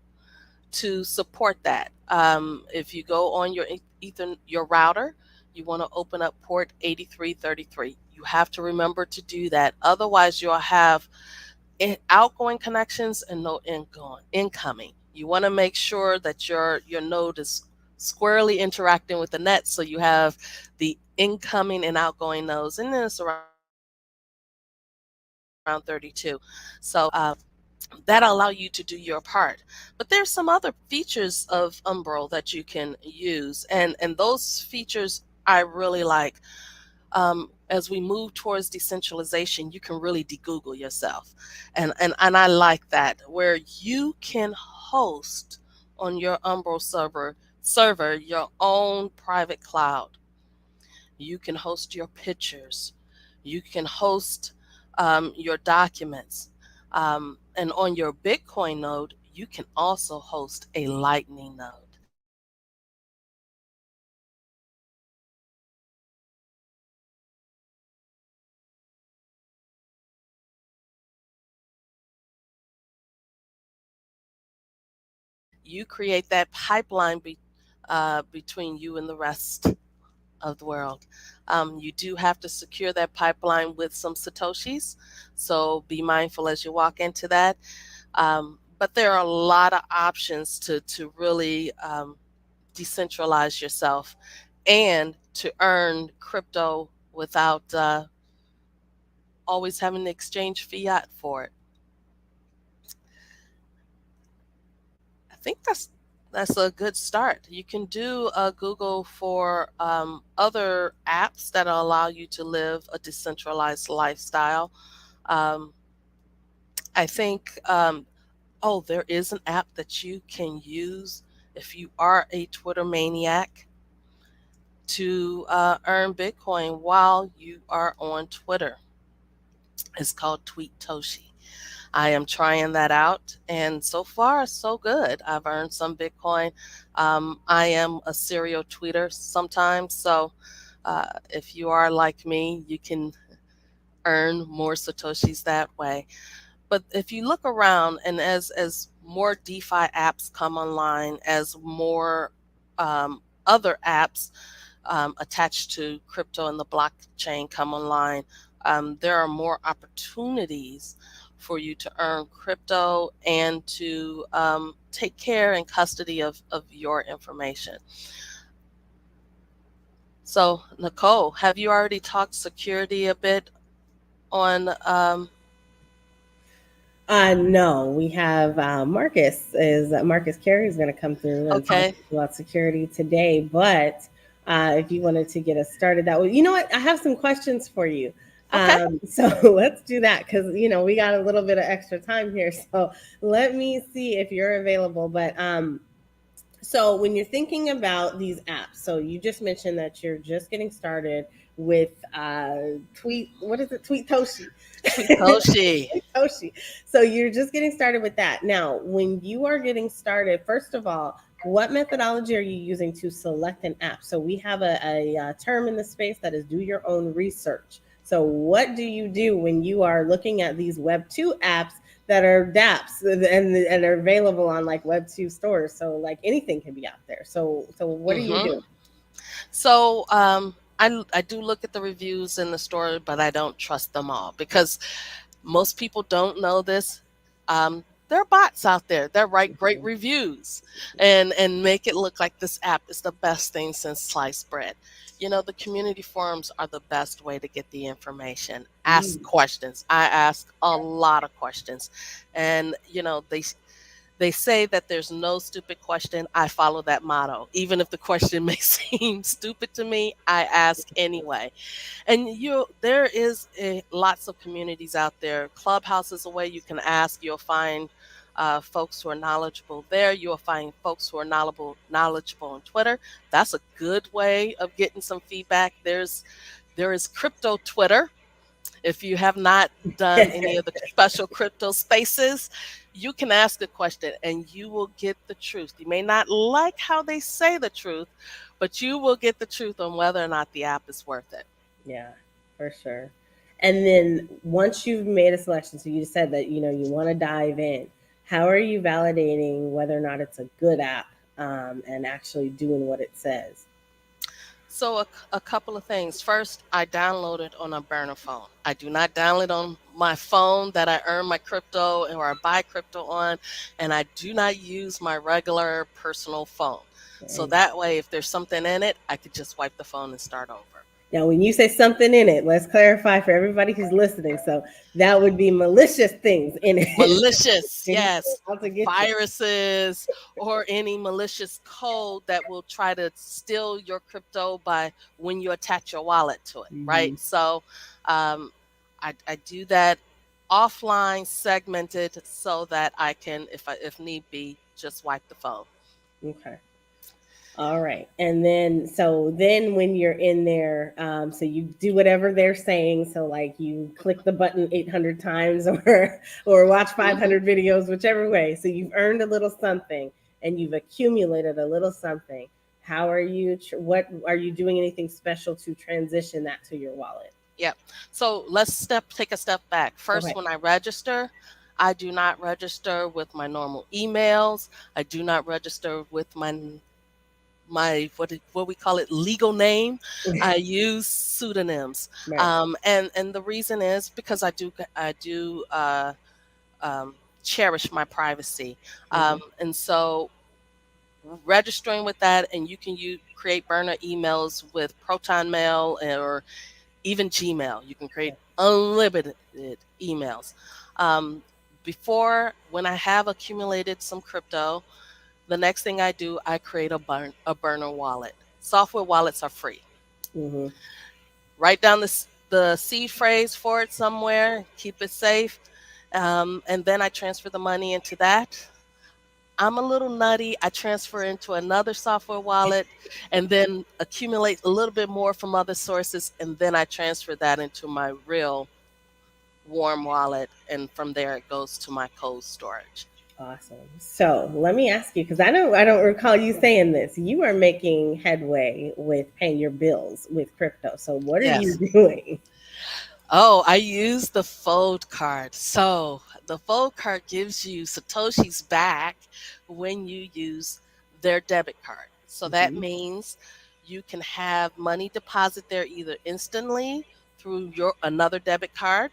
to support that. If you go on your router, you want to open up port 8333. You have to remember to do that. Otherwise, you'll have outgoing connections and no incoming. You want to make sure that your node is squarely interacting with the net, so you have the incoming and outgoing nodes, and then it's around around 32. So that'll allow you to do your part. But there's some other features of Umbro that you can use, and those features I really like. As we move towards decentralization, you can really de-Google yourself. And I like that, where you can host on your Umbro server your own private cloud. You can host your pictures. You can host your documents. And on your Bitcoin node, you can also host a Lightning node. You create that pipeline between you and the rest of the world. You do have to secure that pipeline with some Satoshis, so be mindful as you walk into that. But there are a lot of options to really decentralize yourself and to earn crypto without always having to exchange fiat for it. I think that's a good start. You can do a Google for other apps that allow you to live a decentralized lifestyle. Um, I think, oh, there is an app that you can use if you are a Twitter maniac to earn Bitcoin while you are on Twitter. It's called Tweet Toshi. I am trying that out, and so far, so good. I've earned some Bitcoin. I am a serial tweeter sometimes, so if you are like me, you can earn more Satoshis that way. But if you look around, and as more DeFi apps come online, as more other apps attached to crypto and the blockchain come online, there are more opportunities for you to earn crypto and to take care and custody of your information. So, Nicole, have you already talked security a bit on? No, we have Marcus Carey is going to come through and talk Okay. about security today. But if you wanted to get us started, that way, you know what? I have some questions for you. Okay. So let's do that because we got a little bit of extra time here. So let me see if you're available. But so when you're thinking about these apps, so you just mentioned that you're just getting started with what is it? Tweet Toshi. Tweet Toshi. Tweet Toshi. So you're just getting started with that. Now, when you are getting started, first of all, what methodology are you using to select an app? So we have a term in the space that is do your own research. So what do you do when you are looking at these Web 2 apps that are dApps and are available on like Web 2 stores? So like anything can be out there. So what are you doing? So I do look at the reviews in the store, but I don't trust them all because most people don't know this. There are bots out there that write great reviews and make it look like this app is the best thing since sliced bread. The community forums are the best way to get the information. Ask questions. I ask a lot of questions. And, they say that there's no stupid question. I follow that motto. Even if the question may seem stupid to me, I ask anyway. And there is lots of communities out there. Clubhouse is a way you can ask. You'll find folks who are knowledgeable there. You'll find folks who are knowledgeable on Twitter. That's a good way of getting some feedback. There is crypto Twitter. If you have not done any of the special crypto spaces, you can ask a question and you will get the truth. You may not like how they say the truth, but you will get the truth on whether or not the app is worth it. Yeah, for sure. And then once you've made a selection, so you just said that you want to dive in. How are you validating whether or not it's a good app and actually doing what it says? So a couple of things. First, I download it on a burner phone. I do not download on my phone that I earn my crypto or I buy crypto on, and I do not use my regular personal phone. So that way, if there's something in it, I could just wipe the phone and start over. Now, when you say something in it, let's clarify for everybody who's listening. So that would be malicious things in it. Malicious, And yes. out to get you. Viruses or any malicious code that will try to steal your crypto by when you attach your wallet to it, right? Mhm. So um, I do that offline, segmented, so that I can, if need be, just wipe the phone. Okay. All right. And then, so then when you're in there, so you do whatever they're saying. So like you click the button 800 times or watch Hmm. 500 videos, whichever way. So you've earned a little something and you've accumulated a little something. How are you, what are you doing anything special to transition that to your wallet? Yep. So take a step back. First, Okay. when I register, I do not register with my normal emails. I do not register with my what we call it legal name. I use pseudonyms, Right. and the reason is because I do cherish my privacy, Mhm. and so registering with that, and you can create burner emails with Proton Mail or even Gmail. You can create unlimited emails. Um, Before, when I have accumulated some crypto, the next thing I do, I create a burner wallet. Software wallets are free. Mhm. Write down the seed phrase for it somewhere, keep it safe, and then I transfer the money into that. I'm a little nutty. I transfer into another software wallet and then accumulate a little bit more from other sources, and then I transfer that into my real warm wallet, and from there it goes to my cold storage. Awesome. So let me ask you, because I don't recall you saying this. You are making headway with paying your bills with crypto. So what are you Yes. doing? Oh, I use the Fold card. So the Fold card gives you Satoshis back when you use their debit card. So that Mhm. means you can have money deposit there either instantly through your another debit card,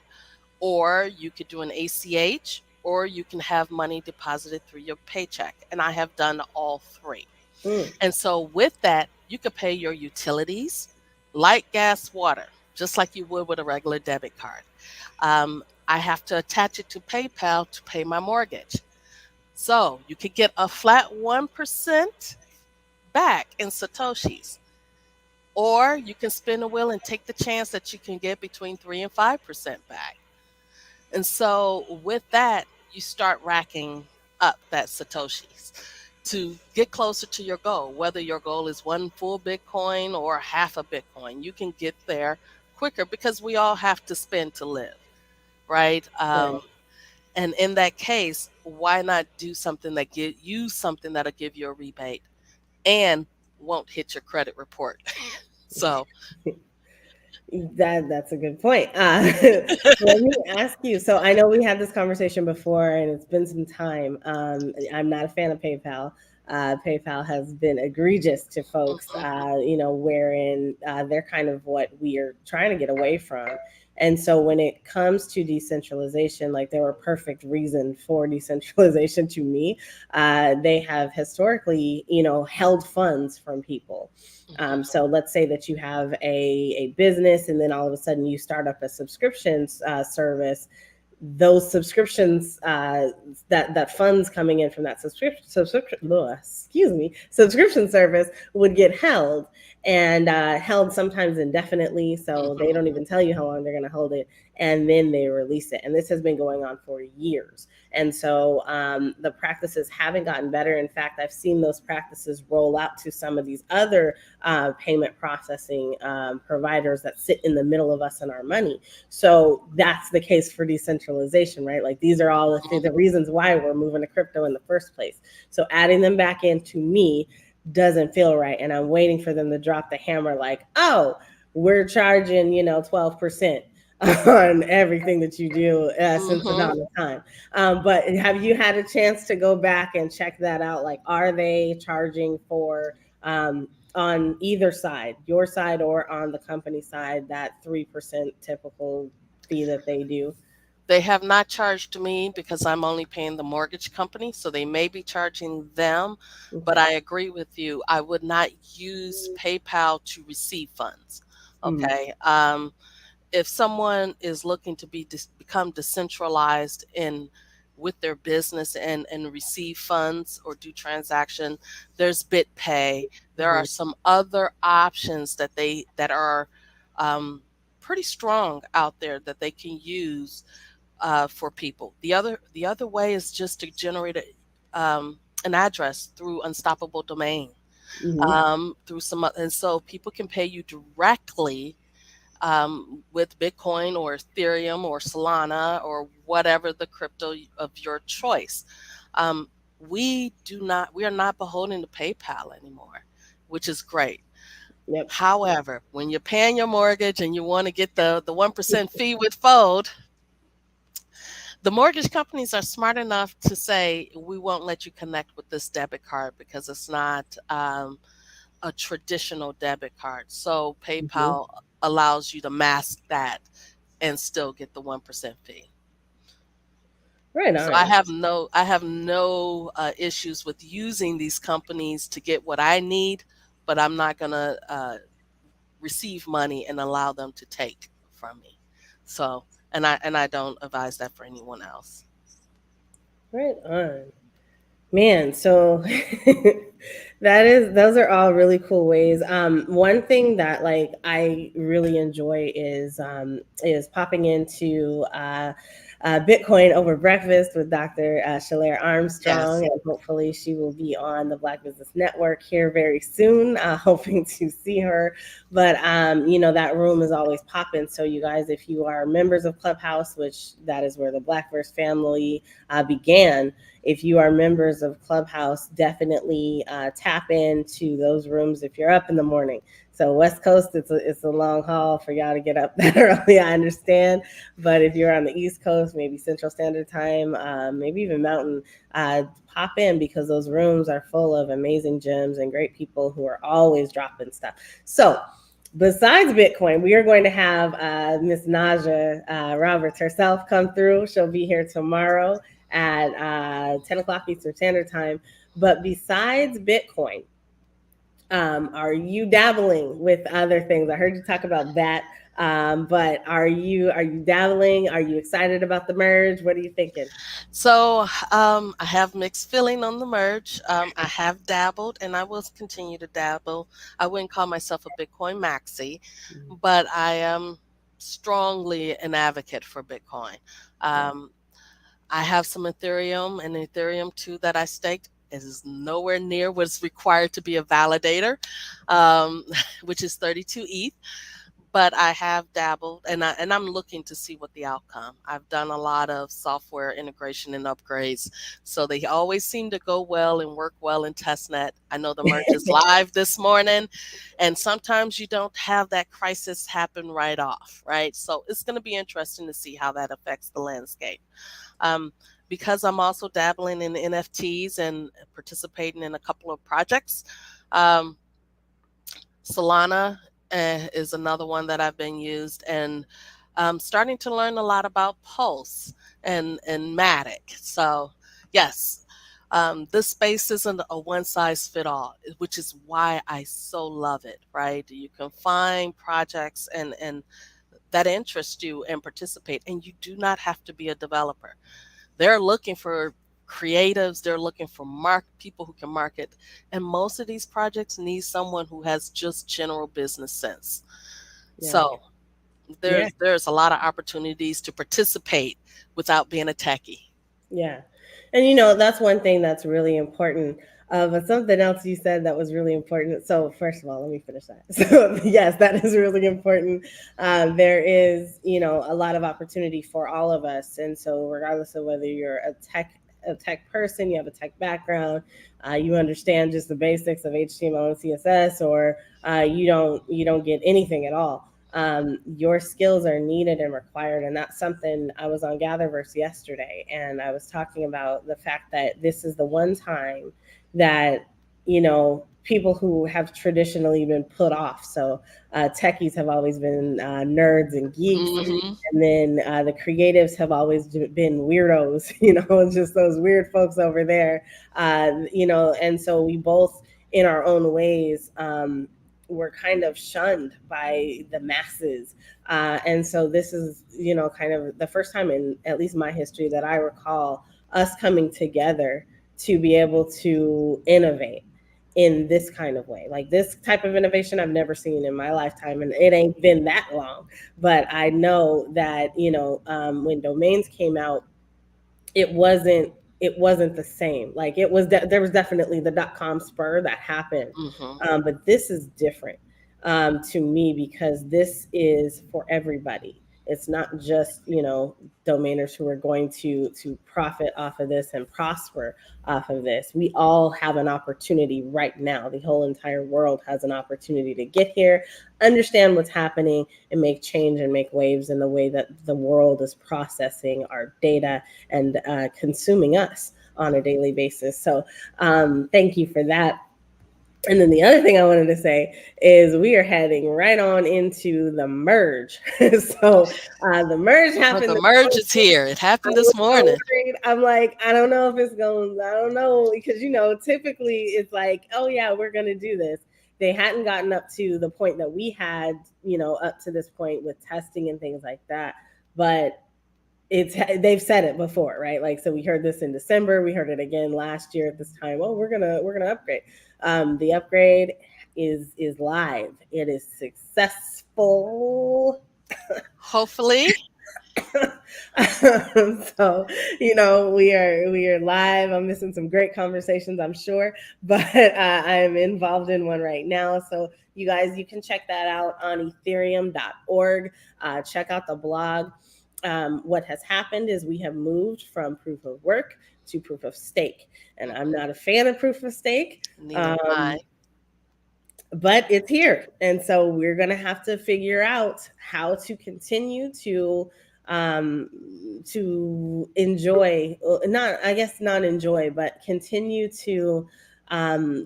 or you could do an ACH, or you can have money deposited through your paycheck. And I have done all three. Mm. And so with that, you could pay your utilities, light, gas, water, just like you would with a regular debit card. I have to attach it to PayPal to pay my mortgage. So you could get a flat 1% back in Satoshis. Or you can spin a wheel and take the chance that you can get between 3 and 5% back. And so with that, you start racking up that Satoshis to get closer to your goal. Whether your goal is one full Bitcoin or half a Bitcoin, you can get there quicker because we all have to spend to live, right? Right. And in that case, why not do something that something that'll give you a rebate and won't hit your credit report? So That's a good point. Let me ask you. So I know we had this conversation before, and it's been some time. I'm not a fan of PayPal. PayPal has been egregious to folks, mhm, wherein they're kind of what we are trying to get away from. And so when it comes to decentralization, like there were perfect reason for decentralization to me. They have historically, held funds from people. mhm, So let's say that you have a business and then all of a sudden you start up a subscriptions service. Those subscriptions, that funds coming in from that subscription service would get held, and held sometimes indefinitely. So they mhm. don't even tell you how long they're going to hold it, and then they release it. And this has been going on for years. And so the practices haven't gotten better. In fact, I've seen those practices roll out to some of these other payment processing providers that sit in the middle of us and our money. So that's the case for decentralization, right? Like these are all the reasons why we're moving to crypto in the first place. So adding them back into me doesn't feel right. And I'm waiting for them to drop the hammer like, oh, we're charging, 12% on everything that you do since the Mhm. dawn of time. But have you had a chance to go back and check that out? Like, are they charging for on either side, your side or on the company side, that 3% typical fee that they do? They have not charged me because I'm only paying the mortgage company, so they may be charging them. But Okay. I agree with you. I would not use PayPal to receive funds. Okay. If someone is looking to become decentralized in with their business and receive funds or do transaction, there's BitPay. There are Mhm. some other options that are pretty strong out there that they can use for people. The other way is just to generate an address through Unstoppable Domain, Mhm. through and so people can pay you directly with Bitcoin or Ethereum or Solana or whatever the crypto of your choice. Um, we are not beholden to PayPal anymore, which is great. Yep. However, when you're paying your mortgage and you want to get the 1% fee with Fold, the mortgage companies are smart enough to say, we won't let you connect with this debit card because it's not a traditional debit card. So Mhm. PayPal allows you to mask that and still get the 1% fee. Right So on. I have no issues with using these companies to get what I need, but I'm not gonna receive money and allow them to take from me. So and I don't advise that for anyone else. Right on. Man, so those are all really cool ways. One thing that like I really enjoy is popping into Bitcoin over breakfast with Dr. Shalair Armstrong, Yes. and hopefully she will be on the Black Business Network here very soon. Hoping to see her, but that room is always popping. So you guys, if you are members of Clubhouse, which that is where the Blackverse family began, if you are members of Clubhouse, definitely tap into those rooms if you're up in the morning. So West Coast, it's a long haul for y'all to get up that early. I understand, but if you're on the East Coast, maybe Central Standard Time, maybe even Mountain, pop in because those rooms are full of amazing gems and great people who are always dropping stuff. So besides Bitcoin, we are going to have Miss Naja Roberts herself come through. She'll be here tomorrow at 10 o'clock Eastern Standard Time. But besides Bitcoin, are you dabbling with other things? I heard you talk about that. But are you dabbling? Are you excited about the merge? What are you thinking? So I have mixed feeling on the merge. I have dabbled, and I will continue to dabble. I wouldn't call myself a Bitcoin maxi, but I am strongly an advocate for Bitcoin. Yeah. Um, I have some Ethereum and Ethereum 2 that I staked. It is nowhere near what's required to be a validator, um, which is 32 ETH. But I have dabbled, and I'm looking to see what the outcome. I've done a lot of software integration and upgrades, so they always seem to go well and work well in testnet. I know the merge is live this morning, and sometimes you don't have that crisis happen right off, right? So it's going to be interesting to see how that affects the landscape. Um, because I'm also dabbling in NFTs and participating in a couple of projects. Um, Solana is another one that I've been used, and starting to learn a lot about Pulse and Matic. So yes, this space isn't a one size fit all, which is why I so love it. Right, you can find projects and that interest you and participate, and you do not have to be a developer. They're looking for creatives, they're looking for people who can market. And most of these projects need someone who has just general business sense. Yeah. So Yeah. there's a lot of opportunities to participate without being a techie. Yeah. And that's one thing that's really important. But something else you said that was really important. So first of all, let me finish that. So yes, that is really important. There is, a lot of opportunity for all of us. And so regardless of whether you're a tech person, you have a tech background, you understand just the basics of HTML and CSS, or you don't get anything at all. Your skills are needed and required. And that's something. I was on Gatherverse yesterday, and I was talking about the fact that this is the one time that, people who have traditionally been put off. So techies have always been nerds and geeks. Hmm. And then the creatives have always been weirdos, just those weird folks over there, and so we both, in our own ways, we're kind of shunned by the masses. And so this is, kind of the first time in at least my history that I recall us coming together to be able to innovate in this kind of way. Like this type of innovation I've never seen in my lifetime, and it ain't been that long. But I know that, when domains came out, it wasn't the same. Like there was definitely the .com spur that happened, Hmm. but this is different, to me, because this is for everybody. It's not just, domainers who are going to profit off of this and prosper off of this. We all have an opportunity right now. The whole entire world has an opportunity to get here, understand what's happening, and make change and make waves in the way that the world is processing our data and consuming us on a daily basis. So thank you for that. And then the other thing I wanted to say is we are heading right on into the merge. So the merge Well, happened the this merge is morning. here. It I happened was this so morning. worried. I'm like, I don't know if it's going, I don't know. Because, typically it's like, oh, yeah, we're going to do this. They hadn't gotten up to the point that we had, up to this point with testing and things like that. But they've said it before, right? Like, so we heard this in December, we heard it again last year at this time. Oh, we're gonna upgrade. The upgrade is live. It is successful. Hopefully. So, we are live. I'm missing some great conversations, I'm sure, but I'm involved in one right now. So you guys, you can check that out on ethereum.org. Check out the blog. What has happened is we have moved from proof of work to proof of stake, and I'm not a fan of proof of stake. Neither am Um, I. but it's here, and so we're going to have to figure out how to continue to enjoy, not, I guess not enjoy, but continue to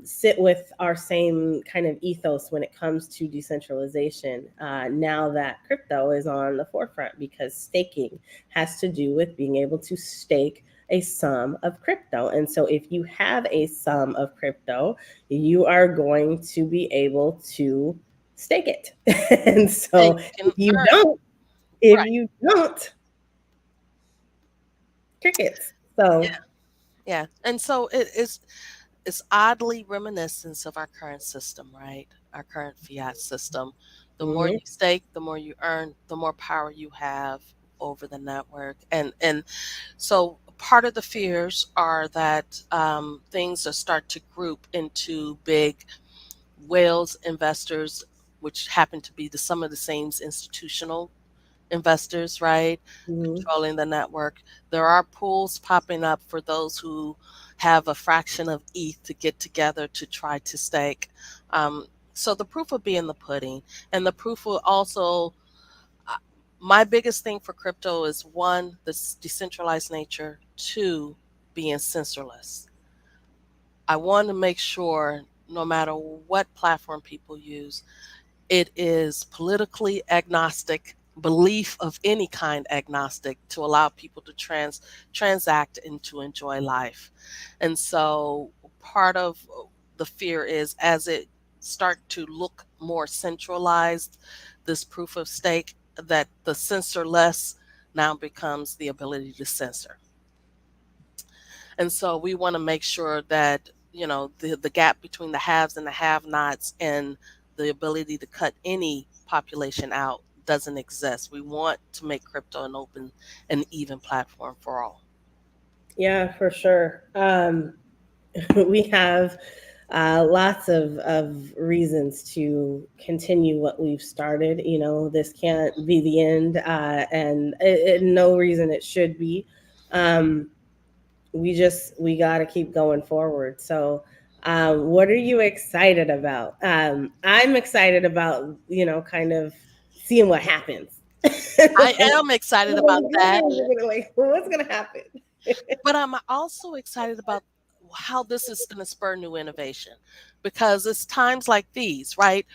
sit with our same kind of ethos when it comes to decentralization, now that crypto is on the forefront, because staking has to do with being able to stake a sum of crypto. And so if you have a sum of crypto, you are going to be able to stake it. And And so you can earn. if Right. you don't, crickets. Yeah. So Yeah. And so it's oddly reminiscent of our current system, right? Our current fiat system. The more mhm, you stake, the more you earn, the more power you have over the network. And so part of the fears are that things are start to group into big whales investors, which happen to be some of the same institutional investors, right? mhm. Controlling the network. There are pools popping up for those who have a fraction of ETH to get together to try to stake. So the proof will be in the pudding. And the proof will also, uh, my biggest thing for crypto is one, this decentralized nature, two, being censorless. I want to make sure no matter what platform people use, it is politically agnostic, belief of any kind agnostic, to allow people to transact and to enjoy life. And so part of the fear is as it start to look more centralized, this proof of stake, that the censorless now becomes the ability to censor. And so we want to make sure that, the gap between the haves and the have nots and the ability to cut any population out doesn't exist. We want to make crypto an open and even platform for all. Yeah, for sure. We have lots of reasons to continue what we've started. This can't be the end, and no reason it should be. Um, we got to keep going forward. So, what are you excited about? I'm excited about, kind of seeing what happens. I Like, am excited about what that, is it gonna, like, what's gonna happen? but I'm also excited about how this is going to spur new innovation, because it's times like these, right?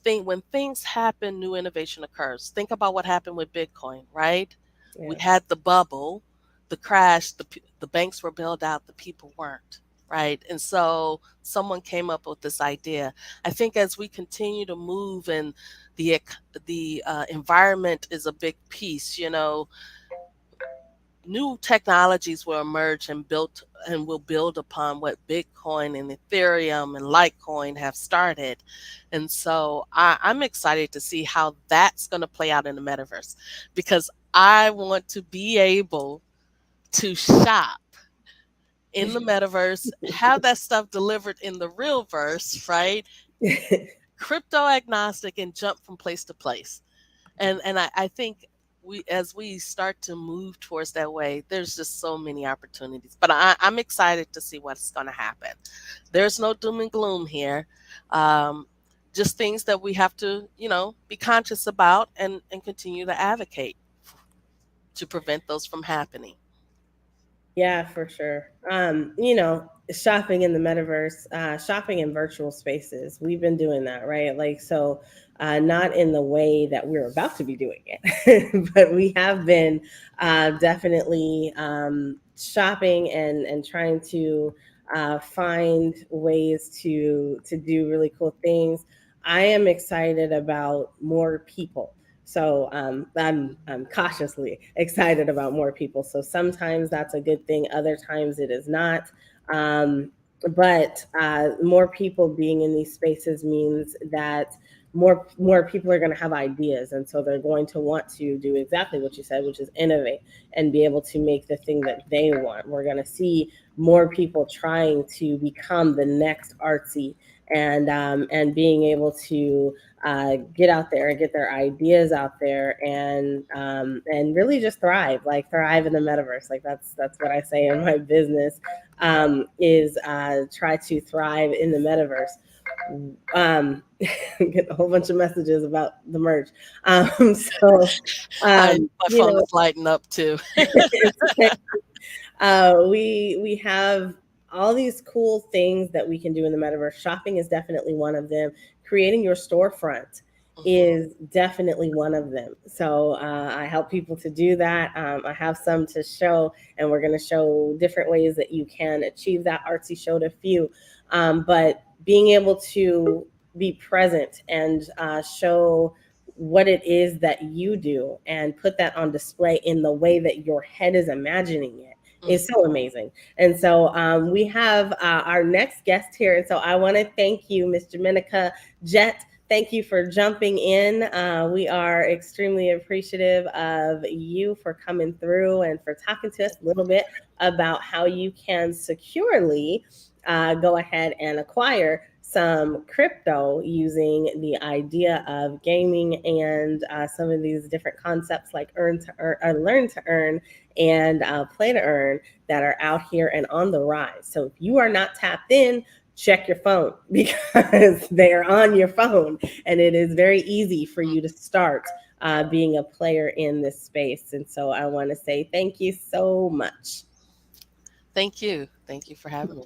When things happen, new innovation occurs. Think about what happened with Bitcoin, right? We Yeah. had the bubble, the crash, the banks were bailed out, the people weren't. right? And so someone came up with this idea. I think as we continue to move and the environment is a big piece, new technologies will emerge and will build upon what Bitcoin and Ethereum and Litecoin have started. And so I'm excited to see how that's going to play out in the metaverse, because I want to be able to shop in the metaverse, have that stuff delivered in the real verse, right? Crypto agnostic, and jump from place to place. And I think as we start to move towards that way, there's just so many opportunities. But I'm excited to see what's going to happen. There's no doom and gloom here. Just things that we have to, be conscious about and continue to advocate to prevent those from happening. Yeah, for sure. Shopping in the metaverse, shopping in virtual spaces. We've been doing that, right? Like, so not in the way that we're about to be doing it, but we have been definitely shopping and trying to find ways to do really cool things. I am excited about more people. So I'm cautiously excited about more people. So sometimes that's a good thing. Other times it is not. Um, but more people being in these spaces means that more people are going to have ideas, and so they're going to want to do exactly what you said, which is innovate and be able to make the thing that they want. We're going to see more people trying to become the next artsy, and being able to get out there and get their ideas out there, and really just thrive, like thrive in the metaverse. Like that's what I say in my business, is try to thrive in the metaverse. Get a whole bunch of messages about the merch. So My you phone know, is lighting up too. it's okay. We have all these cool things that we can do in the metaverse. Shopping is definitely one of them. Creating your storefront is definitely one of them. So I help people to do that. I have some to show, and we're going to show different ways that you can achieve that. Artsy showed a few, but being able to be present and show what it is that you do and put that on display in the way that your head is imagining it is so amazing. And so we have our next guest here. And so I want to thank you, Ms. Dominica Jett. Thank you for jumping in. We are extremely appreciative of you for coming through and for talking to us a little bit about how you can securely go ahead and acquire some crypto using the idea of gaming and some of these different concepts like earn to earn, or learn to earn, and play to earn that are out here and on the rise. So if you are not tapped in, check your phone, because they are on your phone, and it is very easy for you to start being a player in this space. And so I want to say thank you so much. Thank you. Thank you for having me.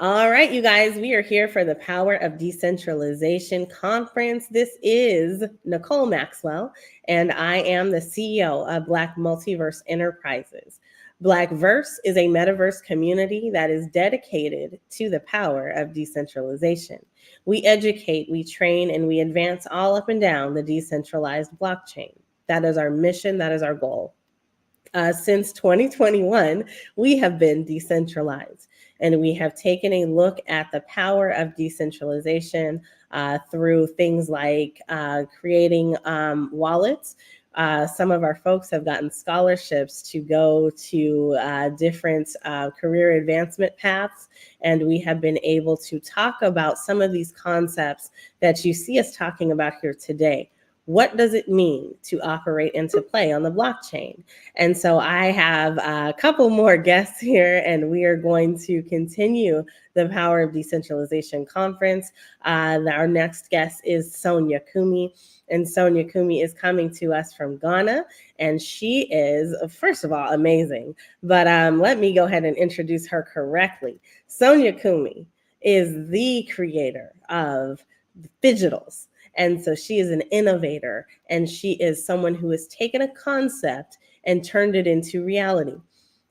All right, you guys, we are here for the Power of Decentralization conference. This is Nicole Maxwell, and I am the CEO of Black Multiverse Enterprises. Blackverse is a metaverse community that is dedicated to the power of decentralization. We educate, we train, and we advance all up and down the decentralized blockchain. That is our mission, that is our goal. Since 2021, we have been decentralized, and we have taken a look at the power of decentralization through things like creating wallets. Some of our folks have gotten scholarships to go to different career advancement paths, and we have been able to talk about some of these concepts that you see us talking about here today. What does it mean to operate and to play on the blockchain? And so I have a couple more guests here, and we are going to continue the Power of Decentralization conference. Our next guest is Sonia Kumi. And Sonia Kumi is coming to us from Ghana, and she is, first of all, amazing. But let me go ahead and introduce her correctly. Sonia Kumi is the creator of Digitals. And so she is an innovator, and she is someone who has taken a concept and turned it into reality.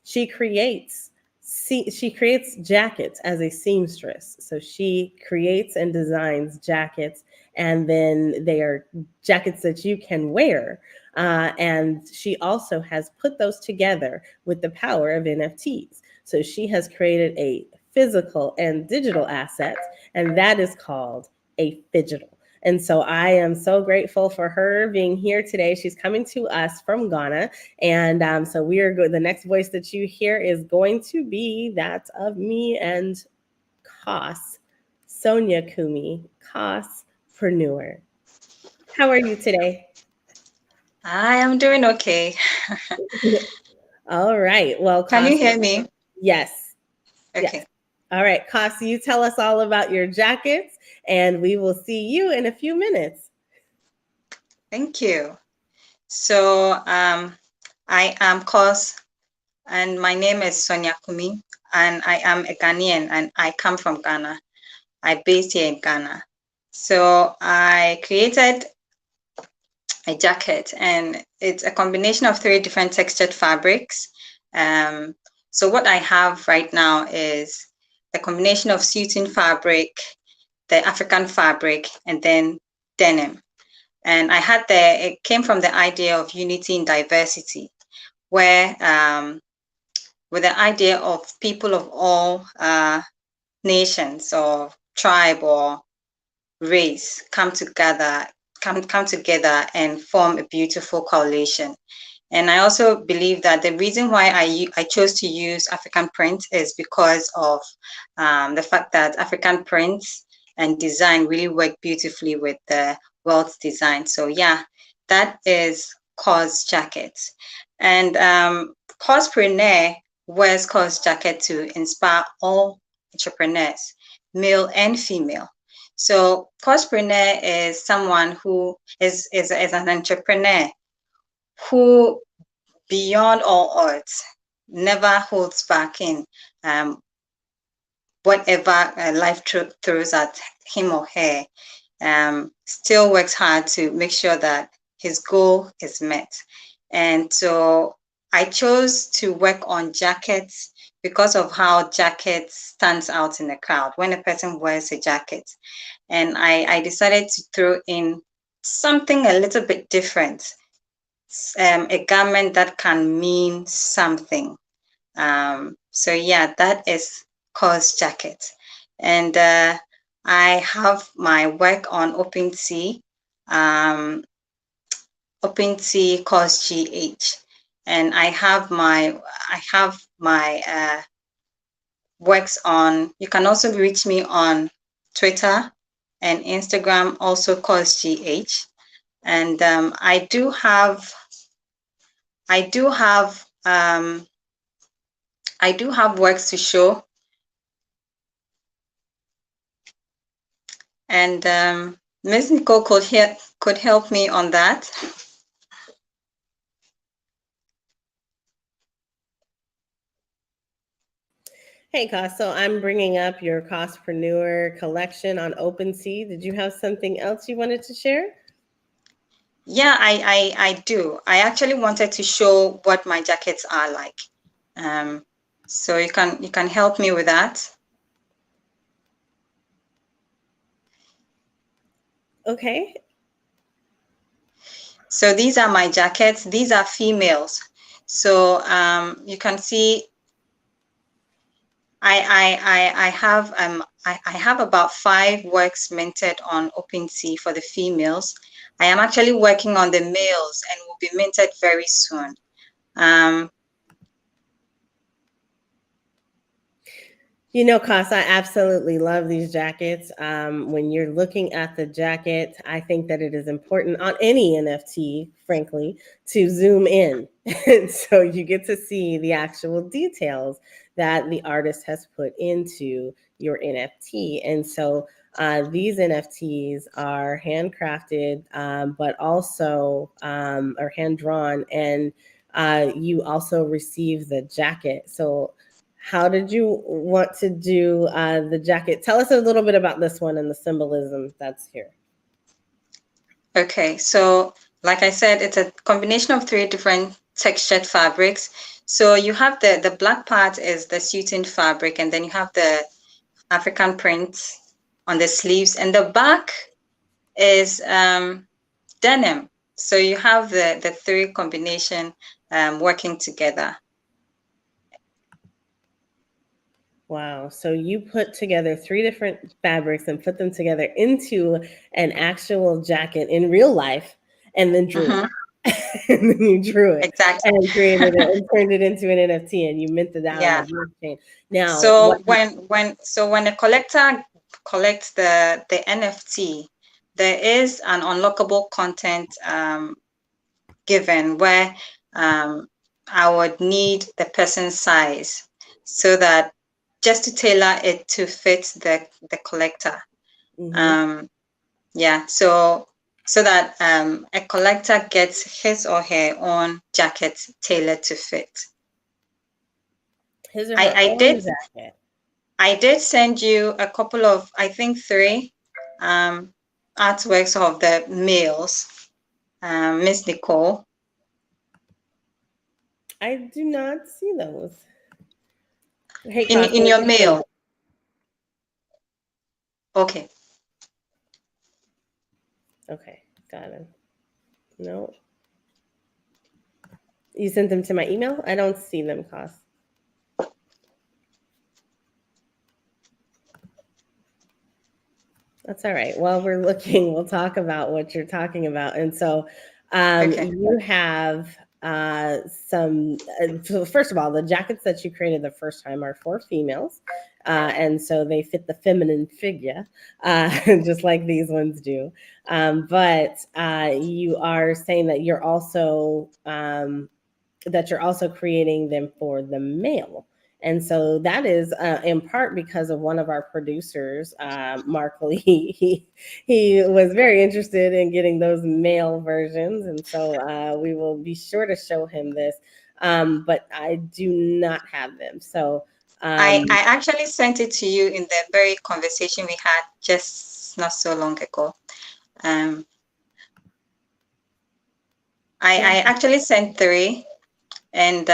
She creates she creates jackets as a seamstress. So she creates and designs jackets, and then they are jackets that you can wear. And she also has put those together with the power of NFTs. So she has created a physical and digital asset, and that is called a phygital. And so I am so grateful for her being here today. She's coming to us from Ghana. And so we are good. The next voice that you hear is going to be that of me and Kos, Sonia Kumi, Kospreneur. How are you today? I am doing okay. All right. Well, Can Kos, you hear me? yes. Okay. Yes. All right, Kos, you tell us all about your jackets, and we will see you in a few minutes. Thank you. So I am Kos, and my name is Sonia Kumi, and I am a Ghanaian, and I come from Ghana. I'm based here in Ghana. So I created a jacket, and it's a combination of 3 different textured fabrics. So what I have right now is the combination of suiting fabric, the African fabric, and then denim. And it came from the idea of unity in diversity, where with the idea of people of all nations or tribe or race come together and form a beautiful coalition. And I also believe that the reason why I chose to use African print is because of the fact that African prints and design really work beautifully with the world's design. So yeah, that is Kos jackets. And Kospreneur wears Kos jacket to inspire all entrepreneurs, male and female. So Kospreneur is someone who is an entrepreneur who, beyond all odds, never holds back in whatever life throws at him or her, still works hard to make sure that his goal is met. And so I chose to work on jackets because of how jackets stands out in the crowd when a person wears a jacket. And I decided to throw in something a little bit different, a garment that can mean something. So yeah, that is Kos jacket. And I have my work on OpenSea, OpenSea Kos GH. And I have my works on, you can also reach me on Twitter and Instagram, also Kos GH. And I do have works to show, and Ms. Nicole could help me on that. Hey, Kos, so I'm bringing up your Kospreneur collection on OpenSea. Did you have something else you wanted to share? Yeah, I do. I actually wanted to show what my jackets are like. So you can help me with that. Okay. So these are my jackets. These are females. So you can see I have about 5 works minted on OpenSea for the females. I am actually working on the males and will be minted very soon. You know, Kos, I absolutely love these jackets. When you're looking at the jacket, I think that it is important on any NFT, frankly, to zoom in. And so you get to see the actual details that the artist has put into your NFT. And so these NFTs are handcrafted, but also are hand drawn, and you also receive the jacket. So how did you want to do the jacket? Tell us a little bit about this one and the symbolism that's here. Okay, so like I said, it's a combination of 3 different textured fabrics. So you have the black part is the suiting fabric, and then you have the African print on the sleeves, and the back is denim. So you have the three combination working together. Wow. So you put together 3 different fabrics and put them together into an actual jacket in real life and then drew it. And then you drew it Exactly. and created it and turned it into an NFT and you minted out on the blockchain. Now, so when a collector collects the NFT, there is an unlockable content given where I would need the person's size so that just to tailor it to fit the collector. Yeah, so that a collector gets his or her own jacket tailored to fit. His or her own jacket. I did send you a couple of, I think 3 artworks of the males, Miss Nicole. I do not see those. Hey, in your mail. Okay. Okay, got it. No. You sent them to my email? I don't see them, Cos. That's all right. While we're looking, we'll talk about what you're talking about. And so you have some, so first of all, the jackets that you created the first time are for females. And so they fit the feminine figure, just like these ones do. But you are saying that you're also creating them for the male. And so that is in part because of one of our producers, Mark Lee. He was very interested in getting those male versions. And so we will be sure to show him this. But I do not have them. So I actually sent it to you in the very conversation we had just not so long ago. I actually sent 3, and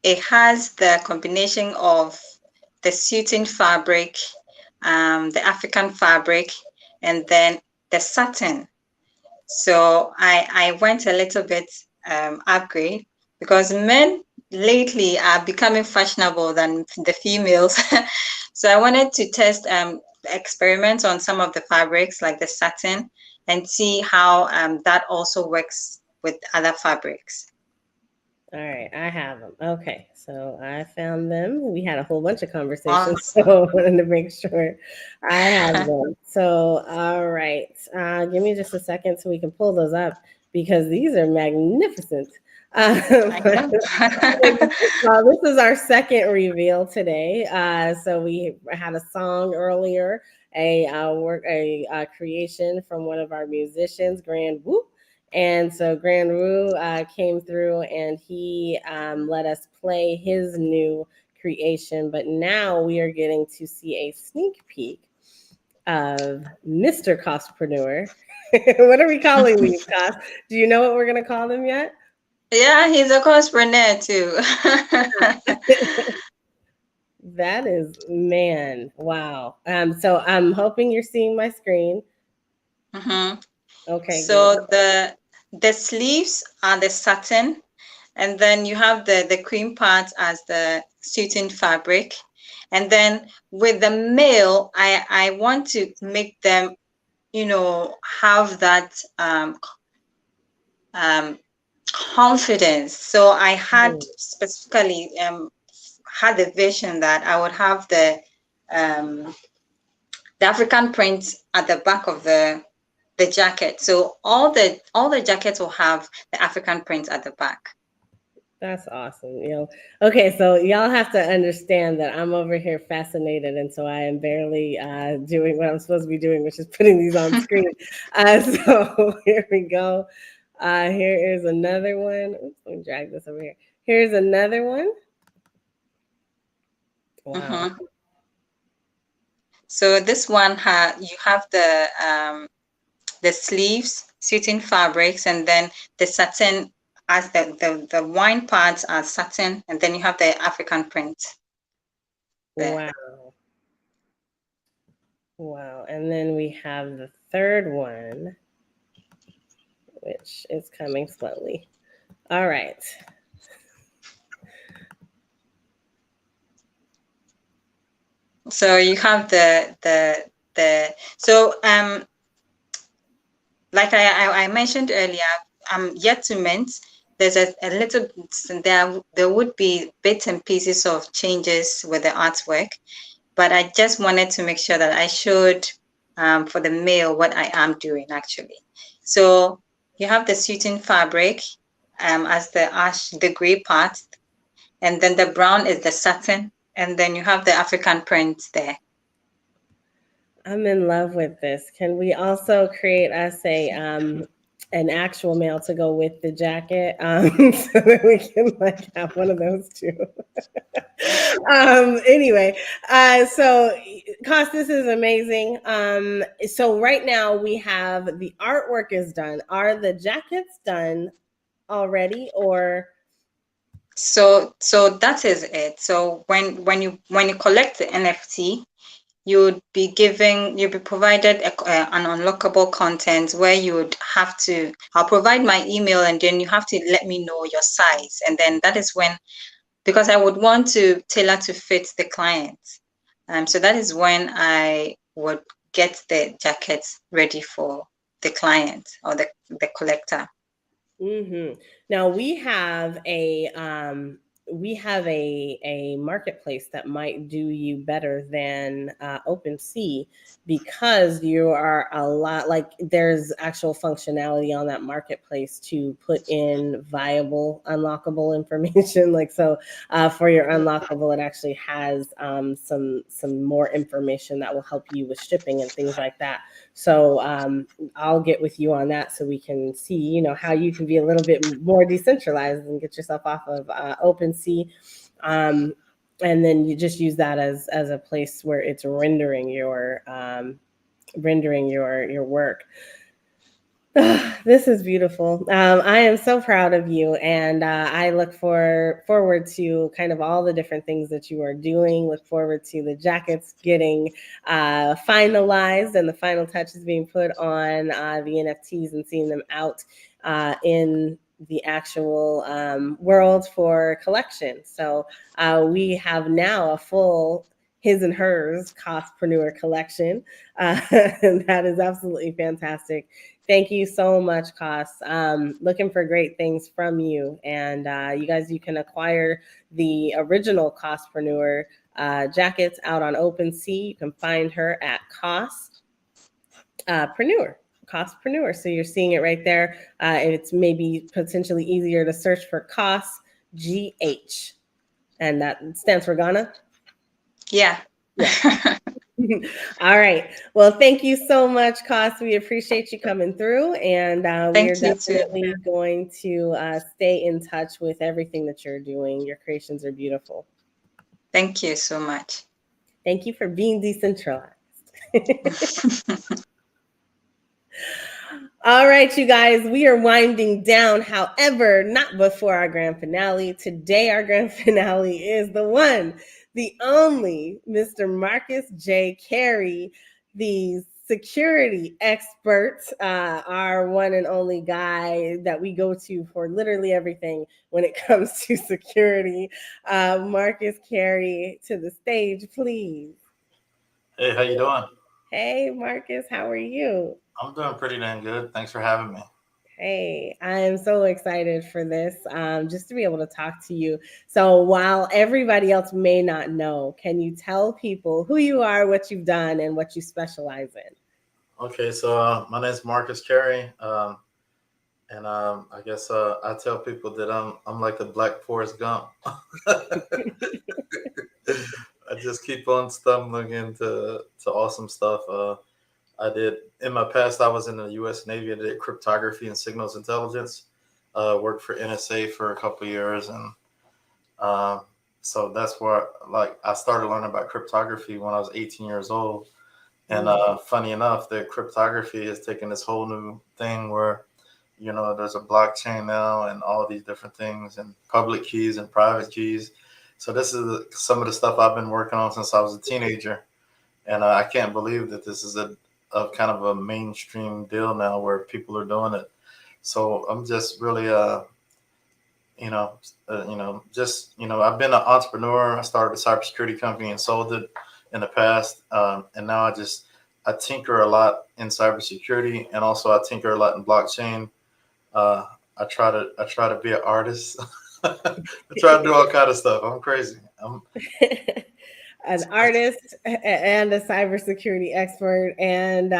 it has the combination of the suiting fabric, the African fabric, and then the satin. So I went a little bit upgrade because men lately are becoming fashionable than the females. So I wanted to test experiment on some of the fabrics like the satin and see how that also works with other fabrics. All right, I have them. Okay, so I found them. We had a whole bunch of conversations, so I wanted to make sure I have them. So, all right, give me just a second so we can pull those up because these are magnificent. This is our second reveal today. So we had a song earlier, a creation from one of our musicians, Grand Whoop. And so Grand Wu came through and he let us play his new creation. But now we are getting to see a sneak peek of Mr. Costpreneur. What are we calling these, Cost? Do you know what we're going to call them yet? Yeah, he's a costpreneur too. That is, man, wow. So I'm hoping you're seeing my screen. Okay. So good. The sleeves are the satin, and then you have the cream part as the suiting fabric. And then with the male, I want to make them, have that confidence. So I had specifically had the vision that I would have the African print at the back of the jacket. So all the jackets will have the African print at the back. That's awesome. Okay, so y'all have to understand that I'm over here fascinated, and so I am barely doing what I'm supposed to be doing, which is putting these on screen. So here we go. Here is another one. Oops, let me drag this over here. Here's another one. Wow. So this one you have the sleeves, suiting fabrics, and then the satin as the wine parts are satin, and then you have the African print there. Wow. And then we have the third one, which is coming slowly. All right. So you have so like I mentioned earlier, I'm yet to mint. There's a little there would be bits and pieces of changes with the artwork, but I just wanted to make sure that I showed for the mail what I am doing actually. So you have the suiting fabric as the gray part, and then the brown is the satin, and then you have the African print there. I'm in love with this. Can we also create us an actual mail to go with the jacket, so that we can like have one of those too? Anyway, so Cost, this is amazing. So right now we have the artwork is done. Are the jackets done already, or? So that is it. So when you collect the NFT, you'll be provided an unlockable content where you would have to, I'll provide my email, and then you have to let me know your size. And then that is when, because I would want to tailor to fit the client. So that is when I would get the jackets ready for the client or the collector. Mm-hmm. Now we have a marketplace that might do you better than OpenSea, because you are a lot, like there's actual functionality on that marketplace to put in viable unlockable information. Like so, for your unlockable, it actually has some more information that will help you with shipping and things like that. So I'll get with you on that so we can see, you know, how you can be a little bit more decentralized and get yourself off of OpenSea. And then you just use that as a place where it's rendering your work. This is beautiful. I am so proud of you, and I look forward to kind of all the different things that you are doing. Look forward to the jackets getting finalized and the final touches being put on the NFTs and seeing them out in the actual world for collection. So we have now a full his and hers Cospreneur collection. And that is absolutely fantastic. Thank you so much, Cos. Looking for great things from you. And you guys, you can acquire the original Cospreneur jackets out on OpenSea. You can find her at Cospreneur. Cospreneur. So you're seeing it right there. It's maybe potentially easier to search for Cos GH. And that stands for Ghana? Yeah. All right. Well, thank you so much, Cos. We appreciate you coming through, and we're definitely going to stay in touch with everything that you're doing. Your creations are beautiful. Thank you so much. Thank you for being decentralized. All right, you guys, we are winding down. However, not before our grand finale. Today, our grand finale is the one, the only Mr. Marcus J. Carey, the security expert, our one and only guy that we go to for literally everything when it comes to security. Marcus Carey, to the stage, please. Hey, how you doing? Hey, Marcus, how are you? I'm doing pretty dang good. Thanks for having me. Hey, I am so excited for this, just to be able to talk to you. So while everybody else may not know, can you tell people who you are, what you've done, and what you specialize in? Okay, so my name is Marcus Carey, and I guess I tell people that I'm like a Black Forrest Gump. I just keep on stumbling into awesome stuff. I did in my past. I was in the U.S. Navy. I did cryptography and signals intelligence. Worked for NSA for a couple of years, and so that's where like I started learning about cryptography when I was 18 years old. And funny enough, the cryptography is taking this whole new thing where there's a blockchain now and all these different things and public keys and private keys. So this is some of the stuff I've been working on since I was a teenager, and I can't believe that this is a kind of a mainstream deal now where people are doing it. So I'm just really you know, I've been an entrepreneur. I started a cybersecurity company and sold it in the past, and now I tinker a lot in cybersecurity, and also I tinker a lot in blockchain. Uh, I try to be an artist. I try to do all kind of stuff. I'm crazy. An artist and a cybersecurity expert, and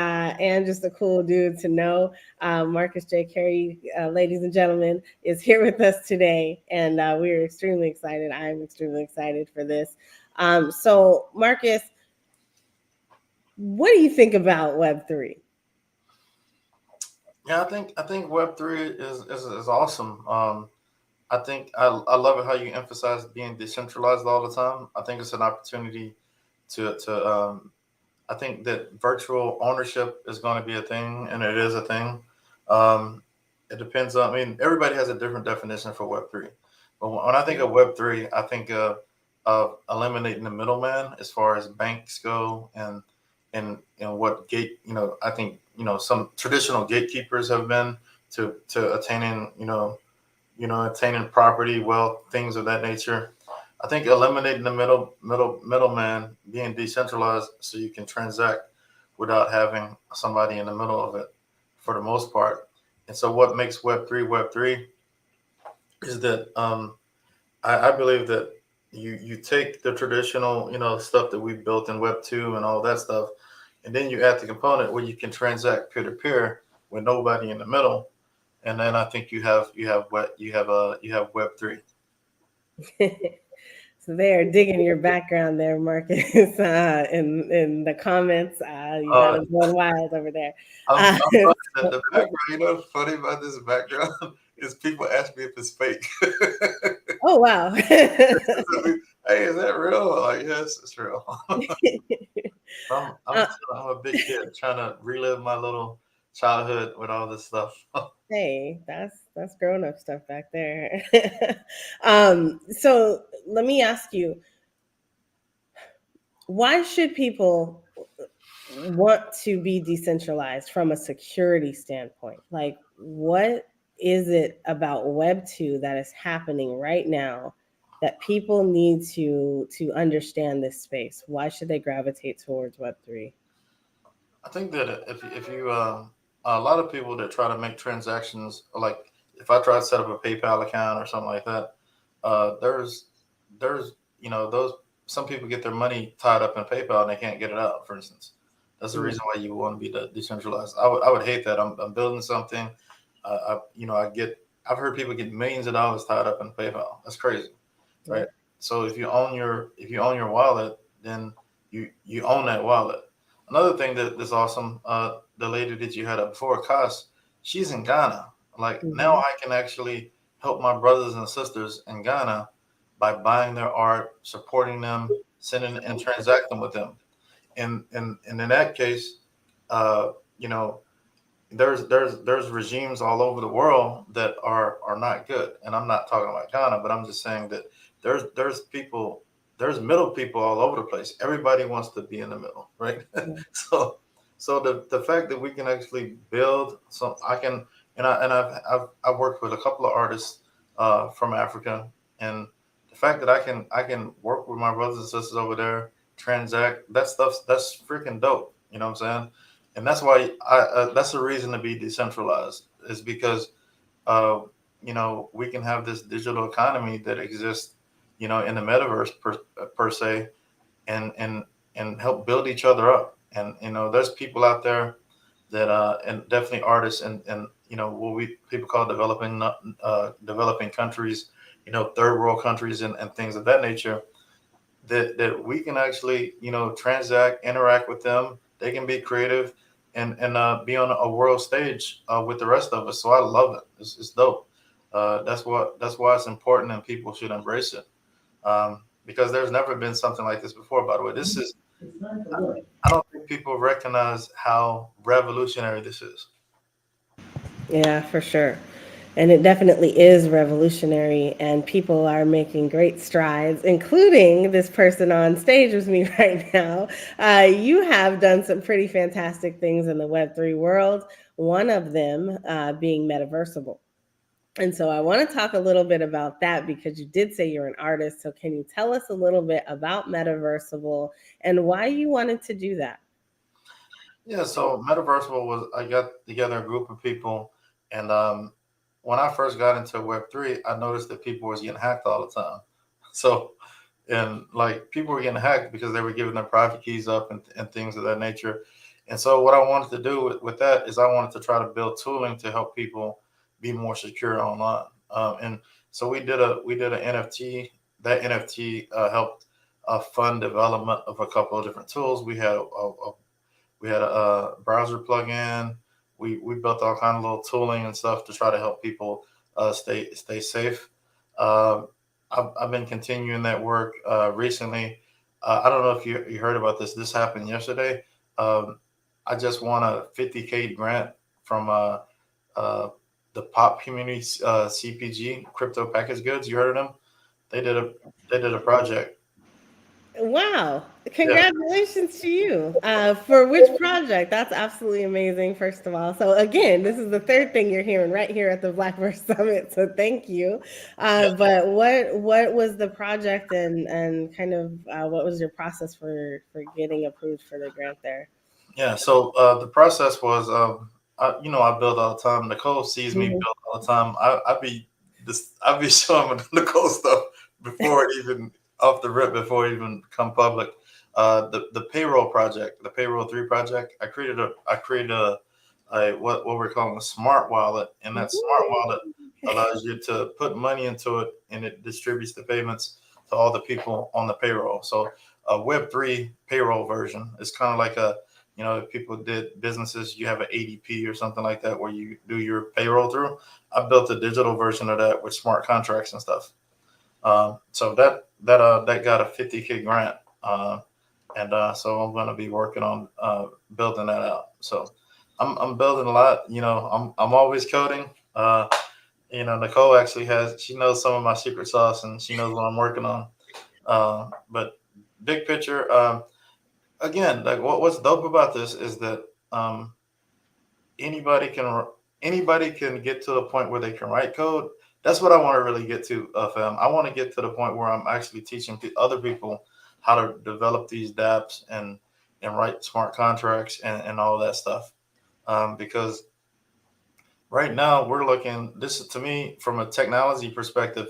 just a cool dude to know. Marcus J. Carey, ladies and gentlemen, is here with us today, and we're extremely excited. I'm extremely excited for this. So, Marcus, what do you think about Web3? Yeah, I think Web3 is awesome. I think I love it how you emphasize being decentralized all the time. I think it's an opportunity to I think that virtual ownership is going to be a thing, and it is a thing. Um, it depends on. I mean, everybody has a different definition for Web three, but when I think of Web three, I think of eliminating the middleman as far as banks go, and what gate. I think some traditional gatekeepers have been to attaining attaining property, wealth, things of that nature. I think eliminating the middleman, being decentralized, so you can transact without having somebody in the middle of it, for the most part. And so, what makes Web3 is that I believe that you take the traditional stuff that we built in Web 2 and all that stuff, and then you add the component where you can transact peer to peer with nobody in the middle, and then I think you have Web 3. So they are digging your background there, Marcus, in the comments. You got Uh, us going wild over there. I'm Uh, funny that the background. What's funny about this background is people ask me if it's fake. oh wow. Hey, is that real? Like, yes, it's real. I'm, I'm Uh, I'm a big kid trying to relive my little childhood with all this stuff. hey, that's grown up stuff back there. So let me ask you, why should people want to be decentralized from a security standpoint? Like, what is it about Web 2 that is happening right now that people need to understand this space? Why should they gravitate towards Web 3? I think that if you a lot of people that try to make transactions, like if I try to set up a PayPal account or something like that, there's those some people get their money tied up in PayPal and they can't get it out. For instance, that's the Mm, reason why you want to be decentralized. I would hate that. I'm building something. I've heard people get millions of dollars tied up in PayPal. That's crazy, yeah. right? So if you own your wallet, then you own that wallet. Another thing that is awesome, the lady that you had up before, Kas, she's in Ghana. Like now, Mhm. I can actually help my brothers and sisters in Ghana by buying their art, supporting them, sending and transacting with them. And in that case, uh, you know, there's regimes all over the world that are not good. And I'm not talking about Ghana, but I'm just saying that there's middle people all over the place. Everybody wants to be in the middle, right? Yeah. so so the fact that we can actually build some, I can, and I've worked with a couple of artists from Africa, and the fact that I can work with my brothers and sisters over there, transact that stuff, that's freaking dope. You know what I'm saying? And that's why that's the reason to be decentralized, is because uh, we can have this digital economy that exists, in the metaverse per se, and help build each other up. And there's people out there that and definitely artists, and what we people call developing countries, third world countries, and things of that nature, that we can actually transact, interact with them. They can be creative and be on a world stage with the rest of us. So I love it. It's dope. That's why it's important, and people should embrace it, because there's never been something like this before. By the way, this is I don't think people recognize how revolutionary this is. Yeah, for sure. And it definitely is revolutionary, and people are making great strides, including this person on stage with me right now. You have done some pretty fantastic things in the Web3 world, one of them being Metaversable. And so I want to talk a little bit about that because you did say you're an artist. So can you tell us a little bit about Metaversable and why you wanted to do that? Yeah, so Metaversal was I got together a group of people, and when I first got into Web3, I noticed that people was getting hacked all the time. So, and like people were getting hacked because they were giving their private keys up and things of that nature. And so, what I wanted to do with that is I wanted to try to build tooling to help people be more secure online. And so we did an NFT. That NFT helped fund development of a couple of different tools. We had a browser plugin. We built all kind of little tooling and stuff to try to help people stay safe. Um, I've been continuing that work recently. I don't know if you heard about this. This happened yesterday. Um, I just won a 50K grant from uh, the Pop Community CPG Crypto Package Goods. You heard of them? They did a they did a project. Wow. Yeah. Congratulations to you. For which project? That's absolutely amazing, first of all. So, again, this is the third thing you're hearing right here at the Blackverse Summit. So, thank you. But what was the project, and kind of what was your process for getting approved for the grant there? Yeah, so the process was, I build all the time. Nicole sees me Mhm. build all the time. I be showing Nicole stuff before it even off the rip, before it even come public. The payroll project, the payroll 3 project. I created a what we're calling a smart wallet, and that smart wallet allows you to put money into it, and it distributes the payments to all the people on the payroll. So a Web3 payroll version is kind of like if people did businesses, you have an ADP or something like that where you do your payroll through. I built a digital version of that with smart contracts and stuff. So that got a 50K grant, and so I'm going to be working on building that out. So I'm building a lot. I'm always coding. Nicole actually she knows some of my secret sauce, and she knows what I'm working on. But big picture. Again, like what's dope about this is that um, anybody can anybody can get to the point where they can write code. That's what I want to really get to, fam. I want to get to the point where I'm actually teaching other people how to develop these dApps and write smart contracts and all that stuff. Because right now we're looking. This to me from a technology perspective,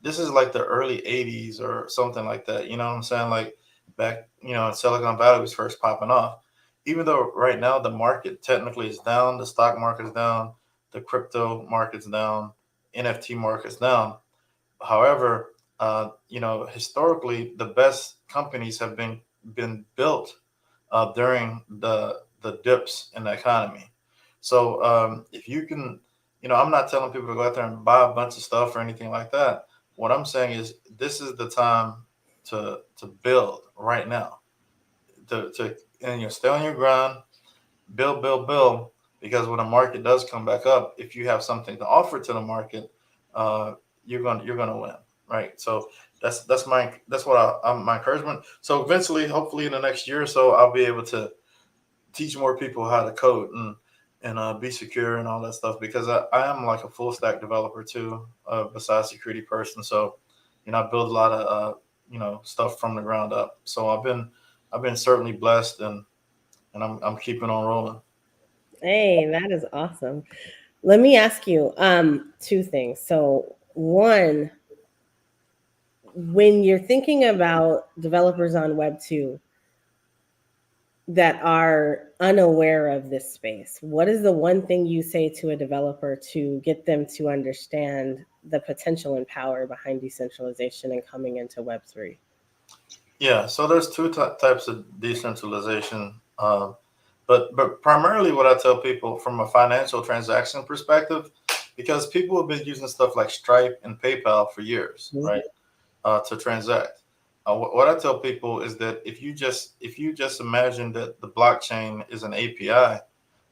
this is like the early 80s or something like that. You know what I'm saying? Like back, Silicon Valley was first popping off. Even though right now the market technically is down, the stock market's down, the crypto market's down, NFT market's down. However, historically the best companies have been built during the dips in the economy. So if you can, I'm not telling people to go out there and buy a bunch of stuff or anything like that. What I'm saying is this is the time to build right now. Stay on your grind, build, because when the market does come back up, if you have something to offer to the market, uh, you're gonna win, right? So that's my encouragement. So eventually, hopefully, in the next year or so, I'll be able to teach more people how to code and be secure and all that stuff because I am like a full stack developer too, besides security person. So, I build a lot of stuff from the ground up. So I've been certainly blessed and I'm keeping on rolling. Hey, that is awesome. Let me ask you two things. So, one, when you're thinking about developers on Web 2 that are unaware of this space, what is the one thing you say to a developer to get them to understand the potential and power behind decentralization and coming into Web 3? Yeah, so there's two types of decentralization, but primarily what I tell people from a financial transaction perspective, because people have been using stuff like Stripe and PayPal for years, right, to transact. What I tell people is that if you just imagine that the blockchain is an API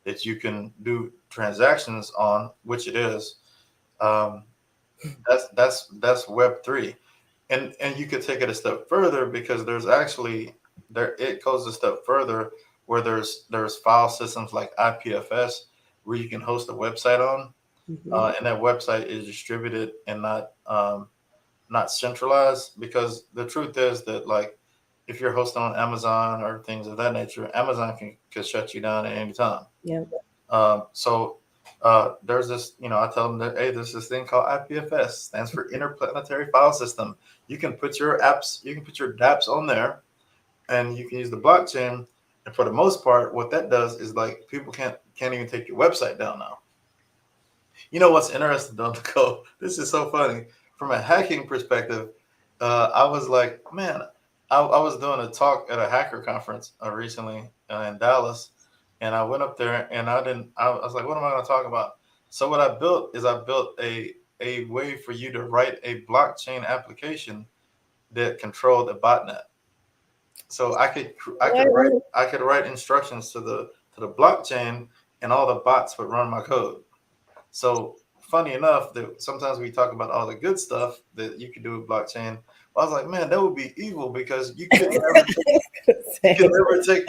that you can do transactions on, which it is, um, that's Web3, and you could take it a step further because there's actually there it goes a step further where there's file systems like IPFS where you can host a website on, and that website is distributed and not centralized, because the truth is that, like, if you're hosting on Amazon or things of that nature, Amazon can shut you down at any time. Yeah. So there's this, I tell them that, hey, there's this thing called IPFS, stands for Interplanetary File System. You can put your apps, you can put your dApps on there, and you can use the blockchain. And for the most part, what that does is, like, people can't even take your website down now. You know what's interesting, though, Nicole? This is so funny. From a hacking perspective, I was like, man, I was doing a talk at a hacker conference recently in Dallas, and I went up there and I was like, what am I going to talk about? So what I built is I built a way for you to write a blockchain application that controlled a botnet. So I could write instructions to the blockchain, and all the bots would run my code. So funny enough that sometimes we talk about all the good stuff that you could do with blockchain. I was like, man, that would be evil, because you can never take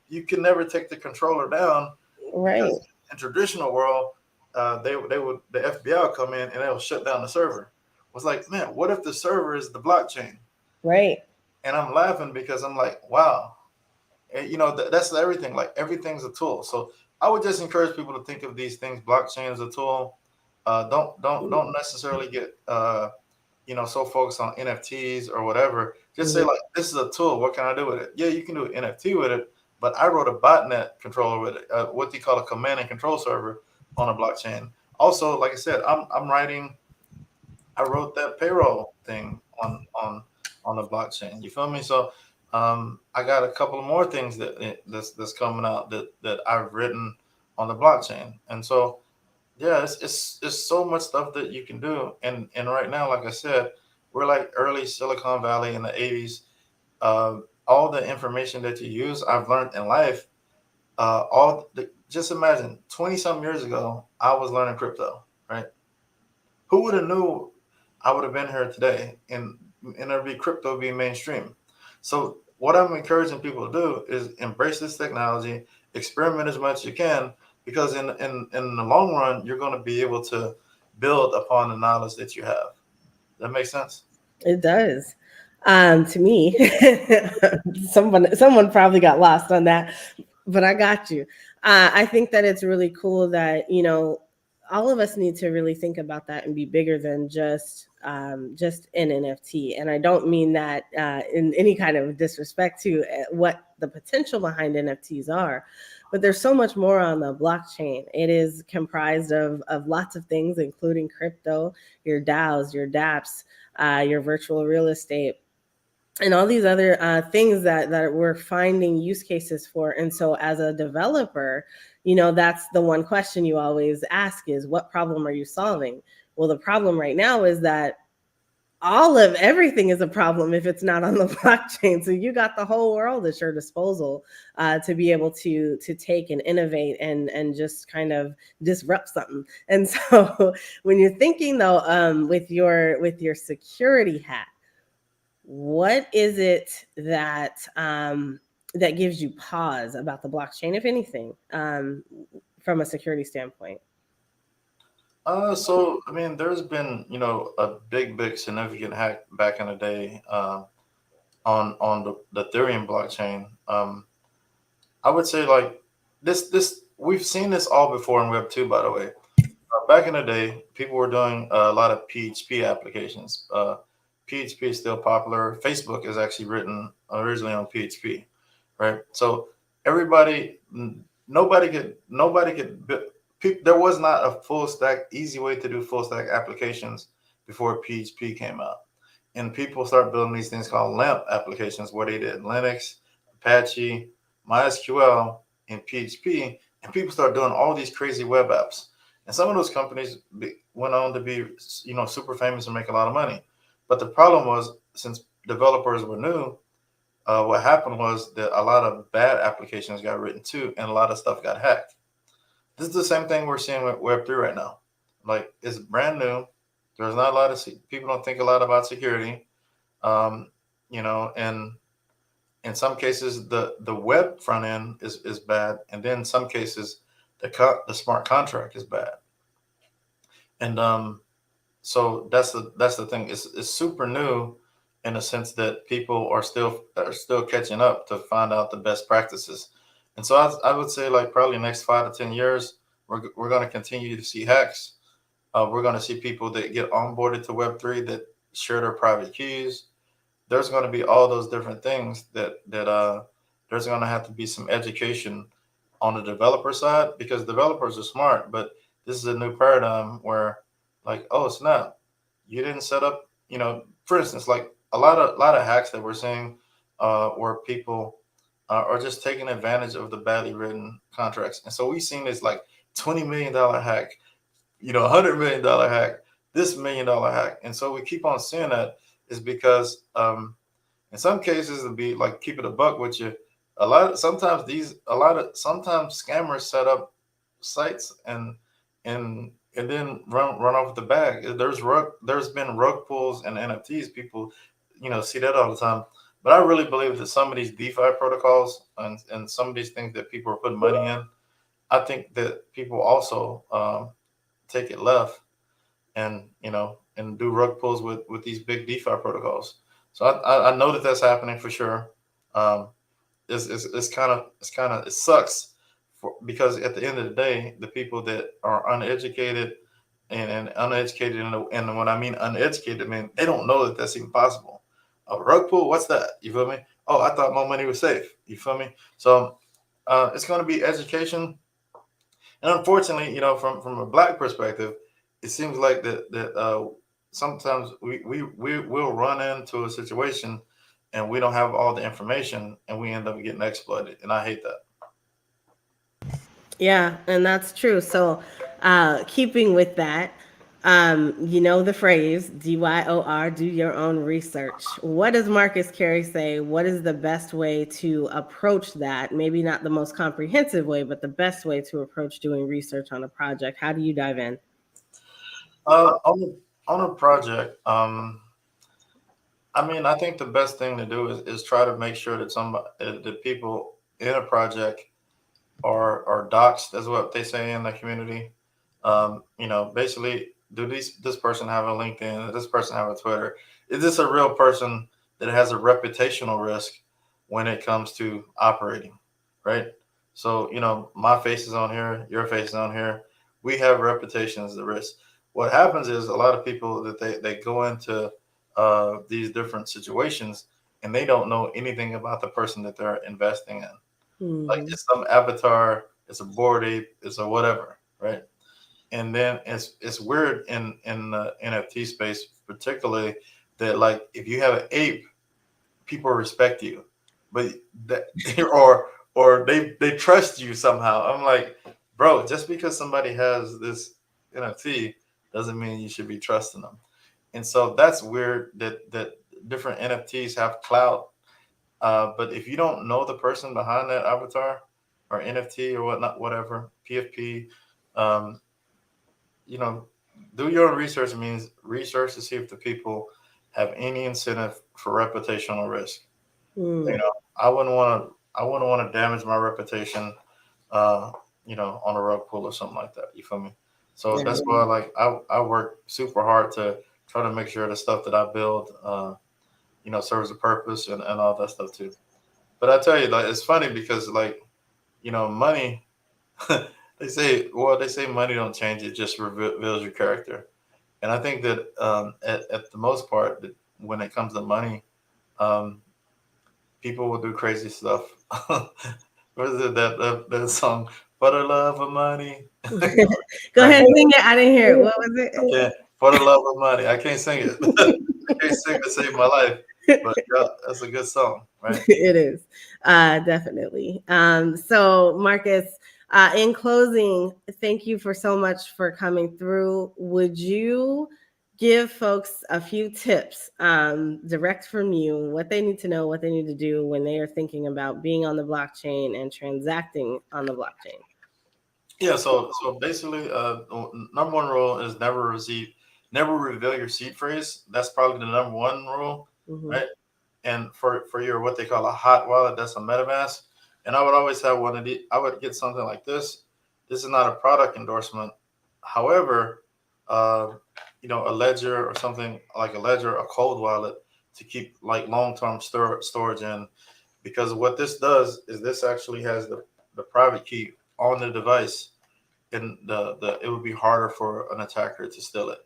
you can never take the controller down. Right. Because in traditional world, the FBI will come in and they'll shut down the server. I was like, man, what if the server is the blockchain? Right. And I'm laughing because I'm like, wow. And, that's everything. Like, everything's a tool. So I would just encourage people to think of these things, blockchain as a tool. Don't necessarily get so focused on NFTs or whatever. Just say, like, this is a tool. What can I do with it? Yeah, you can do an NFT with it, but I wrote a botnet controller with it, what they call a command and control server on a blockchain. Also, like I said, I wrote that payroll thing on the blockchain. You feel me? So I got a couple of more things that's coming out that I've written on the blockchain. And so, yeah, it's so much stuff that you can do. And right now, like I said, we're like early Silicon Valley in the 80s. All the information that you use, I've learned in life. Just imagine 20 some years ago, I was learning crypto, right? Who would have knew I would have been here today, and there'd be crypto being mainstream. So what I'm encouraging people to do is embrace this technology, experiment as much as you can, because in the long run, you're going to be able to build upon the knowledge that you have. That makes sense? It does. To me, someone probably got lost on that, but I got you. I think that it's really cool that, all of us need to really think about that and be bigger than just an NFT. And I don't mean that in any kind of disrespect to what the potential behind NFTs are, but there's so much more on the blockchain. It is comprised of lots of things, including crypto, your DAOs, your dApps, your virtual real estate, and all these other things that we're finding use cases for. And so as a developer, that's the one question you always ask is, what problem are you solving? Well, the problem right now is that everything is a problem if it's not on the blockchain. So you got the whole world at your disposal to be able to take and innovate and just kind of disrupt something. And so when you're thinking though, with your security hat, what is it that that gives you pause about the blockchain, if anything, from a security standpoint? So I mean, there's been a big significant hack back in the day on the Ethereum blockchain. I would say, like, this we've seen this all before in Web 2, by the way. Back in the day, people were doing a lot of PHP applications. PHP is still popular. Facebook is actually written originally on PHP, right? So nobody could there was not a full stack, easy way to do full stack applications before PHP came out. And people start building these things called LAMP applications, where they did Linux, Apache, MySQL, and PHP. And people start doing all these crazy web apps. And some of those companies went on to be, super famous and make a lot of money. But the problem was, since developers were new, what happened was that a lot of bad applications got written too, and a lot of stuff got hacked. this is the same thing we're seeing with Web3 right now. Like, it's brand new. There's not a lot of people don't think a lot about security. Um, and in some cases the web front end is bad, and then in some cases the smart contract is bad. And so that's the thing. It's super new in the sense that people are still catching up to find out the best practices. And so I would say, like, probably next 5 to 10 years, we're going to continue to see hacks. We're going to see people that get onboarded to Web3 that share their private keys. There's going to be all those different things that there's going to have to be some education on the developer side, because developers are smart, but this is a new paradigm where, like, oh snap, you didn't set up, for instance, like a lot of hacks that we're seeing, where people are just taking advantage of the badly written contracts. And so we've seen this, like, $20 million hack, $100 million hack, this $1 million hack. And so we keep on seeing that, is because in some cases, to be like, keep it a buck with you, sometimes scammers set up sites and then run off with the bag. There's been rug pulls and NFTs. People, see that all the time. But I really believe that some of these DeFi protocols and some of these things that people are putting money in, I think that people also take it left, and do rug pulls with these big DeFi protocols. So I know that that's happening for sure. Um, it sucks because at the end of the day, the people that are uneducated and uneducated, and when I mean uneducated, I mean they don't know that that's even possible. A rug pull, what's that? You feel me? Oh, I thought my money was safe. You feel me? So it's going to be education. And unfortunately, from a black perspective, it seems like that sometimes we will run into a situation and we don't have all the information and we end up getting exploited. And I hate that. Yeah, and that's true. So, keeping with that, you know the phrase DYOR, do your own research. What does Marcus Carey say? What is the best way to approach that? Maybe not the most comprehensive way, but the best way to approach doing research on a project. How do you dive in? On a project, I mean, I think the best thing to do is try to make sure that the people in a project are doxed, that's what they say in the community. Basically, this person have a LinkedIn? Does this person have a Twitter? Is this a real person that has a reputational risk when it comes to operating, right? So, my face is on here, your face is on here. We have reputations at risk. What happens is a lot of people that they go into these different situations and they don't know anything about the person that they're investing in. Like, Mhm. it's some avatar, it's a board ape, it's a whatever, right? And then it's weird in the NFT space, particularly, that, like, if you have an ape, people respect you, but that or they trust you somehow. I'm like, bro, just because somebody has this NFT doesn't mean you should be trusting them. And so that's weird that different NFTs have clout, but if you don't know the person behind that avatar or NFT or whatnot, whatever, PFP, um, you know, do your own research. Means research to see if the people have any incentive for reputational risk. You Mm. know, I wouldn't want to damage my reputation, uh, on a rug pull or something like that. You feel me? So Yeah. that's why, like, I work super hard to try to make sure the stuff that I build, serves a purpose and all that stuff too. But I tell you, like, it's funny because, like, money. they say money don't change; it just reveals your character. And I think that, at the most part, that when it comes to money, um, people will do crazy stuff. What is it, that song? For the love of money. Go Back ahead, in sing it. I didn't hear it. What was yeah, for the love of money. I can't sing it. I can't sing to save my life. But yeah, that's a good song, right? It is, definitely. So, Marcus, in closing, thank you for so much for coming through. Would you give folks a few tips, direct from you, what they need to know, what they need to do when they are thinking about being on the blockchain and transacting on the blockchain? Yeah, so basically, number one rule is never reveal your seed phrase. That's probably the number one rule, Mm-hmm. right? And for your what they call a hot wallet, that's a MetaMask. And I would always have one of the. I would get something like this. This is not a product endorsement. However, uh, a ledger or something like a ledger, a cold wallet to keep like long term storage in, because what this does is this actually has the private key on the device, and the it would be harder for an attacker to steal it.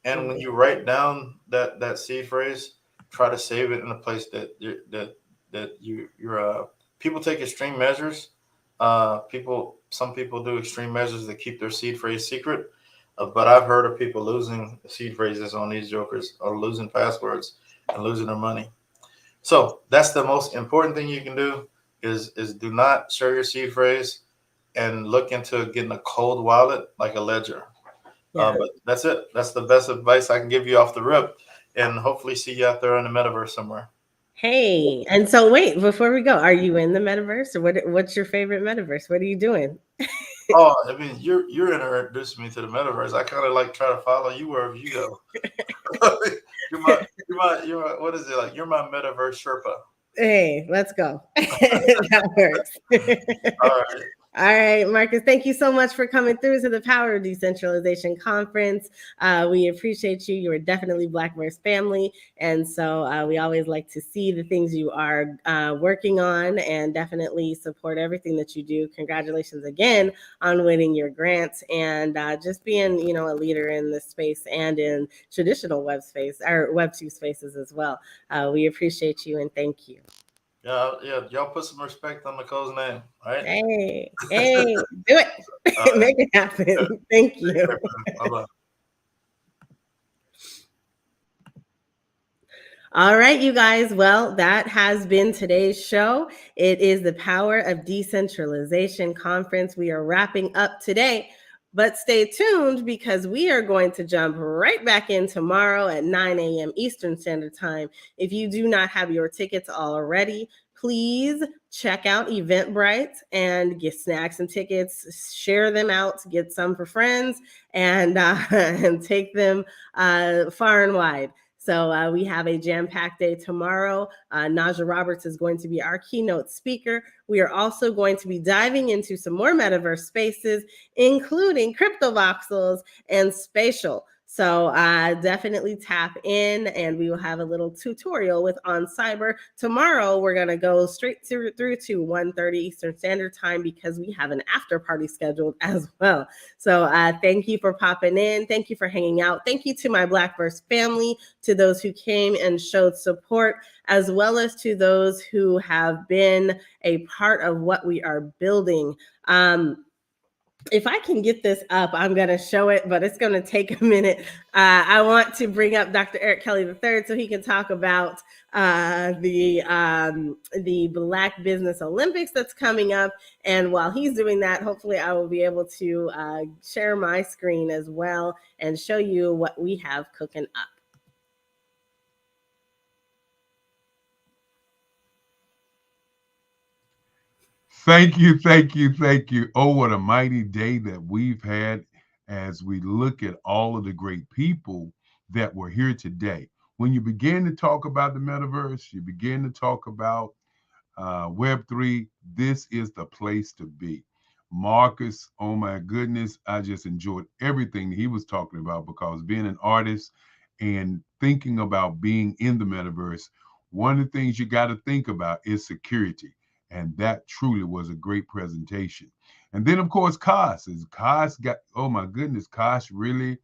And when Mm-hmm. you write down that seed phrase, try to save it in a place that you're people take extreme measures. Some people do extreme measures to keep their seed phrase secret. But I've heard of people losing seed phrases on these jokers, or losing passwords and losing their money. So that's the most important thing you can do is do not share your seed phrase, and look into getting a cold wallet like a ledger. Yeah. But that's it. That's the best advice I can give you off the rip. And hopefully see you out there in the metaverse somewhere. Hey, and so wait, before we go, are you in the metaverse or what's your favorite metaverse? What are you doing? Oh, I mean, you're introducing me to the metaverse. I kind of like try to follow you wherever you go. You're my what is it like? You're my metaverse Sherpa. Hey, let's go. That works. All right. All right, Marcus, thank you so much for coming through to the Power of Decentralization Conference. We appreciate you. You are definitely Blackverse family. And so we always like to see the things you are working on, and definitely support everything that you do. Congratulations again on winning your grants, and just being, a leader in this space and in traditional web space or web 2 spaces as well. We appreciate you and thank you. Yeah, yeah. Y'all put some respect on Nicole's name, all right? Hey, do it. All right. Make it happen. Thank you. Bye bye. All right, you guys. Well, that has been today's show. It is the Power of Decentralization Conference. We are wrapping up today, but stay tuned because we are going to jump right back in tomorrow at 9 a.m. Eastern Standard Time. If you do not have your tickets already, please check out Eventbrite and get snacks and tickets. Share them out, get some for friends, and and take them far and wide. So we have a jam-packed day tomorrow. Naja Roberts is going to be our keynote speaker. We are also going to be diving into some more metaverse spaces, including crypto voxels and spatial. So definitely tap in, and we will have a little tutorial with On Cyber. Tomorrow, we're going to go straight through to 1:30 Eastern Standard Time because we have an after party scheduled as well. So thank you for popping in. Thank you for hanging out. Thank you to my Blackverse family, to those who came and showed support, as well as to those who have been a part of what we are building. If I can get this up, I'm going to show it, but it's going to take a minute. I want to bring up Dr. Eric Kelly III so he can talk about the Black Business Olympics that's coming up. And while he's doing that, hopefully I will be able to share my screen as well and show you what we have cooking up. Thank you, thank you, thank you. Oh, what a mighty day that we've had as we look at all of the great people that were here today. When you begin to talk about the metaverse, you begin to talk about Web3, this is the place to be. Marcus, oh my goodness, I just enjoyed everything he was talking about, because being an artist and thinking about being in the metaverse, one of the things you got to think about is security. And that truly was a great presentation. And then, of course, Kaz got, oh my goodness, Kaz really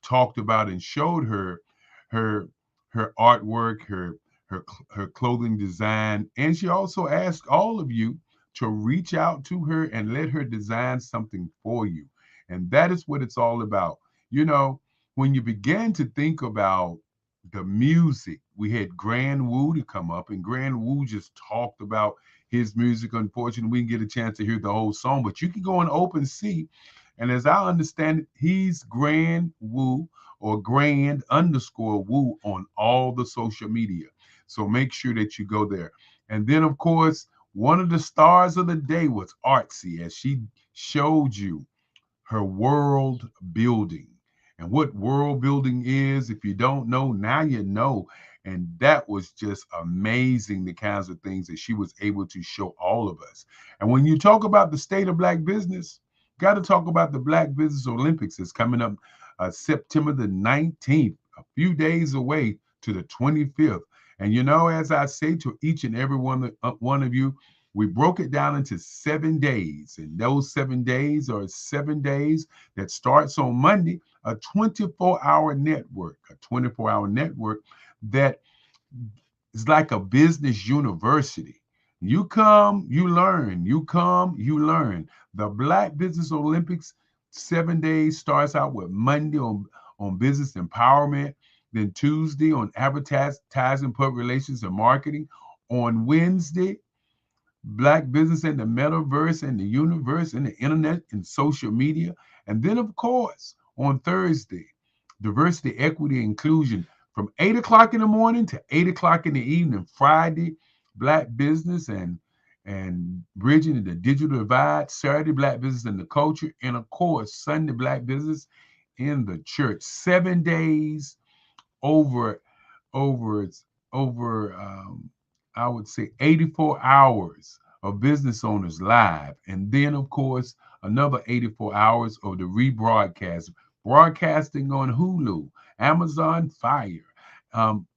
talked about and showed her her artwork, her clothing design. And she also asked all of you to reach out to her and let her design something for you. And that is what it's all about. You know, when you begin to think about the music, we had Grand Wu to come up, and Grand Wu just talked about his music. Unfortunately, we didn't get a chance to hear the whole song, but you can go and open see. And as I understand it, he's Grand Wu, or Grand underscore Wu, on all the social media. So make sure that you go there. And then, of course, one of the stars of the day was Artsy, as she showed you her world building. And what world building is, if you don't know, now you know. And that was just amazing, the kinds of things that she was able to show all of us. And when you talk about the state of Black business, got to talk about the Black Business Olympics. It's coming up September the 19th, a few days away to the 25th. And you know, as I say to each and every one of you, we broke it down into 7 days. And those 7 days are 7 days that starts on Monday, a 24-hour network, that is like a business university. You come, you learn. You come, you learn. The Black Business Olympics, 7 days, starts out with Monday on business empowerment, then Tuesday on advertising, public relations, and marketing. On Wednesday, Black business and the metaverse and the universe and the internet and social media. And then, of course, on Thursday, diversity, equity, inclusion from 8 o'clock in the morning to 8 o'clock in the evening. Friday, Black business and bridging the digital divide. Saturday, Black business and the culture. And of course, Sunday, Black business in the church. 7 days over over I would say 84 hours of business owners live, and then of course another 84 hours of the rebroadcast, broadcasting on Hulu, Amazon Fire,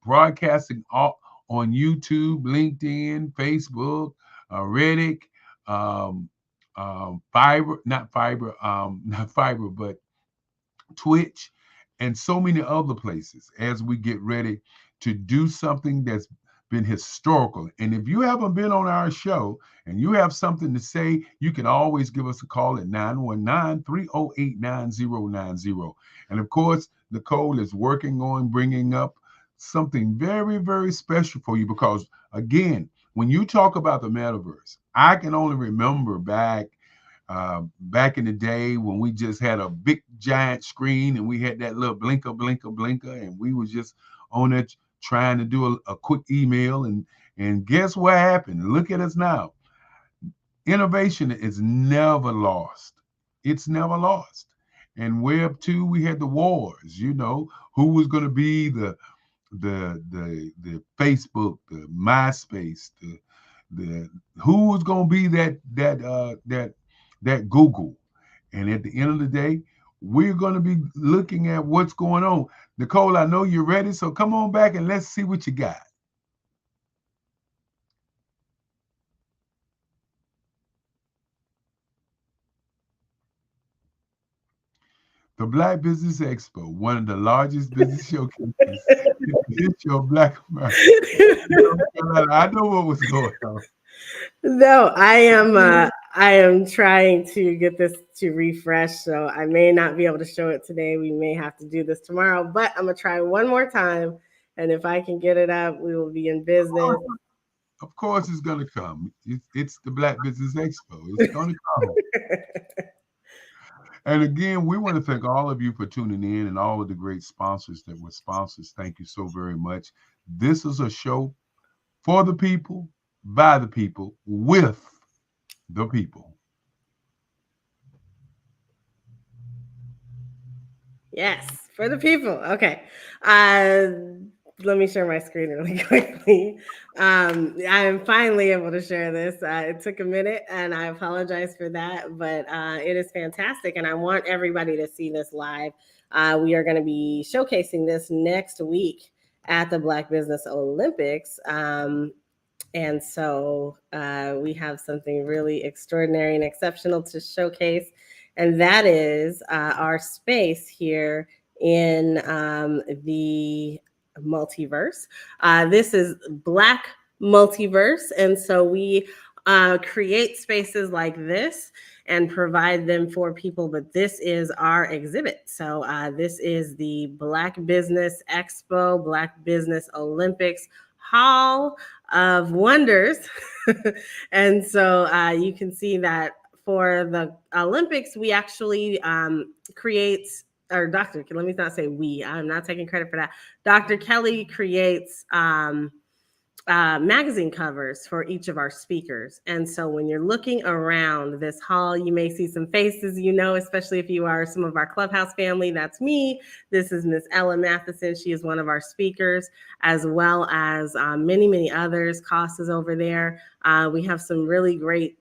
broadcasting all on YouTube, LinkedIn, Facebook, Reddit, not Fiber, but Twitch, and so many other places as we get ready to do something that's been historical. And if you haven't been on our show and you have something to say, you can always give us a call at 919-308-9090. And of course, Nicole is working on bringing up something very, very special for you because, again, when you talk about the metaverse, I can only remember back in the day when we just had a big giant screen and we had that little blinker, and we was just on it trying to do a quick email, and guess what happened? Look at us now. Innovation is never lost. It's never lost. And Web 2, we had the wars, who was going to be the Facebook, the MySpace, the who was going to be that Google. And at the end of the day, we're going to be looking at what's going on. Nicole, I know you're ready, so come on back and let's see what you got. The Black Business Expo, one of the largest business showcases in the history of Black America. I know what was going on. No, I am trying to get this to refresh, so I may not be able to show it today. We may have to do this tomorrow, but I'm gonna try one more time, and if I can get it up, we will be in business. Of course, it's gonna come. It's the Black Business Expo. It's gonna come. And again, we want to thank all of you for tuning in and all of the great sponsors that were sponsors. Thank you so very much. This is a show for the people, by the people, with the people. Yes, for the people. Okay. Let me share my screen really quickly. I am finally able to share this. It took a minute, and I apologize for that, but it is fantastic, and I want everybody to see this live. We are going to be showcasing this next week at the Black Business Olympics. And so we have something really extraordinary and exceptional to showcase, and that is our space here in the multiverse. This is Black Multiverse, and so we create spaces like this and provide them for people, but this is our exhibit. So this is the Black Business Expo, Black Business Olympics Hall of Wonders. And so you can see that for the Olympics, we actually create, or Dr. Let me not say we, I'm not taking credit for that. Dr. Kelly creates magazine covers for each of our speakers. And so when you're looking around this hall, you may see some faces, especially if you are some of our Clubhouse family. That's me. This is Miss Ella Matheson. She is one of our speakers, as well as many, many others. Cost is over there. We have some really great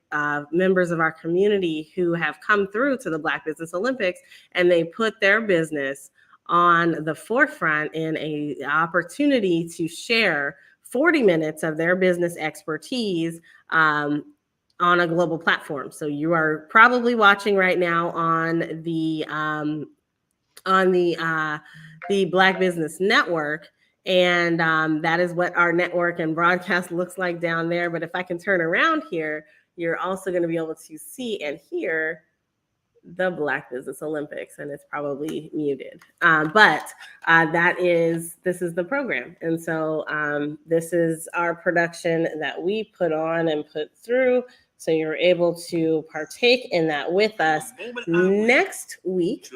members of our community who have come through to the Black Business Olympics, and they put their business on the forefront in an opportunity to share 40 minutes of their business expertise on a global platform. So you are probably watching right now on the Black Business Network, and that is what our network and broadcast looks like down there. But if I can turn around here, you're also going to be able to see and hear the Black Business Olympics, and it's probably muted. But this is the program. And so this is our production that we put on and put through. So you're able to partake in that with us next week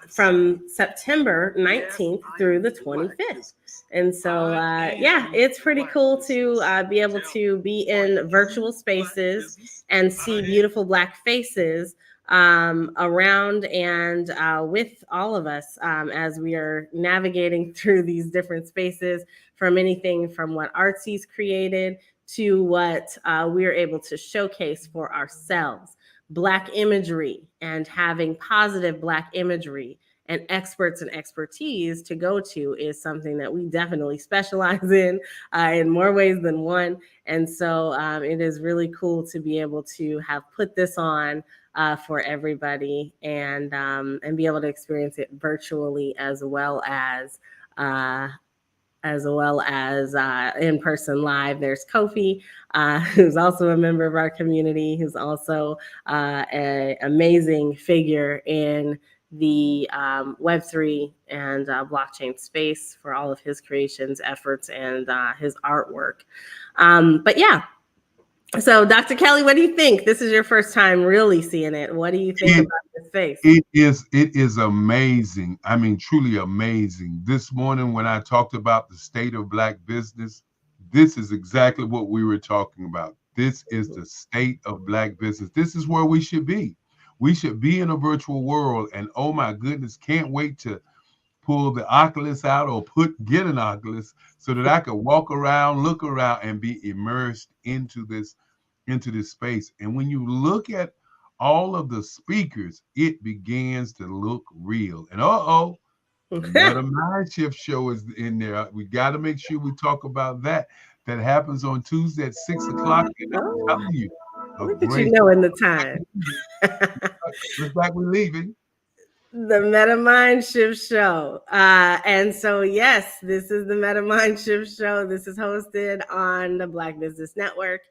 from September 19th through the 25th. And so, yeah, it's pretty cool to be able to be in virtual spaces and see beautiful Black faces around and with all of us as we are navigating through these different spaces, from anything from what Artsy's created to what we're able to showcase for ourselves. Black imagery and having positive Black imagery and experts and expertise to go to is something that we definitely specialize in more ways than one. And so it is really cool to be able to have put this on for everybody and be able to experience it virtually as well as in person live. There's Kofi, who's also a member of our community, who's also an amazing figure in the Web3 and blockchain space for all of his creations, efforts, and his artwork. But yeah. So, Dr. Kelly, what do you think? This is your first time really seeing it. What do you think about this space? It is amazing. I mean, truly amazing. This morning when I talked about the state of Black business, this is exactly what we were talking about. This is the state of Black business. This is where we should be. We should be in a virtual world. And oh my goodness, can't wait to pull the Oculus out or get an Oculus so that I could walk around, look around, and be immersed into this space. And when you look at all of the speakers, it begins to look real. And the Meta Mind Shift show is in there. We got to make sure we talk about that. That happens on Tuesday at 6 o'clock. And I'm telling you, look at you knowing the time. Looks like we're leaving. The Meta Mind Shift Show. And so, yes, this is the Meta Mind Shift Show. This is hosted on the Black Business Network.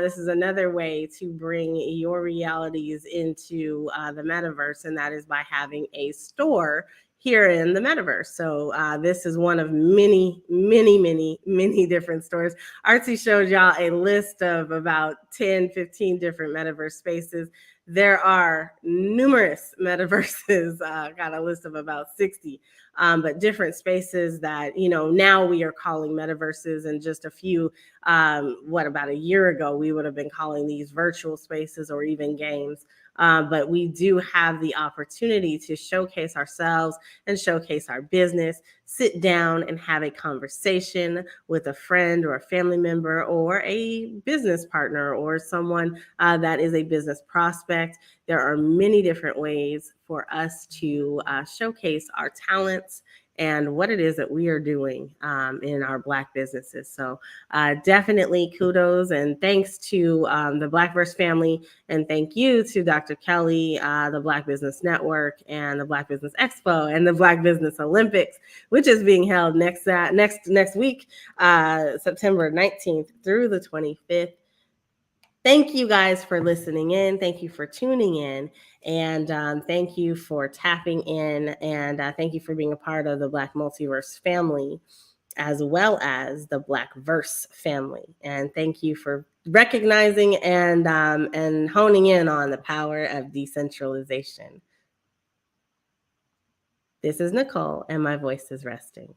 This is another way to bring your realities into the metaverse, and that is by having a store here in the metaverse. So this is one of many, many, many, many different stores. Artsy showed y'all a list of about 10, 15 different metaverse spaces. There are numerous metaverses, got a list of about 60, but different spaces that, now we are calling metaverses, and just a few, about a year ago, we would have been calling these virtual spaces or even games. But we do have the opportunity to showcase ourselves and showcase our business, sit down and have a conversation with a friend or a family member or a business partner or someone that is a business prospect. There are many different ways for us to showcase our talents and what it is that we are doing in our Black businesses. So definitely kudos and thanks to the Blackverse family, and thank you to Dr. Kelly, the Black Business Network, and the Black Business Expo, and the Black Business Olympics, which is being held next week, September 19th through the 25th. Thank you guys for listening in. Thank you for tuning in. And thank you for tapping in. And thank you for being a part of the Black Multiverse family, as well as the Blackverse family. And thank you for recognizing and honing in on the power of decentralization. This is Nicole, and my voice is resting.